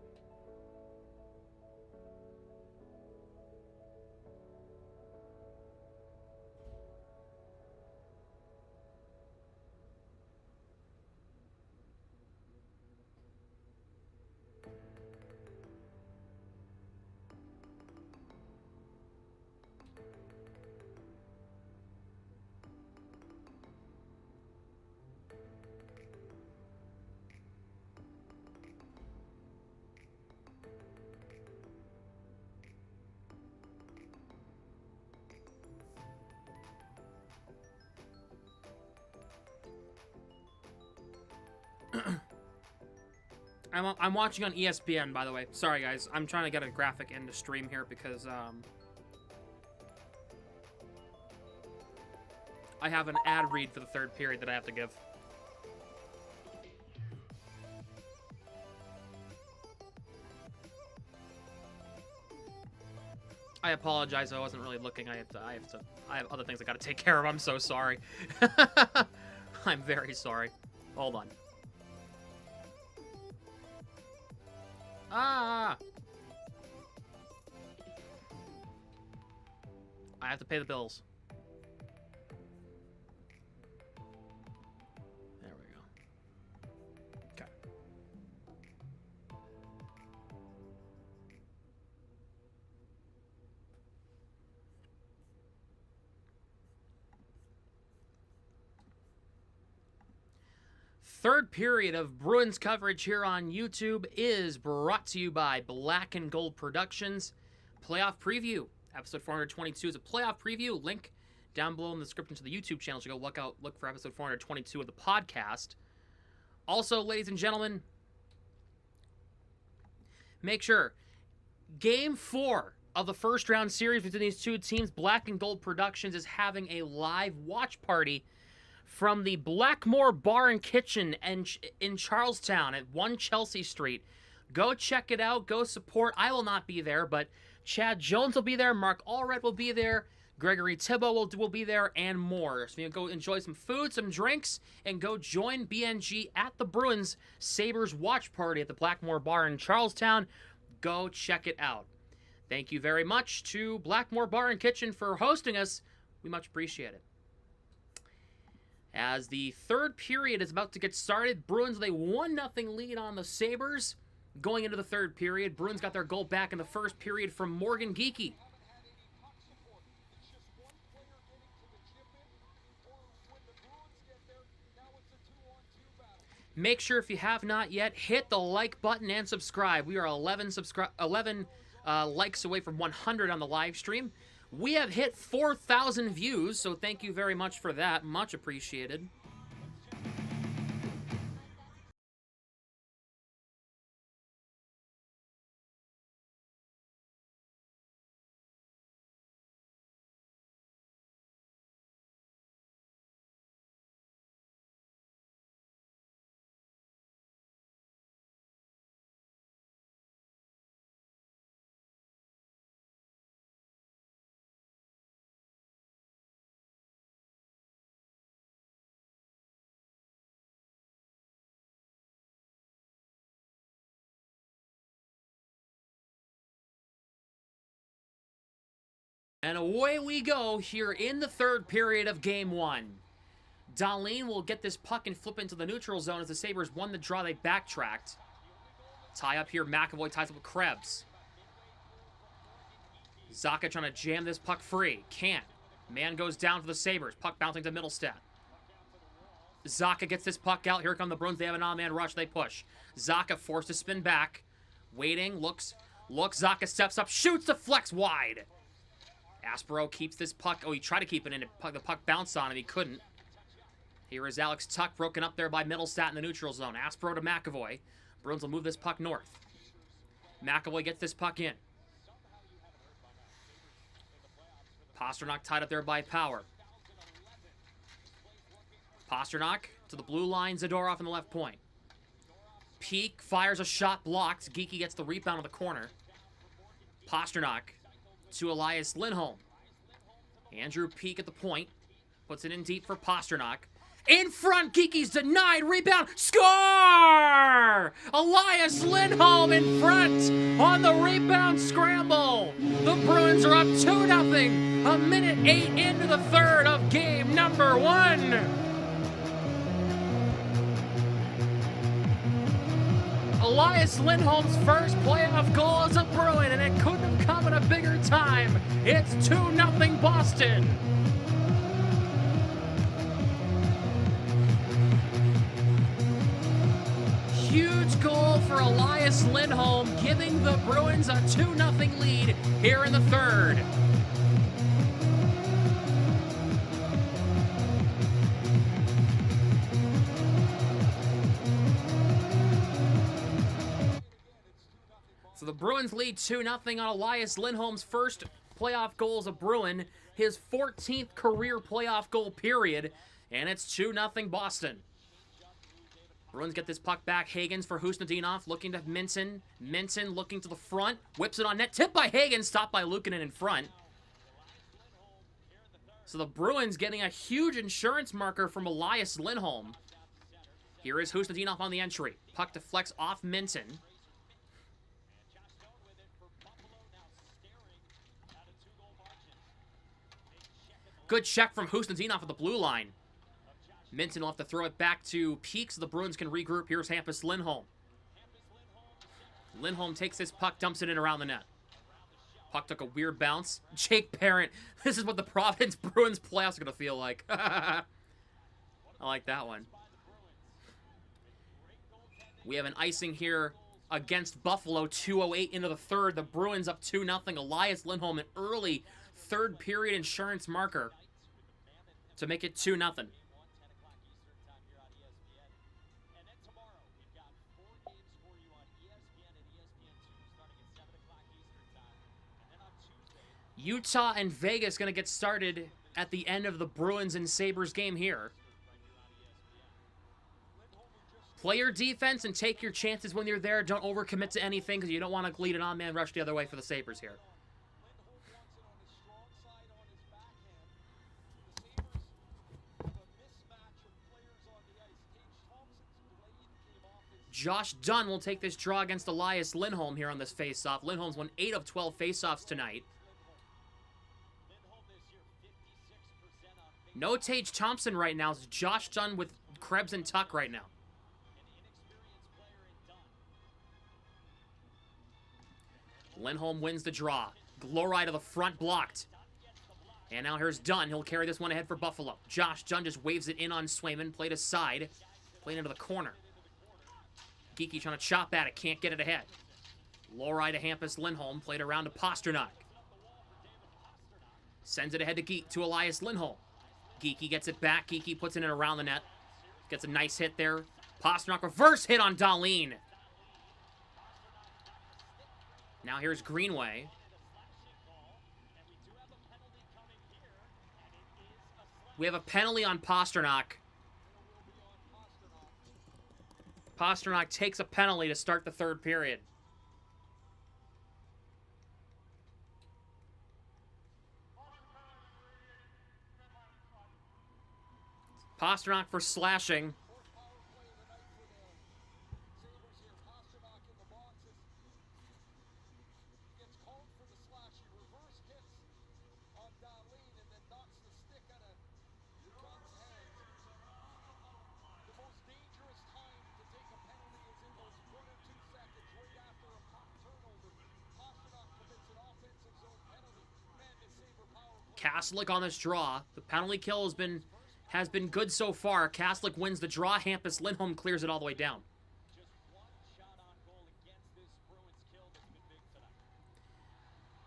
I'm watching on ESPN, by the way. Sorry, guys. I'm trying to get a graphic into stream here because, I have an ad read for the third period that I have to give. I apologize. I wasn't really looking. I have other things I gotta take care of. I'm so sorry. I'm very sorry. Hold on. Ah! I have to pay the bills. There we go. Okay. Third period of Bruins coverage here on YouTube is brought to you by Black and Gold Productions. Playoff preview. Episode 422 is a playoff preview. Link down below in the description to the YouTube channel to go look for episode 422 of the podcast. Also, ladies and gentlemen, make sure Game 4 of the first round series between these two teams, Black and Gold Productions, is having a live watch party from the Blackmore Bar and Kitchen in Charlestown at 1 Chelsea Street. Go check it out. Go support. I will not be there, but Chad Jones will be there. Mark Allred will be there. Gregory Thibault will be there, and more. So you can go enjoy some food, some drinks, and go join BNG at the Bruins Sabres watch party at the Blackmore Bar in Charlestown. Go check it out. Thank you very much to Blackmore Bar and Kitchen for hosting us. We much appreciate it. As the third period is about to get started, Bruins with a 1-0 lead on the Sabres. Going into the third period, Bruins got their goal back in the first period from Morgan Geekie. Make sure if you have not yet, hit the like button and subscribe. We are 11 likes away from 100 on the live stream. We have hit 4,000 views, so thank you very much for that. Much appreciated. And away we go here in the third period of Game 1. Dahlin will get this puck and flip into the neutral zone as the Sabres won the draw. They backtracked. Tie up here. McAvoy ties up with Krebs. Zacha trying to jam this puck free. Can't. Man goes down for the Sabres. Puck bouncing to Middlestat. Zacha gets this puck out. Here come the Bruins. They have an on-man rush. They push. Zacha forced to spin back. Waiting. Looks. Zacha steps up. Shoots the flex wide. Aspero keeps this puck. Oh, he tried to keep it in. The puck bounced on him. He couldn't. Here is Alex Tuch, broken up there by Middlestat in the neutral zone. Aspero to McAvoy. Bruins will move this puck north. McAvoy gets this puck in. Pasternak tied up there by Power. Pasternak to the blue line. Zadorov in the left point. Peak fires a shot blocked. Geeky gets the rebound on the corner. Pasternak to Elias Lindholm. Andrew Peak at the point. Puts it in deep for Pasternak. In front, Geeky's denied. Rebound. Score! Elias Lindholm in front on the rebound scramble. The Bruins are up 2-0. A minute 8 into the third of game number 1. Elias Lindholm's first playoff goal as a Bruin, and it couldn't have come at a bigger time. It's 2-0 Boston. Huge goal for Elias Lindholm, giving the Bruins a 2-0 lead here in the third. So the Bruins lead 2-0 on Elias Lindholm's first playoff goal as a Bruin, his 14th career playoff goal period, and it's 2-0 Boston. Bruins get this puck back. Hagens for Husnudinov, looking to Minson. Minson looking to the front, whips it on net, tipped by Hagens, stopped by Luukkonen in front. So the Bruins getting a huge insurance marker from Elias Lindholm. Here is Husnudinov on the entry. Puck deflects off Minson. Good check from Husnudinov at the blue line. Minton will have to throw it back to Peak so the Bruins can regroup. Here's Hampus Lindholm. Lindholm takes this puck, dumps it in around the net. Puck took a weird bounce. Jake Parent. This is what the Providence Bruins playoffs are going to feel like. I like that one. We have an icing here against Buffalo. 2:08 into the third. The Bruins up 2-0. Elias Lindholm, an early third period insurance marker to make it 2-0. Utah and Vegas going to get started at the end of the Bruins and Sabres game here. Play your defense and take your chances when you're there. Don't overcommit to anything because you don't want to lead an on-man rush the other way for the Sabres here. Josh Dunn will take this draw against Elias Lindholm here on this face-off. Lindholm's won 8 of 12 face-offs tonight. No Tage Thompson right now. It's Josh Dunn with Krebs and Tuch right now. Lindholm wins the draw. Gloride to the front, blocked. And now here's Dunn. He'll carry this one ahead for Buffalo. Josh Dunn just waves it in on Swayman. Played aside. Played into the corner. Geeky trying to chop at it, can't get it ahead. Lori to Hampus Lindholm, played around to Pasternak. Sends it ahead to Elias Lindholm. Geeky gets it back. Geeky puts it in around the net. Gets a nice hit there. Pasternak reverse hit on Dahlin. Now here's Greenway. We have a penalty on Pasternak. Pasternak takes a penalty to start the third period. Pasternak for slashing. Kaslik on this draw. The penalty kill has been good so far. Kaslik wins the draw. Hampus Lindholm clears it all the way down.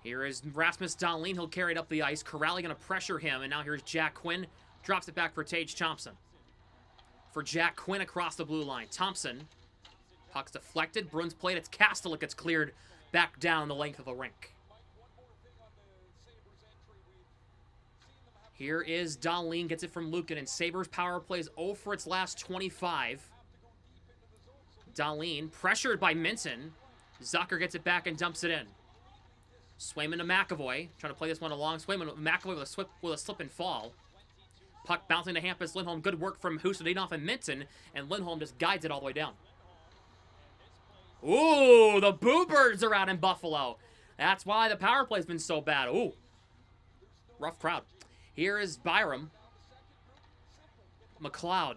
Here is Rasmus Dahlin. He'll carry it up the ice. Corrali going to pressure him, and now here's Jack Quinn. Drops it back for Tage Thompson. For Jack Quinn across the blue line. Thompson. Puck's deflected. Bruins played. It's Kastelik. It's cleared back down the length of the rink. Here is Dahlin, gets it from Lukin, and Sabres power plays 0 for its last 25. Dahlin, pressured by Minson. Zucker gets it back and dumps it in. Swayman to McAvoy, trying to play this one along. Swayman, McAvoy with a slip and fall. Puck bouncing to Hampus Lindholm. Good work from Husodinov and Minson, and Lindholm just guides it all the way down. Ooh, the Boo Birds are out in Buffalo. That's why the power play's been so bad. Ooh, rough crowd. Here is Byram. McLeod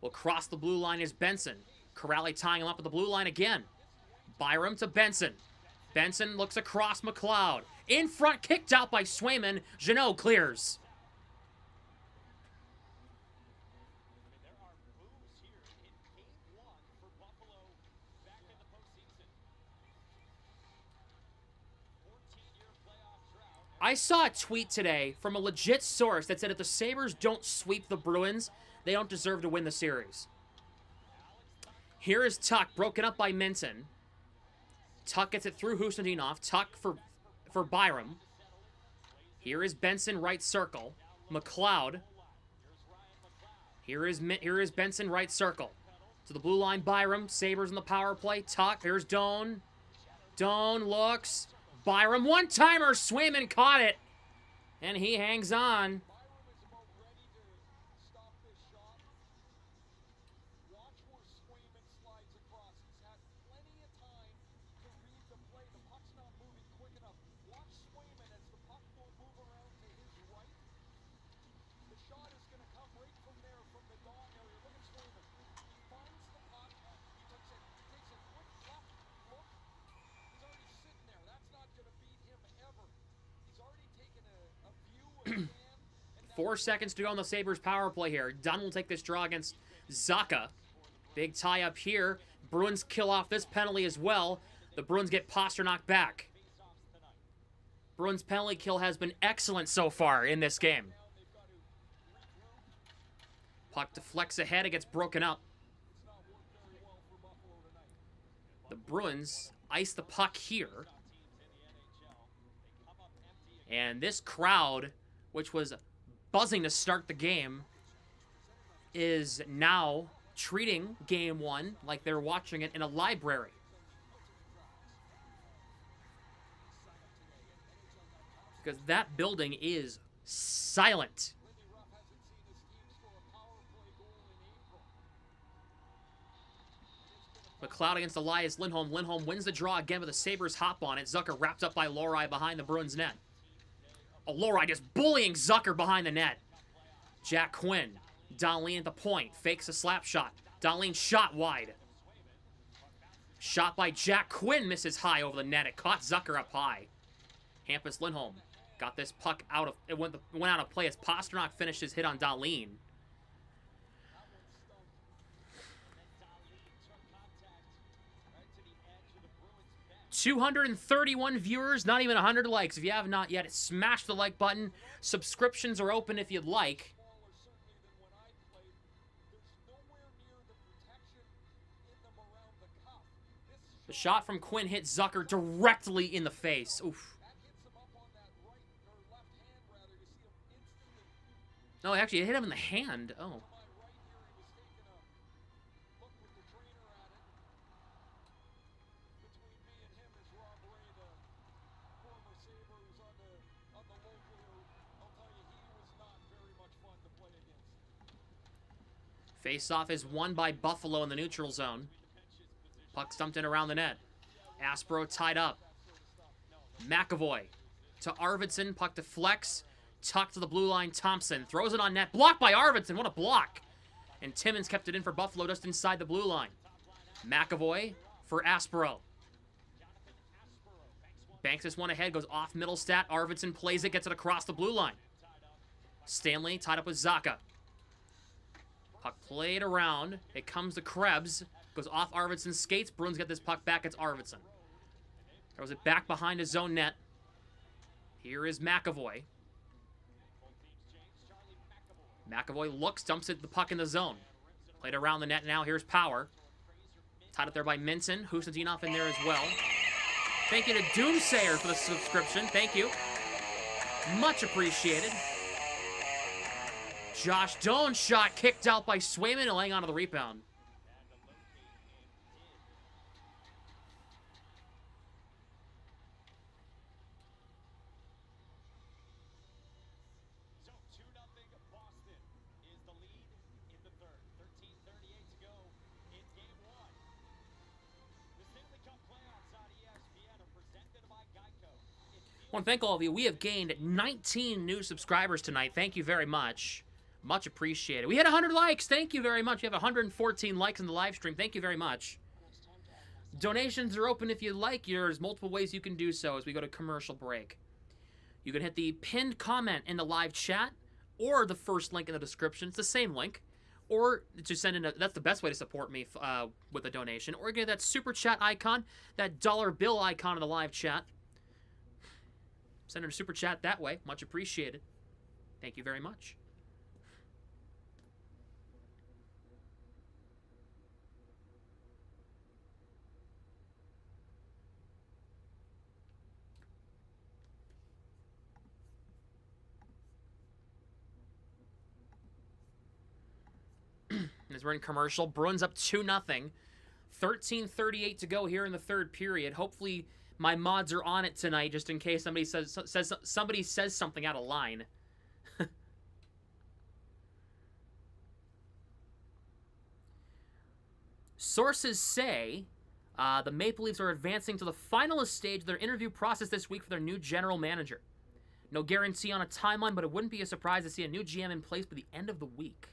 will cross the blue line is Benson. Corrali tying him up at the blue line again. Byram to Benson. Benson looks across McLeod. In front, kicked out by Swayman. Jeannot clears. I saw a tweet today from a legit source that said if the Sabres don't sweep the Bruins, they don't deserve to win the series. Here is Tuck, broken up by Minson. Tuck gets it through Husodinov. Tuck for Byram. Here is Benson, right circle. McLeod. Here is Benson, right circle. To the blue line, Byram. Sabres in the power play. Tuck. Here's Doan. Doan looks. Byram, one-timer, Swayman caught it, and he hangs on. Four seconds to go on the Sabres power play here. Dunn will take this draw against Zaka. Big tie up here. Bruins kill off this penalty as well. The Bruins get Pasternak back. Bruins penalty kill has been excellent so far in this game. Puck deflects ahead. It gets broken up. The Bruins ice the puck here. And this crowd, which was buzzing to start the game, is now treating Game 1 like they're watching it in a library. Because that building is silent. McLeod against Elias Lindholm. Lindholm wins the draw again with the Sabres hop on it. Zucker wrapped up by Lori behind the Bruins net. Lori just bullying Zucker behind the net. Jack Quinn. Dahlin at the point. Fakes a slap shot. Dahlin shot wide. Shot by Jack Quinn misses high over the net. It caught Zucker up high. Hampus Lindholm got this puck out of... It went out of play as Pasternak finished his hit on Dahlin. 231 viewers, not even 100 likes. If you have not yet, smash the like button. Subscriptions are open if you'd like. The shot from Quinn hit Zucker directly in the face. Oof. No, actually, it hit him in the hand. Oh. Face-off is won by Buffalo in the neutral zone. Puck stumped in around the net. Aspro tied up. McAvoy to Arvidsson. Puck deflects. Tucked to the blue line. Thompson throws it on net. Blocked by Arvidsson. What a block. And Timmins kept it in for Buffalo just inside the blue line. McAvoy for Aspro. Banks this one ahead. Goes off Middlestat. Arvidsson plays it. Gets it across the blue line. Stanley tied up with Zacha. Puck played around. It comes to Krebs. Goes off Arvidsson's skates. Bruins get this puck back. It's Arvidsson. Throws it back behind his zone net. Here is McAvoy. McAvoy looks, dumps it the puck in the zone. Played around the net now. Here's Power. Tied up there by Minson. Husadinov in there as well. Thank you to Doomsayer for the subscription. Thank you. Much appreciated. Josh Doan shot kicked out by Swayman and laying onto the rebound. So 2-0 Boston is the lead in the third. 13:38 to go in game one. The Stanley Cup playoffs on ESPN are presented by Geico. I want to thank all of you. We have gained 19 new subscribers tonight. Thank you very much. Much appreciated. We had 100 likes. Thank you very much. We have 114 likes in the live stream. Thank you very much. Donations are open if you like. There's multiple ways you can do so as we go to commercial break. You can hit the pinned comment in the live chat or the first link in the description. It's the same link. Or to send in that's the best way to support me with a donation. Or get that super chat icon, that dollar bill icon in the live chat. Send in a super chat that way. Much appreciated. Thank you very much. As we're in commercial, Bruins up 2-0. 13:38 to go here in the third period. Hopefully my mods are on it tonight just in case somebody says something out of line. Sources say the Maple Leafs are advancing to the finalist stage of their interview process this week for their new general manager. No guarantee on a timeline, but it wouldn't be a surprise to see a new GM in place by the end of the week.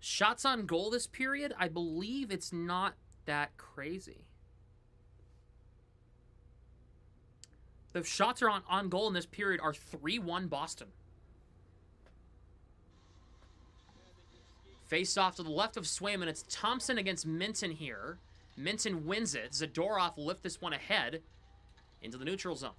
Shots on goal this period, I believe it's not that crazy. The shots are on goal in this period are 3-1 Boston. Face off to the left of Swayman. It's Thompson against Minton here. Minton wins it. Zadorov will lift this one ahead into the neutral zone.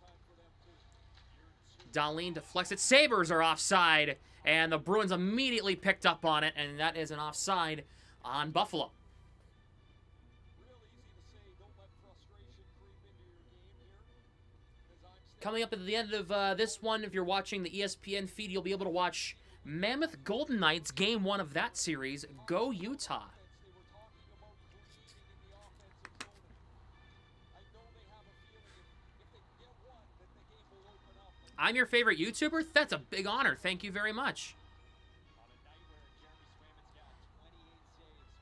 Dahlin deflects it. Sabres are offside. And the Bruins immediately picked up on it, and that is an offside on Buffalo. Coming up at the end of this one, if you're watching the ESPN feed, you'll be able to watch Mammoth Golden Knights, Game 1 of that series. Go Utah. I'm your favorite YouTuber? That's a big honor. Thank you very much.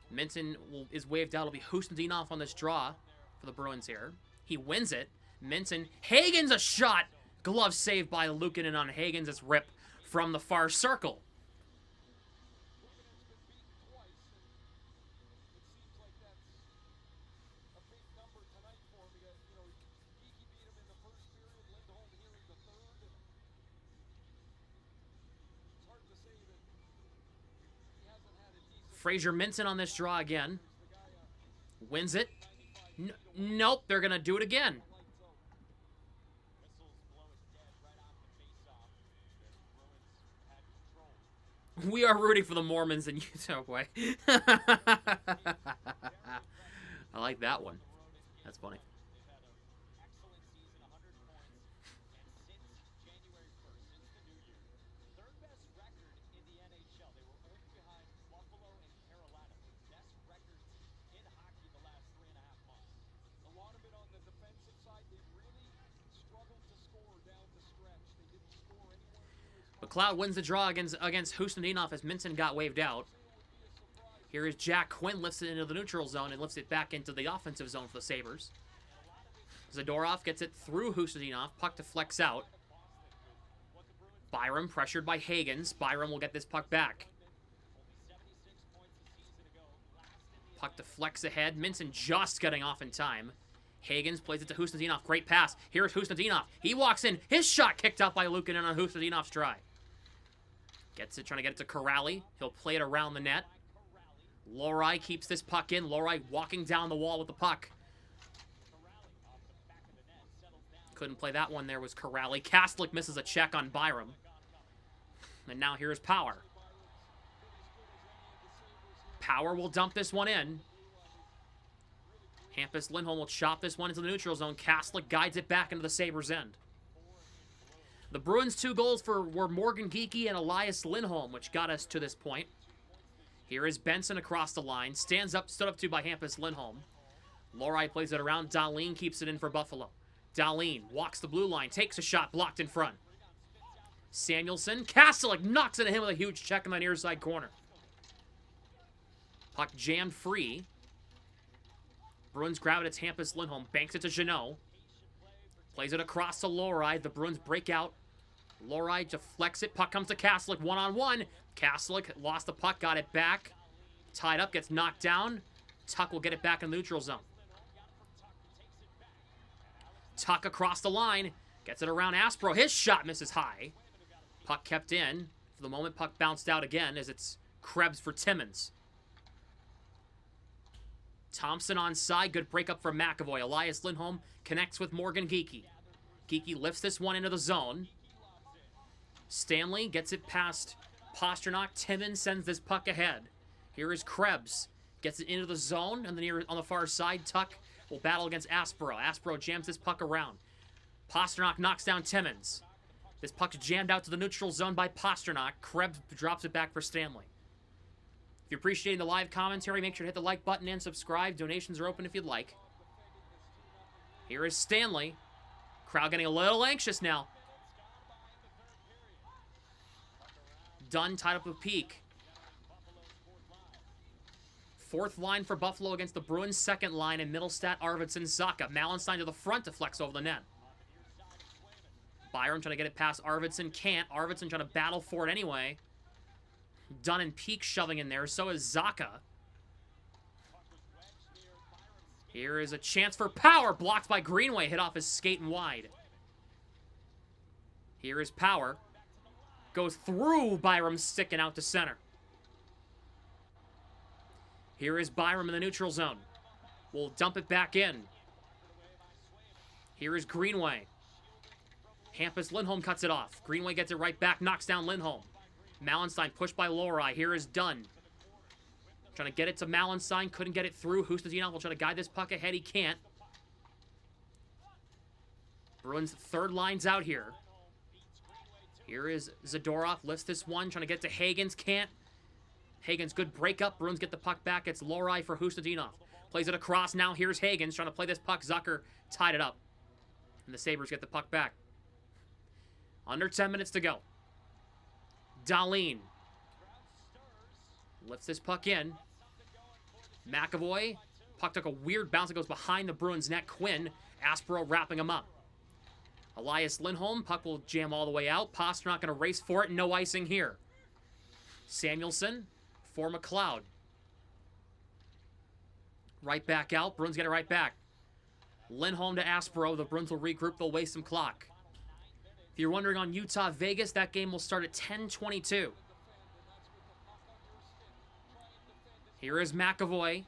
Minton is waved out. It'll be Husadinov on this draw for the Bruins here. He wins it. Minton. Hagen's a shot. Glove saved by Luukkonen on Hagen's. It's ripped from the far circle. Fraser Minton on this draw again. Wins it. Nope, they're going to do it again. We are rooting for the Mormons in Utah way. I like that one. That's funny. McLeod wins the draw against Husnudinov as Minton got waved out. Here is Jack Quinn, lifts it into the neutral zone and lifts it back into the offensive zone for the Sabres. Zadorov gets it through Husnudinov. Puck deflects out. Byram pressured by Hagens. Byram will get this puck back. Puck deflects ahead. Minton just getting off in time. Hagens plays it to Husnudinov. Great pass. Here's Husnudinov. He walks in. His shot kicked out by Luukkonen on Husnudinov's try. Gets it, trying to get it to Corrali. He'll play it around the net. Lohrei keeps this puck in. Lohrei walking down the wall with the puck. Couldn't play that one there was Corrali. Kastlik misses a check on Byram. And now here's Power. Power will dump this one in. Hampus Lindholm will chop this one into the neutral zone. Kastlik guides it back into the Sabres' end. The Bruins' 2 goals were Morgan Geekie and Elias Lindholm, which got us to this point. Here is Benson across the line. Stood up to by Hampus Lindholm. Lohrei plays it around. Dahlin keeps it in for Buffalo. Dahlin walks the blue line, takes a shot, blocked in front. Samuelson. Kastlik knocks into him with a huge check in the near side corner. Puck jammed free. Bruins grab it. It's Hampus Lindholm. Banks it to Jeannot. Plays it across to Lohrei. The Bruins break out. Lohrei deflects it. Puck comes to Kastlik. One-on-one. Kastlik lost the puck. Got it back. Tied up. Gets knocked down. Tuck will get it back in the neutral zone. Tuck across the line. Gets it around Aspro. His shot misses high. Puck kept in. For the moment, puck bounced out again as it's Krebs for Timmins. Thompson on side. Good breakup from McAvoy. Elias Lindholm connects with Morgan Geekie. Geekie lifts this one into the zone. Stanley gets it past Pasternak. Timmins sends this puck ahead. Here is Krebs. Gets it into the zone. And then on the far side, Tuck will battle against Aspro. Aspro jams this puck around. Pasternak knocks down Timmins. This puck's jammed out to the neutral zone by Pasternak. Krebs drops it back for Stanley. If you're appreciating the live commentary, make sure to hit the like button and subscribe. Donations are open if you'd like. Here is Stanley. Crowd getting a little anxious now. Dunn tied up with Peak. Fourth line for Buffalo against the Bruins. Second line in Middlestat, Arvidsson, Zaka. Malenstein to the front to flex over the net. Byram trying to get it past Arvidsson. Can't. Arvidsson trying to battle for it anyway. Dunn and Peak shoving in there. So is Zaka. Here is a chance for Power. Blocked by Greenway. Hit off his skate and wide. Here is Power. Goes through Byram, sticking out to center. Here is Byram in the neutral zone. We'll dump it back in. Here is Greenway. Hampus Lindholm cuts it off. Greenway gets it right back, knocks down Lindholm. Malenstein pushed by Lohrei. Here is Dunn. Trying to get it to Malenstein. Couldn't get it through. Husnudinov will try to guide this puck ahead. He can't. Bruins' third line's out here. Here is Zadorov. Lifts this one. Trying to get to Hagens. Can't. Hagens, good breakup. Bruins get the puck back. It's Lohrei for Husnudinov. Plays it across. Now here's Hagens trying to play this puck. Zucker tied it up. And the Sabres get the puck back. Under 10 minutes to go. Dahlin lifts this puck in. McAvoy. Puck took a weird bounce. It goes behind the Bruins net. Quinn. Aspro wrapping him up. Elias Lindholm. Puck will jam all the way out. Pasternak going to race for it. No icing here. Samuelson for McLeod. Right back out. Bruins get it right back. Lindholm to Aspro. The Bruins will regroup. They'll waste some clock. If you're wondering on Utah-Vegas, that game will start at 10:22. Here is McAvoy.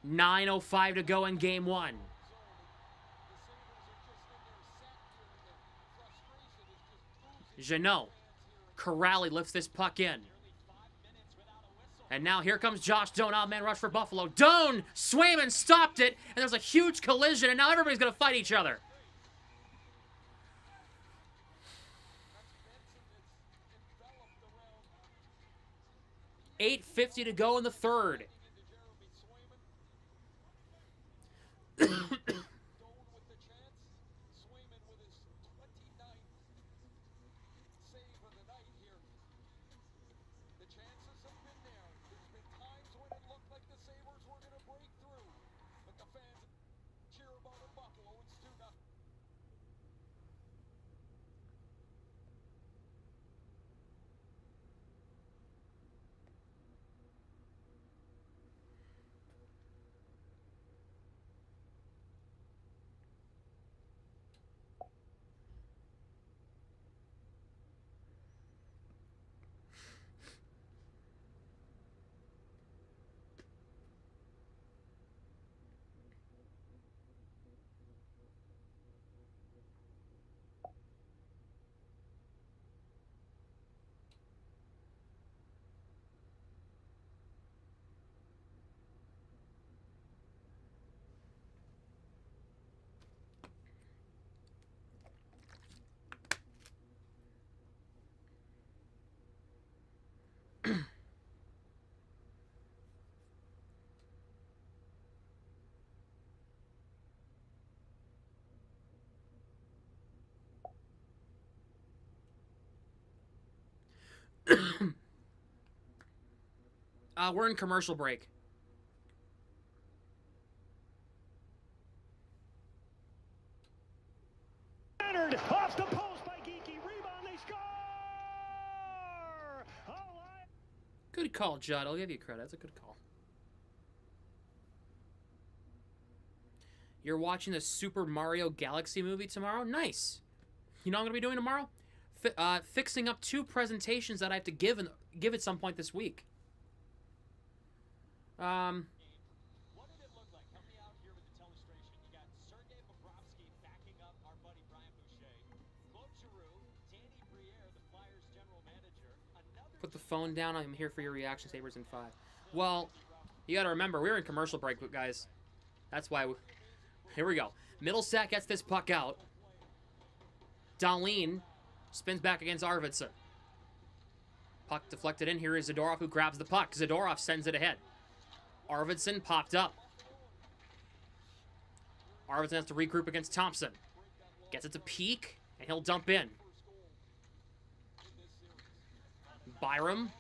9:05 to go in game one. Jeannot. Corrali lifts this puck in. And now here comes Josh Doan, odd-man rush for Buffalo. Doan! Swayman stopped it, and there's a huge collision, and now everybody's going to fight each other. $8:50 to go in the third. We're in commercial break. Leonard off the post by Geeky. Rebound, they score! Good call, Judd. I'll give you credit. That's a good call. You're watching the Super Mario Galaxy movie tomorrow? Nice. You know what I'm going to be doing tomorrow? Fixing up 2 presentations that I have to give at some point this week. What did it look like? Help me out here with the telestration. You got Sergei Bobrovsky backing up our buddy Brian Boucher. Claude Giroux, Danny Briere, the Flyers general manager. Put the phone down. I'm here for your reaction, Sabres in 5. Well, you got to remember, we're in commercial break, guys. That's why. Here we go. Middlesack gets this puck out. Dahlin spins back against Arvidsson. Puck deflected in. Here is Zadorov who grabs the puck. Zadorov sends it ahead. Arvidsson popped up. Arvidsson has to regroup against Thompson. Gets it to Peak, and he'll dump in. Byram.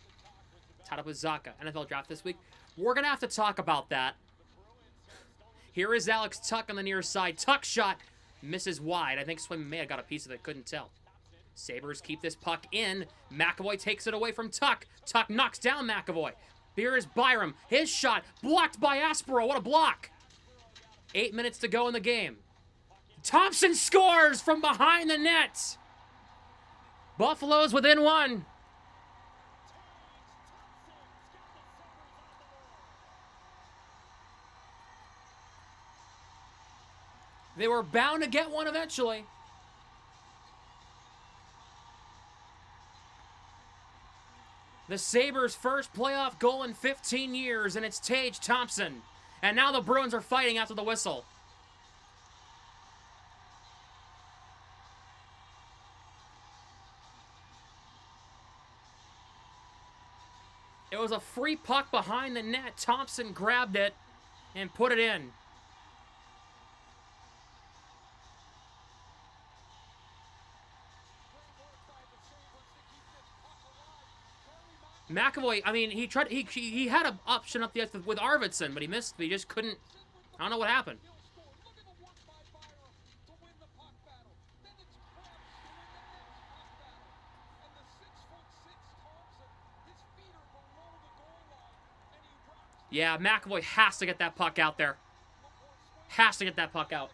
Tied up with Zacha. NFL draft this week. We're going to have to talk about that. Here is Alex Tuck on the near side. Tuck shot misses wide. I think Swim may have got a piece of it. Couldn't tell. Sabres keep this puck in. McAvoy takes it away from Tuck. Tuck knocks down McAvoy. Here is Byram. His shot blocked by Aspero. What a block. 8 minutes to go in the game. Thompson scores from behind the net. Buffalo's within 1. They were bound to get one eventually. The Sabres' first playoff goal in 15 years, and it's Tage Thompson. And now the Bruins are fighting after the whistle. It was a free puck behind the net. Thompson grabbed it and put it in. McAvoy, I mean, he tried. He had an option up the ice with Arvidsson, but he missed. He just couldn't. I don't know what happened. Yeah, McAvoy has to get that puck out there. Has to get that puck out.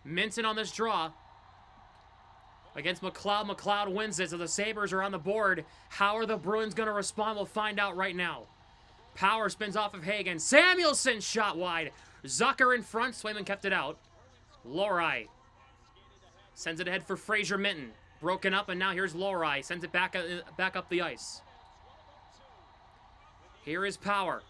Minton on this draw. Against McLeod. McLeod wins it, so the Sabres are on the board. How are the Bruins going to respond? We'll find out right now. Power spins off of Hagen. Samuelsson shot wide. Zucker in front. Swayman kept it out. Lohrei sends it ahead for Fraser Minton. Broken up, and now here's Lohrei. Sends it back up the ice. Here is Power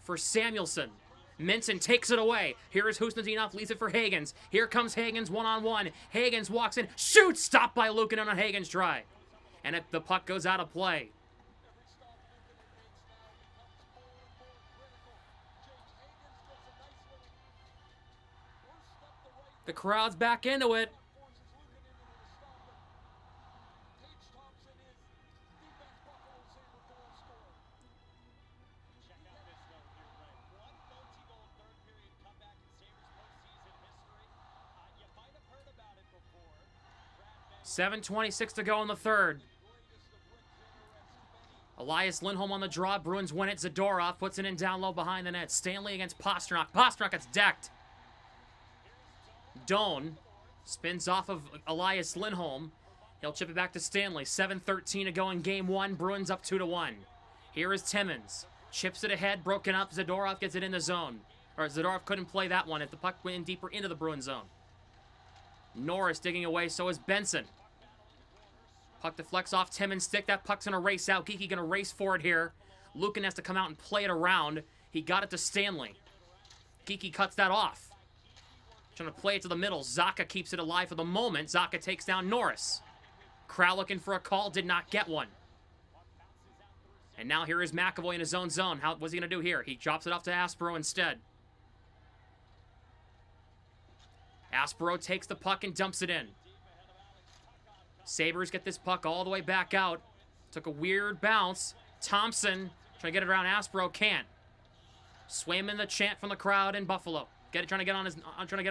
for Samuelsson. Minton takes it away. Here is Husnudinov, leaves it for Hagens. Here comes Hagens one-on-one. Hagens walks in, shoots, stopped by Luukkonen on Hagens' try. And the puck goes out of play. The crowd's back into it. You might have heard about it before. 7:26 to go in the third. Elias Lindholm on the draw. Bruins win it. Zadorov puts it in down low behind the net. Stanley against Pastrnak. Pastrnak gets decked. Doan spins off of Elias Lindholm. He'll chip it back to Stanley. 7:13 to go in game one. Bruins up 2-1. Here is Timmins. Chips it ahead. Broken up. Zadorov gets it in the zone. Or Zadorov couldn't play that one if the puck went in deeper into the Bruins zone. Norris digging away. So is Benson. Puck deflects off Timmins' stick. That puck's going to race out. Geekie going to race for it here. Lukin has to come out and play it around. He got it to Stanley. Geekie cuts that off. Trying to play it to the middle. Zacha keeps it alive for the moment. Zacha takes down Norris. Crowd looking for a call. Did not get one. And now here is McAvoy in his own zone. What's he going to do here? He drops it off to Aspero instead. Aspero takes the puck and dumps it in. Sabres get this puck all the way back out. Took a weird bounce. Thompson trying to get it around Aspero. Can't. Swayman the chant from the crowd in Buffalo. Trying to get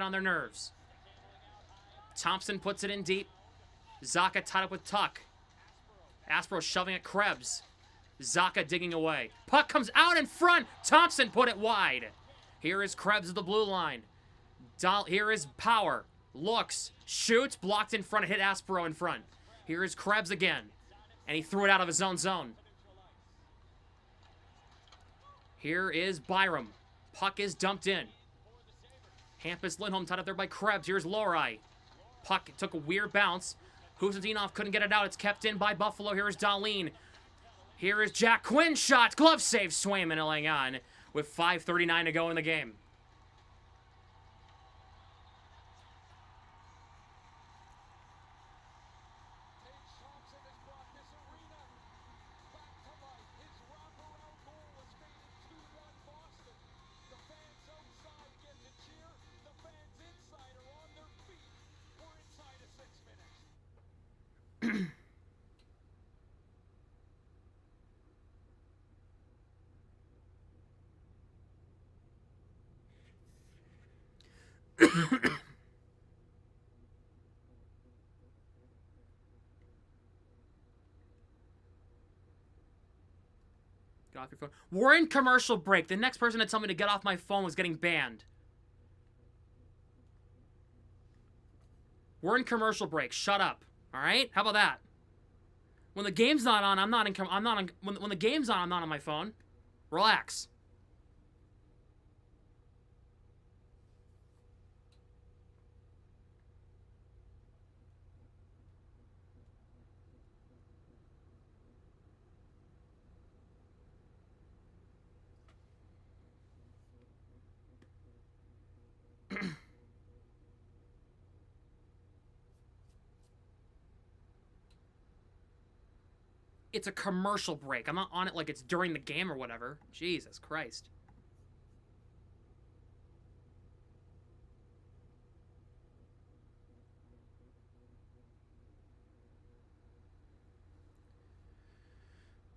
on their nerves. Thompson puts it in deep. Zacha tied up with Tuck. Aspero shoving at Krebs. Zacha digging away. Puck comes out in front. Thompson put it wide. Here is Krebs of the blue line. Here is Power. Looks. Shoots. Blocked in front. Hit Aspero in front. Here is Krebs again. And he threw it out of his own zone. Here is Byram. Puck is dumped in. Hampus Lindholm tied up there by Krebs. Here's Lohrei. Puck took a weird bounce. Husnudinov couldn't get it out. It's kept in by Buffalo. Here's Dahlin. Here is Jack Quinn. Shot. Glove save. Swayman laying on with 5:39 to go in the game. Get off your phone. We're in commercial break. The next person to tell me to get off my phone was getting banned. We're in commercial break. Shut up. All right? How about that? When the game's not on, when the game's on, I'm not on my phone. Relax. It's a commercial break. I'm not on it like it's during the game or whatever. Jesus Christ.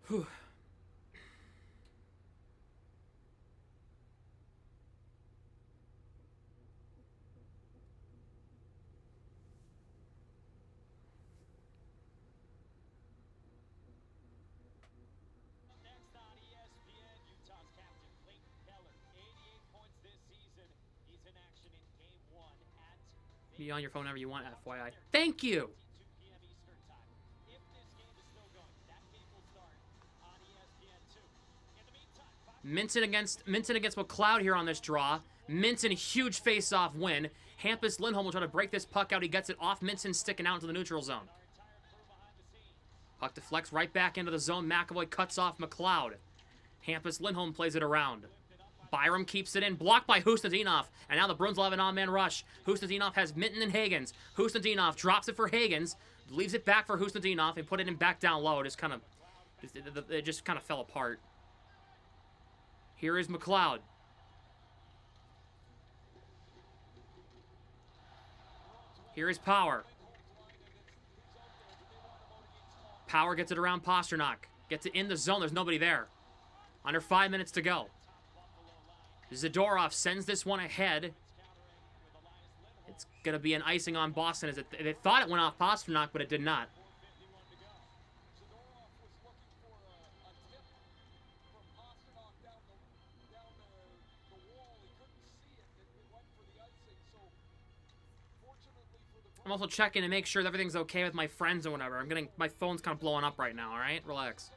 Whew. Next on ESPN, Utah's captain Clayton Keller, 88 points this season. He's in action in Game 1 at Be on your phone whenever you want, FYI. Thank you! 2 p.m. Eastern Time. If this game is still going, that game will start on ESPN2. In the meantime, Minton against McLeod here on this draw. Minton, huge face-off win. Hampus Lindholm will try to break this puck out. He gets it off Minton, sticking out into the neutral zone. Puck deflects right back into the zone. McAvoy cuts off McLeod. Hampus Lindholm plays it around. Byram keeps it in, blocked by Husnudinov. And now the Bruins will have an on-man rush. Husnudinov has Minton and Hagens. Husnudinov drops it for Hagens, leaves it back for Husnudinov, and put it in back down low. It just kind of fell apart. Here is McLeod. Here is Power. Power gets it around Pasternak. Gets it in the zone. There's nobody there. Under 5 minutes to go. Zadorov sends this one ahead. It's going to be an icing on Boston. As they thought it went off Pasternak, but it did not. I'm also checking to make sure that everything's okay with my friends or whatever. My phone's kind of blowing up right now, alright? Relax.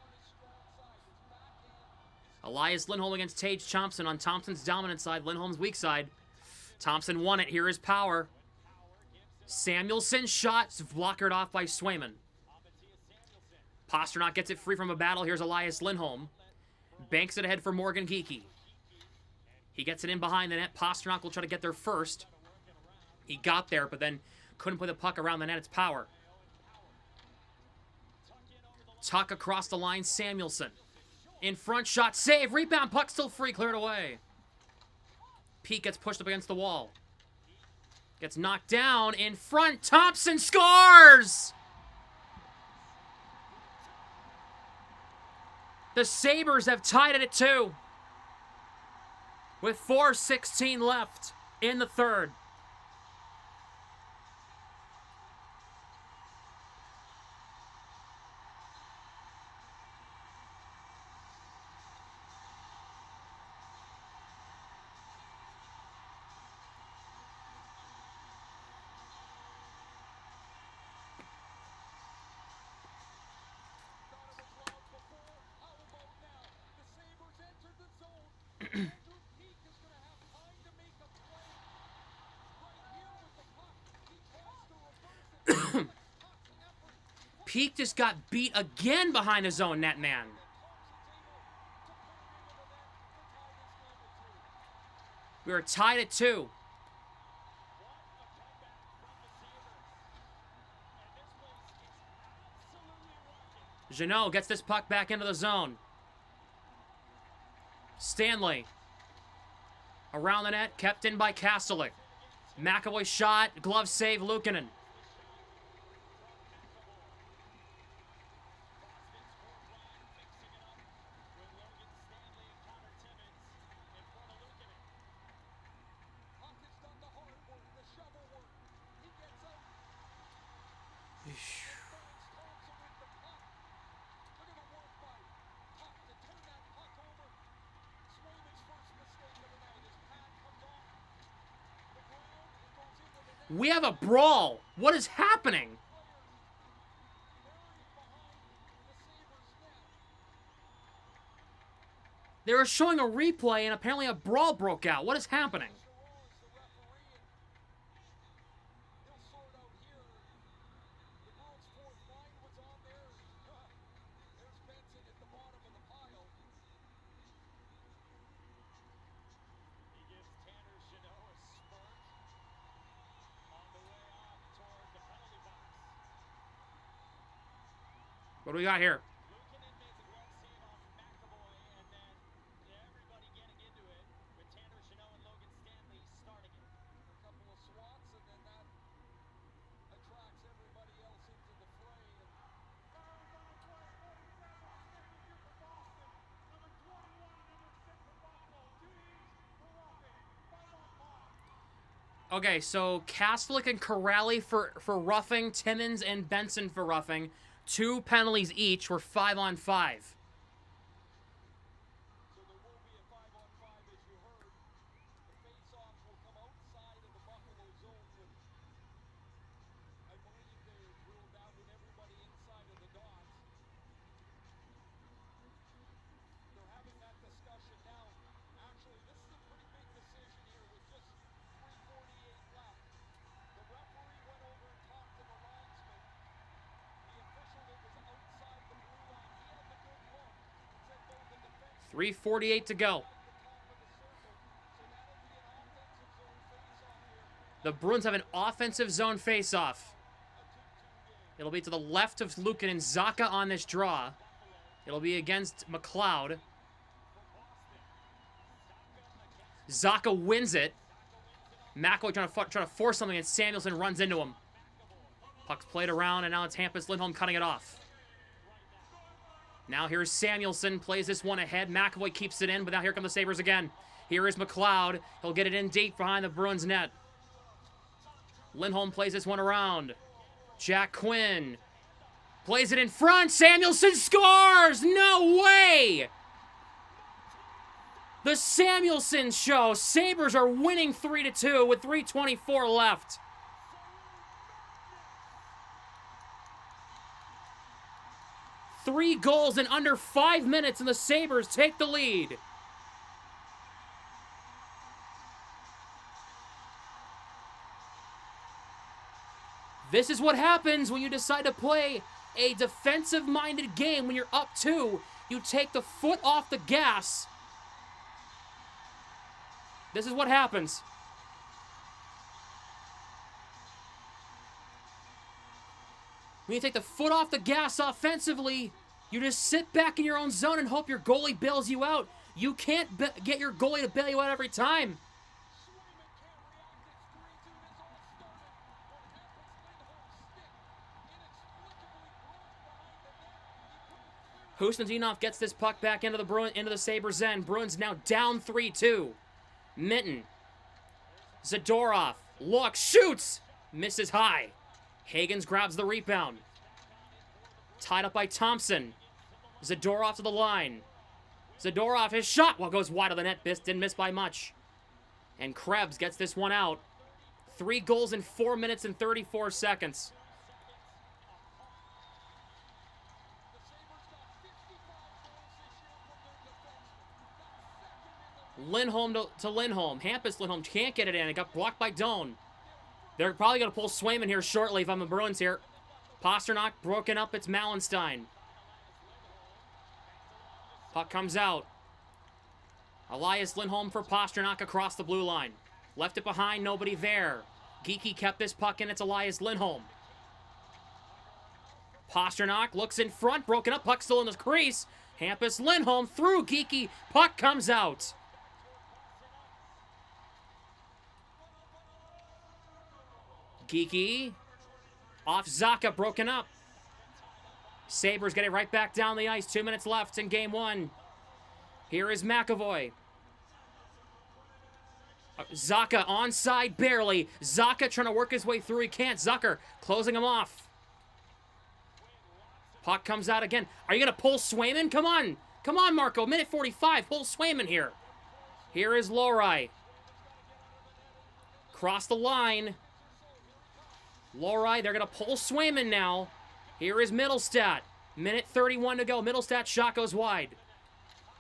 Elias Lindholm against Tage Thompson on Thompson's dominant side, Lindholm's weak side. Thompson won it. Here is Power. Samuelson's shot is blockered off by Swayman. Pasternak gets it free from a battle. Here's Elias Lindholm. Banks it ahead for Morgan Geekie. He gets it in behind the net. Pasternak will try to get there first. He got there, but then couldn't put the puck around the net. It's Power. Tuck across the line. Samuelson. In front, shot, save, rebound, puck still free, cleared away. Pete gets pushed up against the wall. Gets knocked down, in front, Thompson scores! The Sabres have tied it at 2. With 4:16 left in the third. Peak just got beat again behind his own net man. We are tied at 2. Jeannot gets this puck back into the zone. Stanley. Around the net, kept in by Kastelik. McAvoy shot, glove save, Luukkonen. We have a brawl. What is happening? They were showing a replay and apparently a brawl broke out. What is happening? What do we got here? Luukkonen made the glove save off McAvoy, and then everybody getting into it with Tanner Jeannot and Logan Stanley starting it. A couple of swats, and then that attracts everybody else into the fray. Okay, so Kastelik and Corrali for roughing, Timmins and Benson for roughing. 2 penalties each. We're 5-on-5. So there will be a 5-on-5, as you heard. The face-offs will come outside of the Buffalo zone with 3:48 to go. The Bruins have an offensive zone face-off. It'll be to the left of Lukin and Zaka on this draw. It'll be against McLeod. Zaka wins it. McAvoy trying to force something, and Samuelson runs into him. Puck's played around, and now it's Hampus Lindholm cutting it off. Now here's Samuelson, plays this one ahead. McAvoy keeps it in, but now here come the Sabres again. Here is McLeod. He'll get it in deep behind the Bruins net. Lindholm plays this one around. Jack Quinn plays it in front. Samuelson scores! No way! The Samuelson show. Sabres are winning 3-2 with 3:24 left. Three goals in under 5 minutes, and the Sabres take the lead. This is what happens when you decide to play a defensive-minded game. When you're up 2, you take the foot off the gas. This is what happens. When you take the foot off the gas offensively, you just sit back in your own zone and hope your goalie bails you out. You can't get your goalie to bail you out every time. Husnudinov gets this puck back into the Sabres end. Bruins now down 3-2. Minton. Zadorov. Looks. Shoots. Misses high. Hagens grabs the rebound. Tied up by Thompson. Zadorov to the line. Zadorov, his shot goes wide of the net. Didn't miss by much. And Krebs gets this one out. 3 goals in 4 minutes and 34 seconds. Lindholm to Lindholm. Hampus Lindholm can't get it in. It got blocked by Doan. They're probably going to pull Swayman here shortly if I'm the Bruins here. Pasternak broken up. It's Mallenstein. Puck comes out. Elias Lindholm for Pasternak across the blue line. Left it behind. Nobody there. Geekie kept this puck in. It's Elias Lindholm. Pasternak looks in front. Broken up. Puck still in the crease. Hampus Lindholm through Geekie. Puck comes out. Geekie. Off Zaka, broken up. Sabres get it right back down the ice. 2 minutes left in game 1. Here is McAvoy. Zaka onside barely. Zaka trying to work his way through. He can't. Zucker closing him off. Puck comes out again. Are you going to pull Swayman? Come on. Come on, Marco. Minute 45. Pull Swayman here. Here is Lohrei. Cross the line. Lohrei, they're going to pull Swayman now. Here is Middlestat. Minute 31 to go. Middlestat shot goes wide.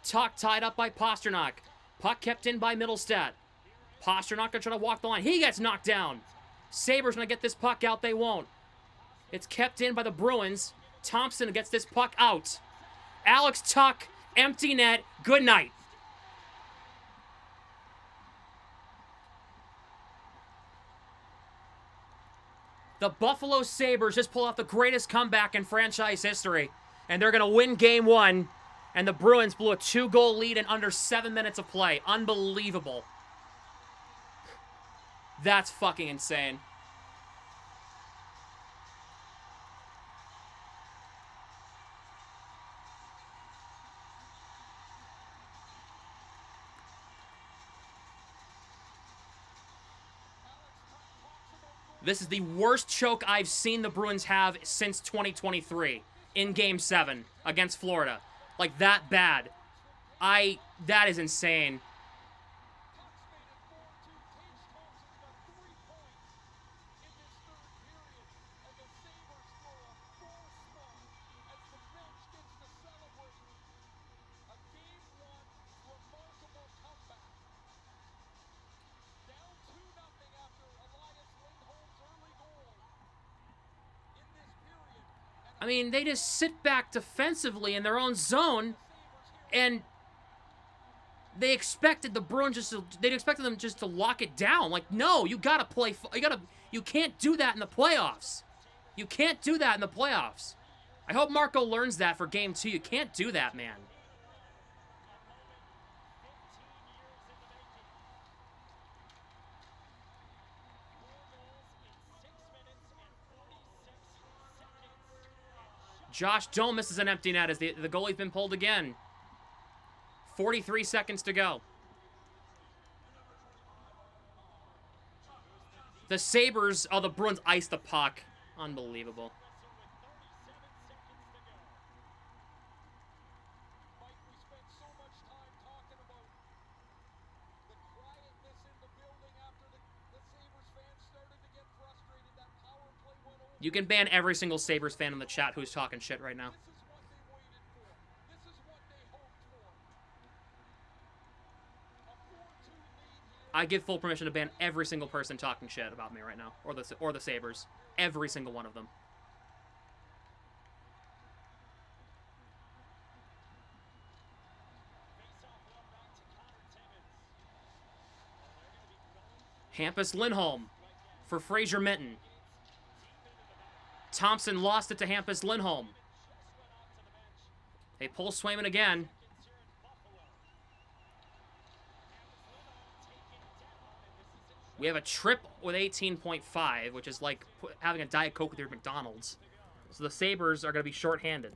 Tuck tied up by Pasternak. Puck kept in by Middlestat. Pasternak going to try to walk the line. He gets knocked down. Sabres going to get this puck out. They won't. It's kept in by the Bruins. Thompson gets this puck out. Alex Tuck, empty net. Good night. The Buffalo Sabres just pulled off the greatest comeback in franchise history. And they're going to win game 1. And the Bruins blew a 2-goal lead in under 7 minutes of play. Unbelievable. That's fucking insane. This is the worst choke I've seen the Bruins have since 2023 in Game 7 against Florida. Like, that bad. That is insane. I mean, they just sit back defensively in their own zone, and they expected the Bruins they expected them just to lock it down. Like, no, you gotta play. You can't do that in the playoffs. You can't do that in the playoffs. I hope Marco learns that for Game 2. You can't do that, man. Josh Doe misses an empty net as the goalie's been pulled again. 43 seconds to go. The Sabres, the Bruins iced the puck. Unbelievable. You can ban every single Sabres fan in the chat who's talking shit right now. I give full permission to ban every single person talking shit about me right now, or the Sabres. Every single one of them. Hampus Lindholm for Fraser Minton. Thompson lost it to Hampus Lindholm. They pull Swayman again. We have a trip with 18.5, which is like having a Diet Coke with your McDonald's. So the Sabres are going to be shorthanded.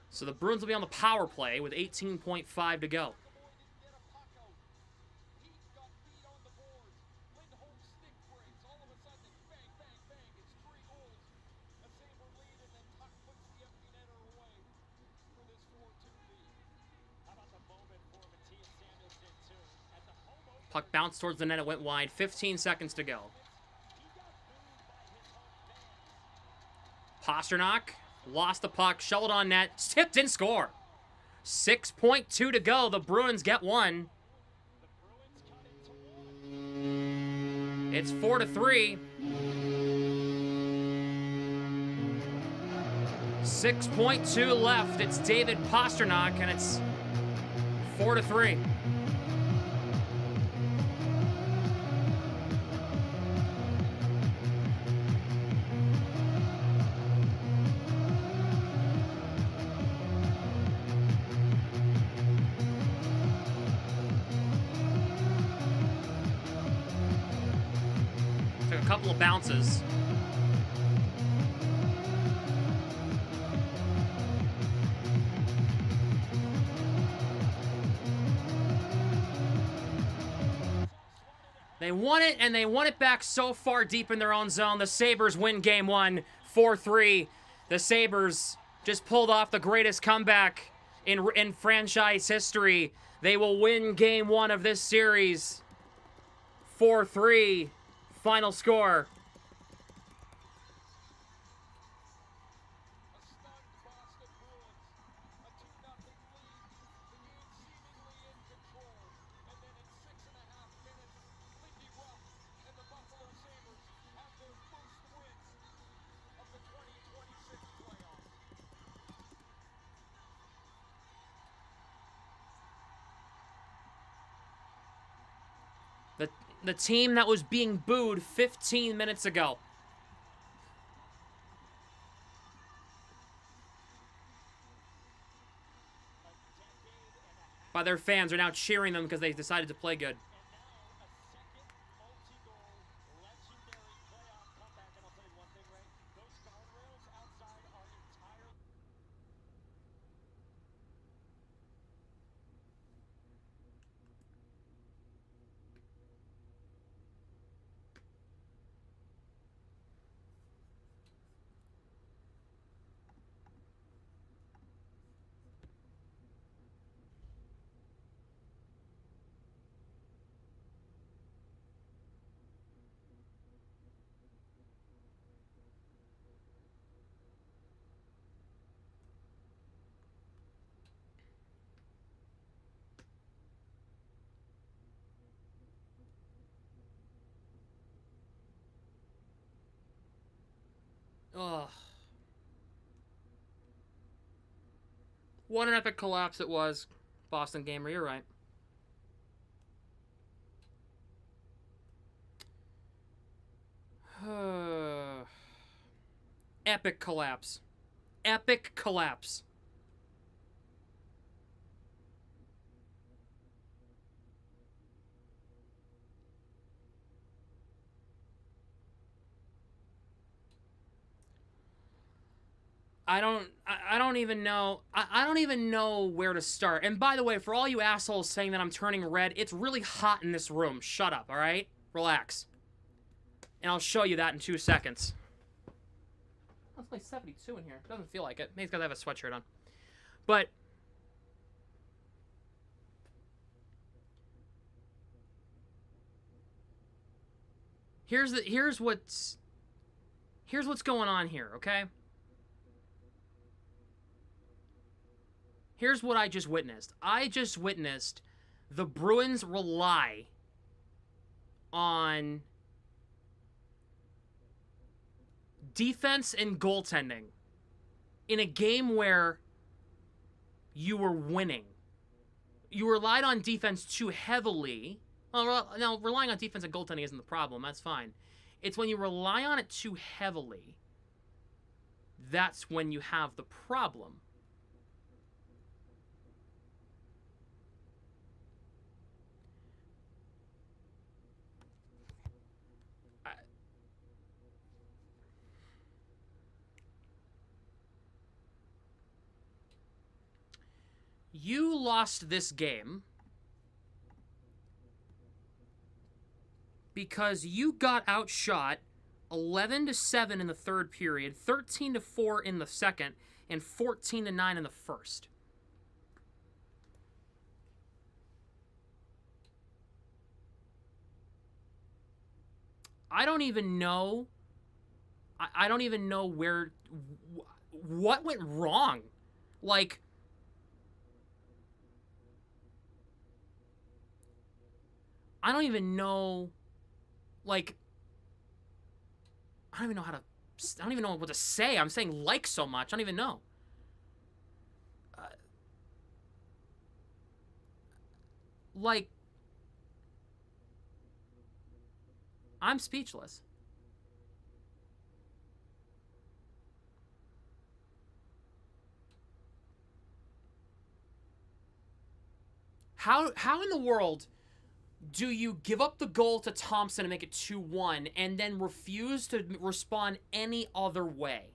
So the Bruins will be on the power play with 18.5 to go. Puck bounced towards the net, it went wide. 15 seconds to go. Pasternak lost the puck, shoveled on net, tipped and score. 6.2 to go. The Bruins get one. It's 4-3. 6.2 left. It's David Pasternak, and it's 4-3. Took a couple of bounces. They won it, and they won it back so far deep in their own zone. The Sabres win game one, 4-3. The Sabres just pulled off the greatest comeback in franchise history. They will win game one of this series, 4-3. Final score. The team that was being booed 15 minutes ago. By their fans are now cheering them because they decided to play good. Ugh. What an epic collapse it was, Boston Gamer. You're right. Epic collapse. Epic collapse. I don't even know. I don't even know where to start. And by the way, for all you assholes saying that I'm turning red, it's really hot in this room. Shut up, all right? Relax. And I'll show you that in 2 seconds. It's like 72 in here. Doesn't feel like it. Maybe it's because I have a sweatshirt on. But here's what's going on here, okay? Here's what I just witnessed. I just witnessed the Bruins rely on defense and goaltending in a game where you were winning. You relied on defense too heavily. Well, now, relying on defense and goaltending isn't the problem. That's fine. It's when you rely on it too heavily, that's when you have the problem. You lost this game because you got outshot 11-7 in the third period, 13-4 in the second, and 14-9 in the first. I don't even know. I don't even know what went wrong. Like, I don't even know, like, I don't even know how to, I don't even know what to say. I'm saying like so much. I don't even know. Like, I'm speechless. How in the world do you give up the goal to Thompson and make it 2-1 and then refuse to respond any other way?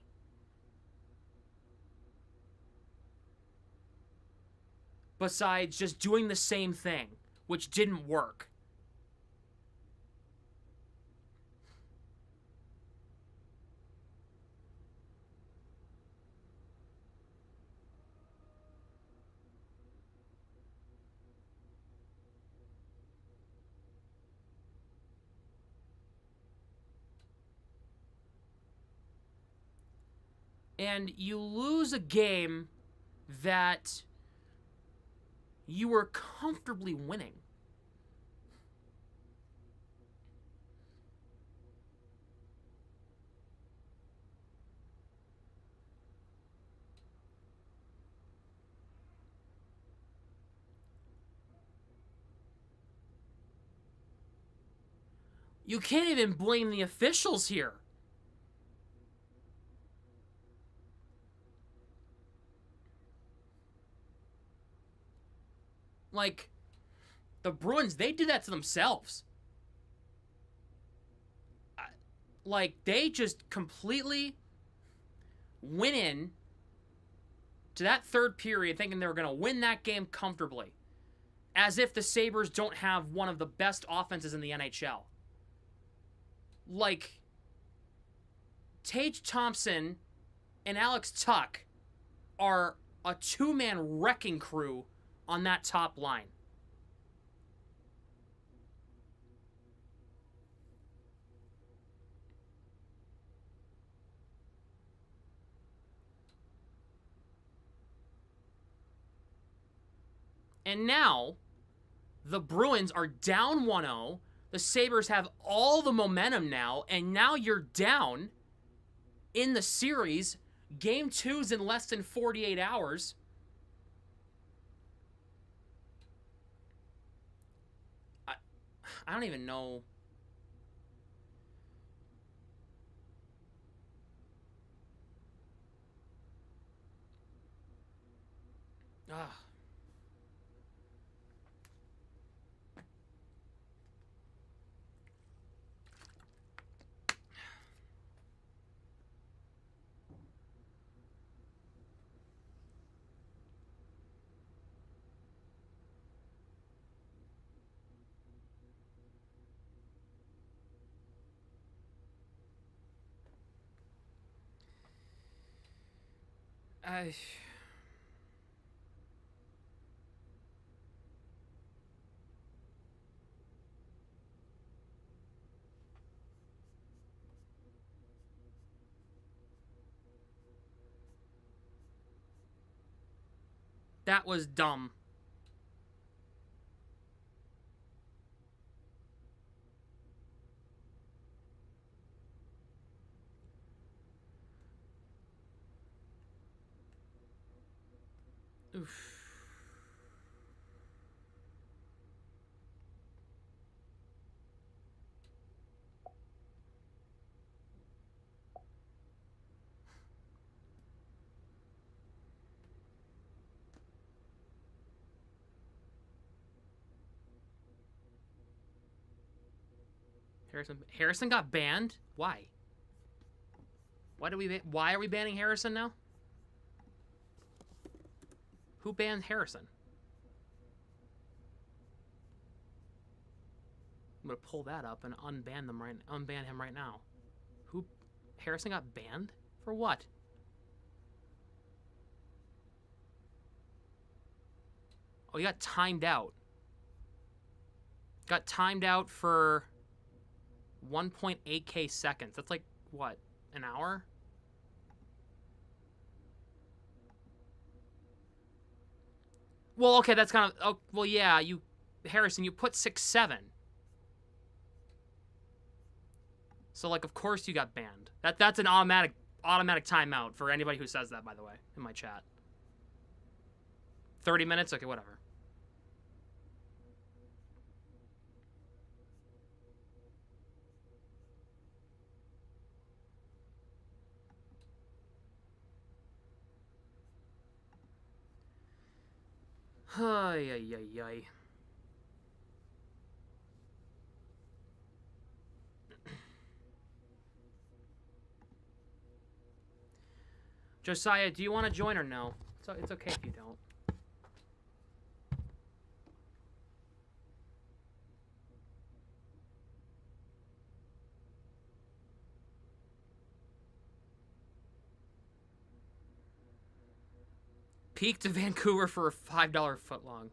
Besides just doing the same thing, which didn't work. And you lose a game that you were comfortably winning. You can't even blame the officials here. Like, the Bruins, they did that to themselves. Like, they just completely went in to that third period thinking they were going to win that game comfortably. As if the Sabres don't have one of the best offenses in the NHL. Like, Tage Thompson and Alex Tuch are a two-man wrecking crew on that top line. And now, the Bruins are down 1-0. The Sabres have all the momentum now, and now you're down in the series. Game 2's in less than 48 hours. I don't even know. Ah. I... That was dumb. Oof. Harrison got banned? Why? Why are we banning Harrison now? Who banned Harrison? I'm gonna pull that up and unban him right now. Harrison got banned? For what? Oh, he got timed out. Got timed out for 1.8k seconds. That's like, what, an hour? Well, okay, that's kind of... Oh, well, yeah, Harrison, you put 6-7. So, like, of course you got banned. That's an automatic timeout for anybody who says that, by the way, in my chat. 30 minutes? Okay, whatever. Ay, ay, ay, ay. Josiah, do you want to join or no? It's okay if you don't. Peak to Vancouver for a $5 footlong.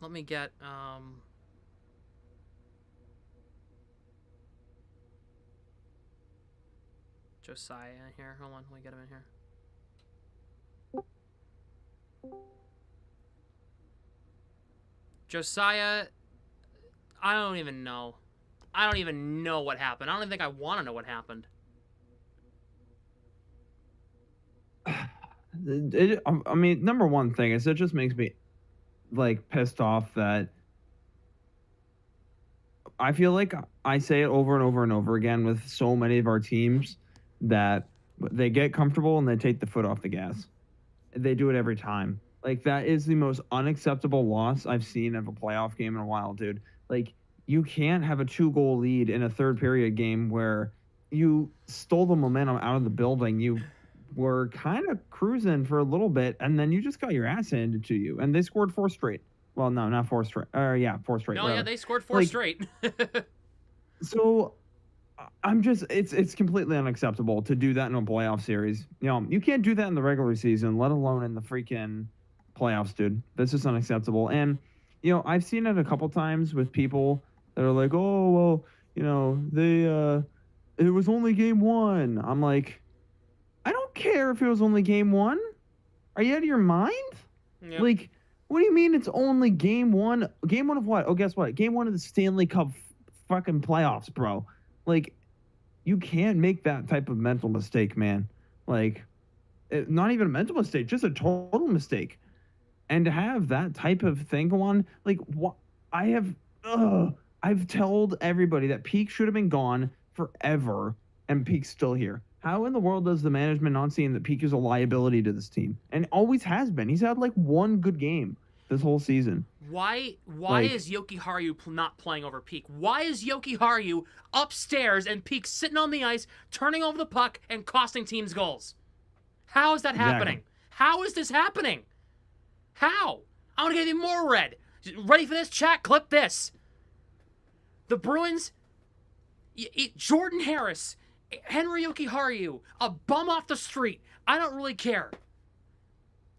Let me get Josiah in here. Hold on, let me get him in here. Josiah, I don't even know. I don't even know what happened. I don't even think I want to know what happened. I mean, number one thing is it just makes me, like, pissed off that I feel like I say it over and over and over again with so many of our teams that they get comfortable and they take the foot off the gas. They do it every time. Like, that is the most unacceptable loss I've seen of a playoff game in a while, dude. Like, you can't have a 2-goal lead in a third period game where you stole the momentum out of the building. You were kind of cruising for a little bit, and then you just got your ass handed to you. And they scored 4 straight. Well, no, not 4 straight. Yeah, 4 straight. No, yeah, they scored 4 straight. So I'm just, it's completely unacceptable to do that in a playoff series. You know, you can't do that in the regular season, let alone in the freaking playoffs, dude. That's just unacceptable. And, you know, I've seen it a couple times with people that are like, oh, well, you know, it was only game 1. I'm like, I don't don't care if it was only game 1. Are you out of your mind? Yep. Like, what do you mean it's only game 1? Game 1 of what? Oh, guess what? Game 1 of the Stanley Cup fucking playoffs, bro. Like, you can't make that type of mental mistake, man. Like, not even a mental mistake, just a total mistake. And to have that type of thing go on, like, what? I've told everybody that Peak should have been gone forever, and Peak's still here. How in the world does the management not see that Peak is a liability to this team? And always has been. He's had like one good game this whole season. Why Like- is Yoki Haru not playing over Peak? Why is Yoki Haru upstairs and Peak sitting on the ice, turning over the puck and costing teams goals? How is that happening? Exactly. How is this happening? How? I want to get even more red. Ready for this? Chat, clip this. The Bruins, Jordan Harris, Henry Yoki-Haru, a bum off the street. I don't really care.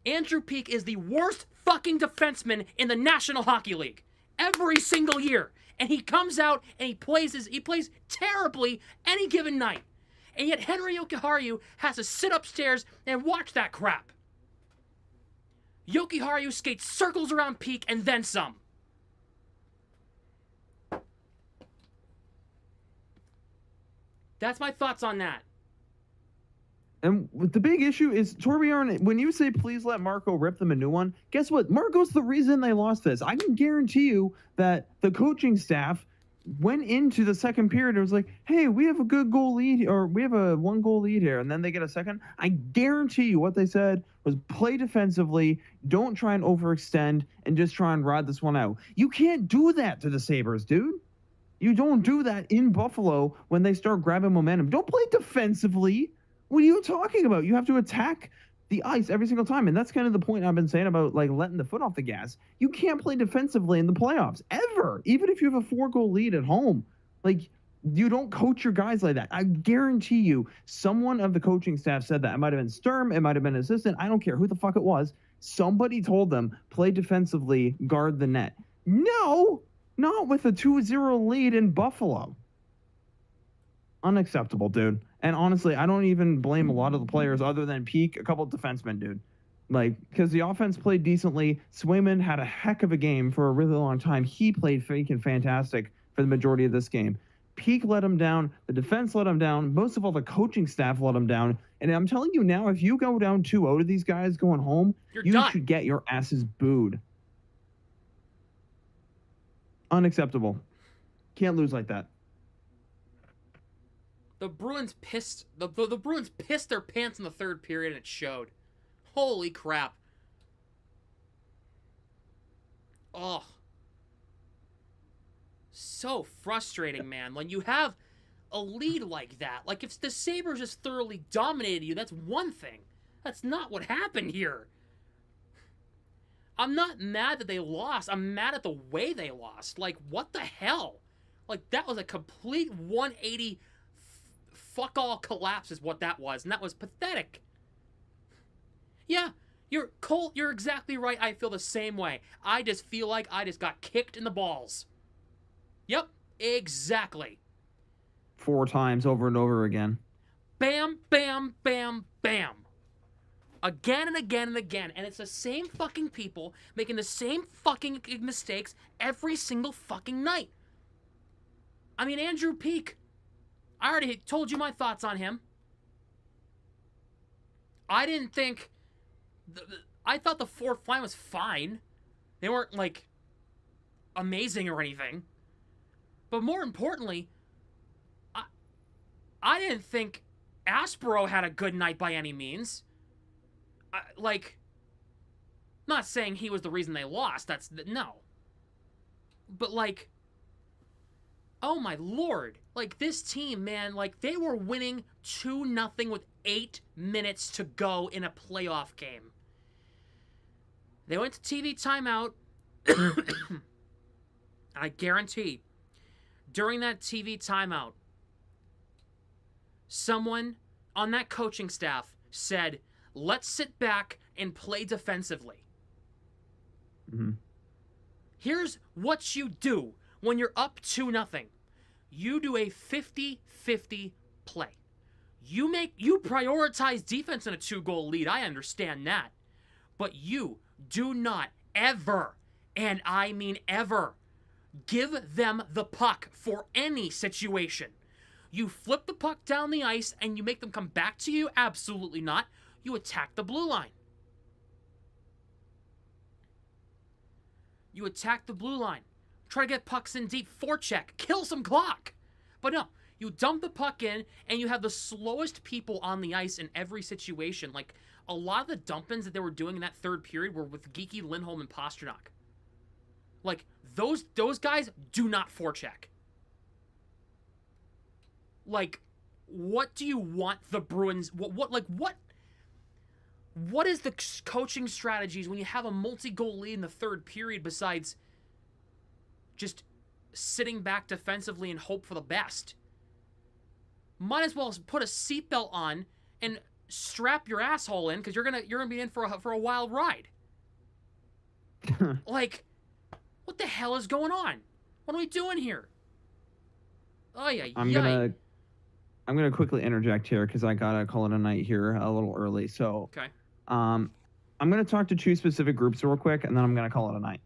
Andrew Peak is the worst fucking defenseman in the National Hockey League every single year. And he comes out and he plays terribly any given night. And yet Henry Yoki-Haru has to sit upstairs and watch that crap. Yoki-Haru skates circles around Peak and then some. That's my thoughts on that. And the big issue is, Torbjorn, when you say please let Marco rip them a new one, guess what? Marco's the reason they lost this. I can guarantee you that the coaching staff went into the second period and was like, hey, we have a good goal lead, or we have a 1-goal lead here, and then they get a second. I guarantee you what they said was play defensively, don't try and overextend, and just try and ride this one out. You can't do that to the Sabres, dude. You don't do that in Buffalo when they start grabbing momentum. Don't play defensively. What are you talking about? You have to attack the ice every single time. And that's kind of the point I've been saying about like letting the foot off the gas. You can't play defensively in the playoffs ever, even if you have a 4-goal lead at home. Like, you don't coach your guys like that. I guarantee you someone of the coaching staff said that. It might have been Sturm. It might have been an assistant. I don't care who the fuck it was. Somebody told them, play defensively, guard the net. No, not with a 2-0 lead in Buffalo. Unacceptable, dude. And honestly, I don't even blame a lot of the players other than Peak, a couple of defensemen, dude. Like, because the offense played decently. Swayman had a heck of a game for a really long time. He played freaking fantastic for the majority of this game. Peak let him down. The defense let him down. Most of all, the coaching staff let him down. And I'm telling you now, if you go down 2-0 to these guys going home, You're you done. should get your asses booed. Unacceptable. Can't lose like that. The Bruins pissed the Bruins pissed their pants in the third period and it showed. Holy crap. Oh. So frustrating, man. When you have a lead like that, like if the Sabres just thoroughly dominated you, that's one thing. That's not what happened here. I'm not mad that they lost. I'm mad at the way they lost. Like, what the hell? Like, that was a complete 180 fuck all collapse is what that was, and that was pathetic. Yeah, you're exactly right. I feel the same way. I just feel like I just got kicked in the balls. Yep, exactly. 4 times over and over again. Bam, bam, bam, bam. Again and again and again. And it's the same fucking people making the same fucking mistakes every single fucking night. I mean, Andrew Peak. I already told you my thoughts on him. I didn't think... I thought the fourth line was fine. They weren't, like, amazing or anything. But more importantly, I didn't think Aspero had a good night by any means. Not saying he was the reason they lost. No. But, like... Oh my lord. Like, this team, man, like, they were winning 2-0 with 8 minutes to go in a playoff game. They went to TV timeout. I guarantee, during that TV timeout, someone on that coaching staff said, let's sit back and play defensively. Mm-hmm. Here's what you do when you're up 2-0. You do a 50-50 play. You prioritize defense in a 2-goal lead. I understand that. But you do not ever, and I mean ever, give them the puck for any situation. You flip the puck down the ice and you make them come back to you? Absolutely not. You attack the blue line. You attack the blue line. Try to get pucks in deep, forecheck, kill some clock. But no, you dump the puck in and you have the slowest people on the ice in every situation. Like, a lot of the dump-ins that they were doing in that third period were with Geeky, Lindholm, and Pasternak. Like, those guys do not forecheck. Like, what do you want the Bruins... What is the coaching strategies when you have a multi-goal lead in the third period besides just sitting back defensively and hope for the best? Might as well put a seatbelt on and strap your asshole in, because you're gonna be in for a wild ride. Like, what the hell is going on? What are we doing here? Oh yeah, I'm gonna quickly interject here because I gotta call it a night here a little early. So Okay. I'm gonna talk to 2 specific groups real quick, and then I'm gonna call it a night.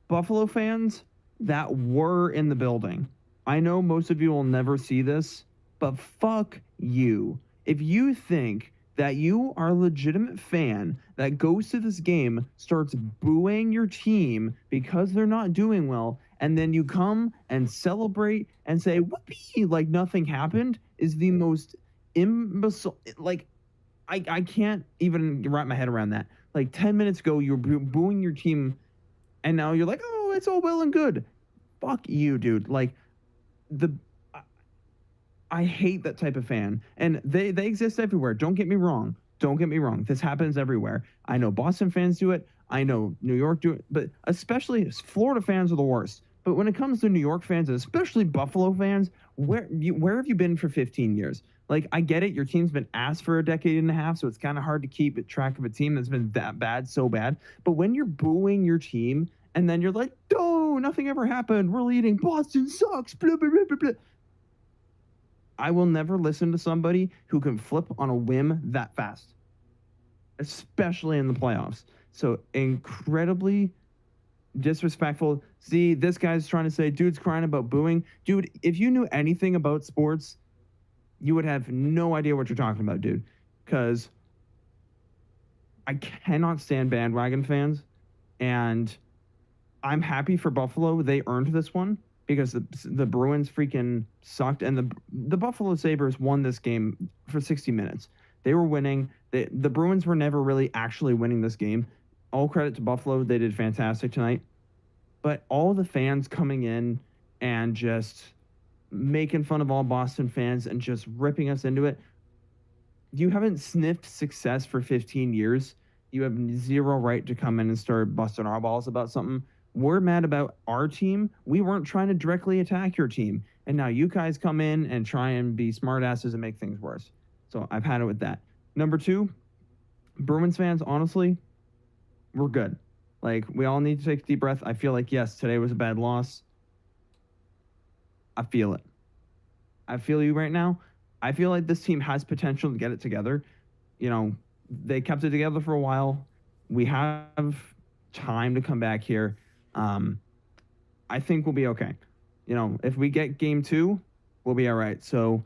Buffalo fans that were in the building. I know most of you will never see this, but fuck you. If you think that you are a legitimate fan that goes to this game, starts booing your team because they're not doing well, and then you come and celebrate and say, whoopee, like nothing happened, is the most imbecile. Like, I can't even wrap my head around that. Like, 10 minutes ago, you were booing your team, and now you're like, oh, it's all well and good. Fuck you, dude. Like, I hate that type of fan, and they exist everywhere. Don't get me wrong. This happens everywhere. I know Boston fans do it. I know New York do it, but especially Florida fans are the worst. But when it comes to New York fans, and especially Buffalo fans, where have you been for 15 years? Like, I get it. Your team's been ass for a decade and a half, so it's kind of hard to keep track of a team that's been that bad, so bad. But when you're booing your team, and then you're like, oh, nothing ever happened. We're leading. Boston sucks. Blah, blah, blah, blah, blah. I will never listen to somebody who can flip on a whim that fast, especially in the playoffs. So incredibly disrespectful. See, this guy's trying to say, dude's crying about booing. Dude, if you knew anything about sports, you would have no idea what you're talking about, dude. Because I cannot stand bandwagon fans. And I'm happy for Buffalo. They earned this one because the Bruins freaking sucked. And the Buffalo Sabres won this game for 60 minutes. They were winning. The Bruins were never really actually winning this game. All credit to Buffalo. They did fantastic tonight. But all the fans coming in and just making fun of all Boston fans and just ripping us into it. You haven't sniffed success for 15 years. You have zero right to come in and start busting our balls about something. We're mad about our team. We weren't trying to directly attack your team. And now you guys come in and try and be smartasses and make things worse. So I've had it with that. Number 2, Bruins fans, honestly, we're good. Like, we all need to take a deep breath. I feel like, yes, today was a bad loss. I feel it. I feel you right now. I feel like this team has potential to get it together. You know, they kept it together for a while. We have time to come back here. I think we'll be okay. You know, if we get game 2, we'll be all right. So,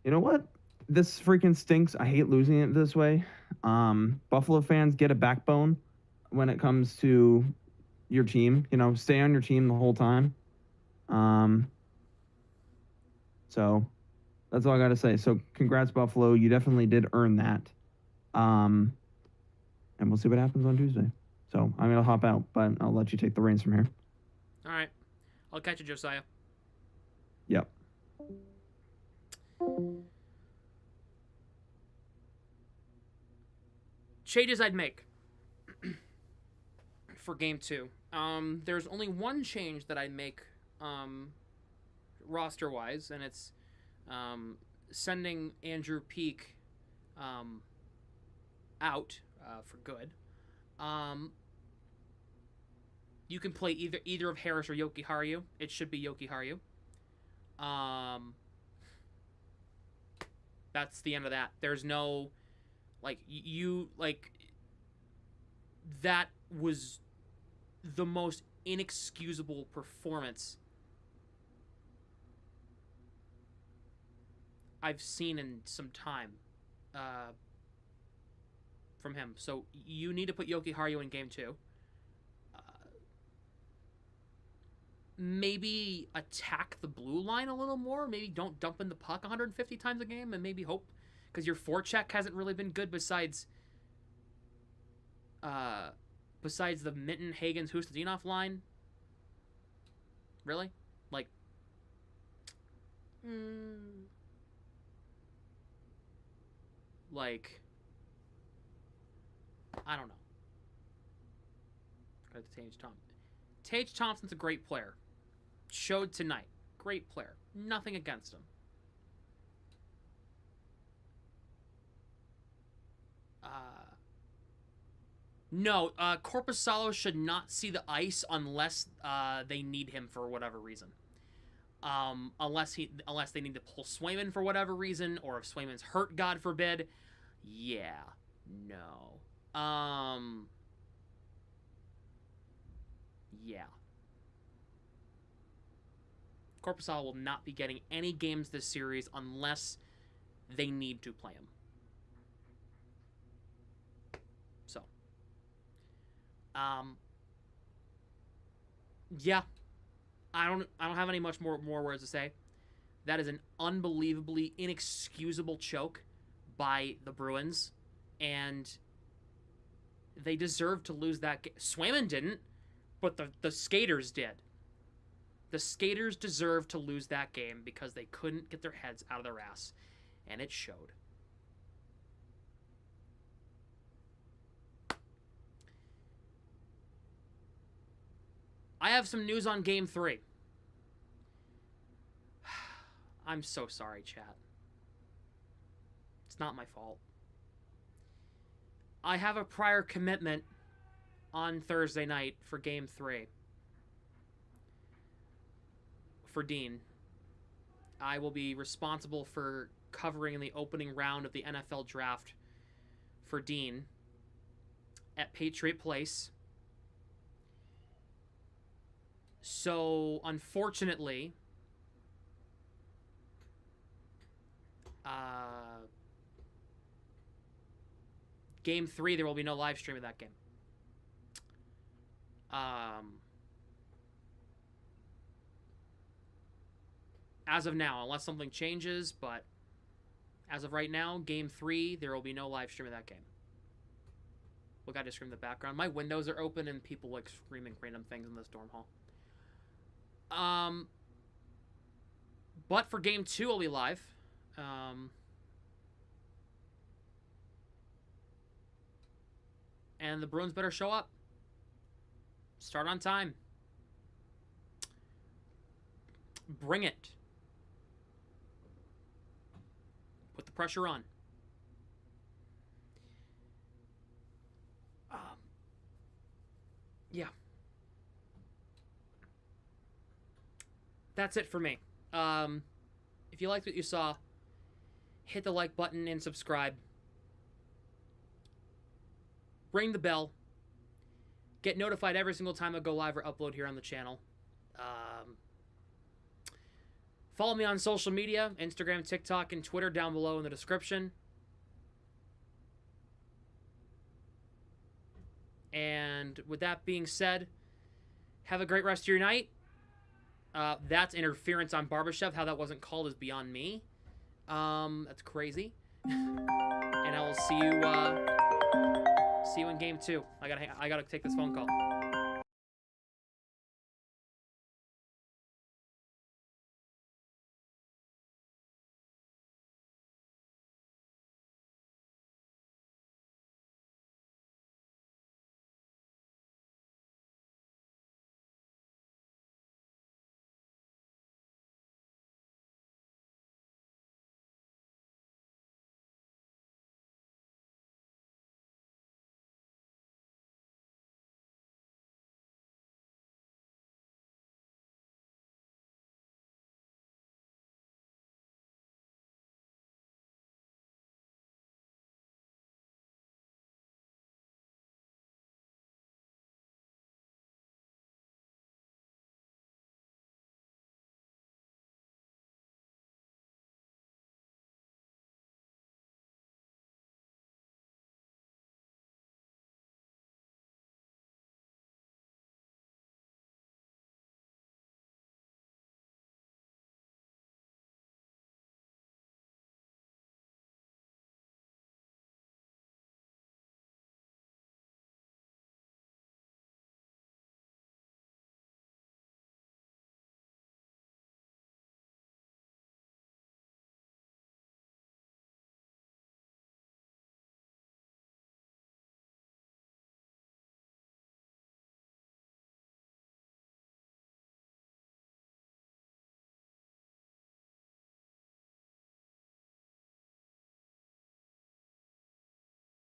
you know what? This freaking stinks. I hate losing it this way. Buffalo fans, get a backbone when it comes to your team. You know, stay on your team the whole time. So that's all I got to say. So congrats, Buffalo. You definitely did earn that. And we'll see what happens on Tuesday. So I'm going to hop out, but I'll let you take the reins from here. All right. I'll catch you, Josiah. Yep. Changes I'd make for game 2. There's only one change that I'd make roster-wise, and it's sending Andrew Peak out for good. You can play either of Harris or Yoki Haru. It should be Yoki Haru. That's the end of that. There's no, like, that was the most inexcusable performance I've seen in some time from him. So you need to put Yoki Haru in game 2. Maybe attack the blue line a little more. Maybe don't dump in the puck 150 times a game, and maybe hope, because your forecheck hasn't really been good besides the Minton, Hagens, Hustadinov line. Really? Like, like, I don't know. Got to Tage Thompson. Tage Thompson's a great player. Showed tonight. Great player. Nothing against him. No, Korpisalo should not see the ice unless they need him for whatever reason. Unless they need to pull Swayman for whatever reason, or if Swayman's hurt, God forbid. Yeah. No. Yeah. Korpisalo will not be getting any games this series unless they need to play him. So. Yeah. I don't have any much more words to say. That is an unbelievably inexcusable choke by the Bruins, and they deserve to lose that game. Swayman didn't, but the skaters did. The skaters deserve to lose that game because they couldn't get their heads out of their ass, and it showed. I have some news on Game 3. I'm so sorry, chat. It's not my fault. I have a prior commitment on Thursday night for Game 3. For Dean. I will be responsible for covering the opening round of the NFL draft for Dean at Patriot Place. So, unfortunately, Game 3, there will be no live stream of that game. As of now, unless something changes, but as of right now, Game 3, there will be no live stream of that game. Look, I just screamed in the background. My windows are open and people like screaming random things in this dorm hall. But for Game 2, I'll be live. And the Bruins better show up. Start on time. Bring it. Put the pressure on. Yeah. That's it for me. If you liked what you saw, hit the like button and subscribe. Ring the bell. Get notified every single time I go live or upload here on the channel. Follow me on social media, Instagram, TikTok, and Twitter down below in the description. And with that being said, have a great rest of your night. That's interference on Barbashev. How that wasn't called is beyond me. That's crazy. And I will see you in Game 2. I gotta take this phone call.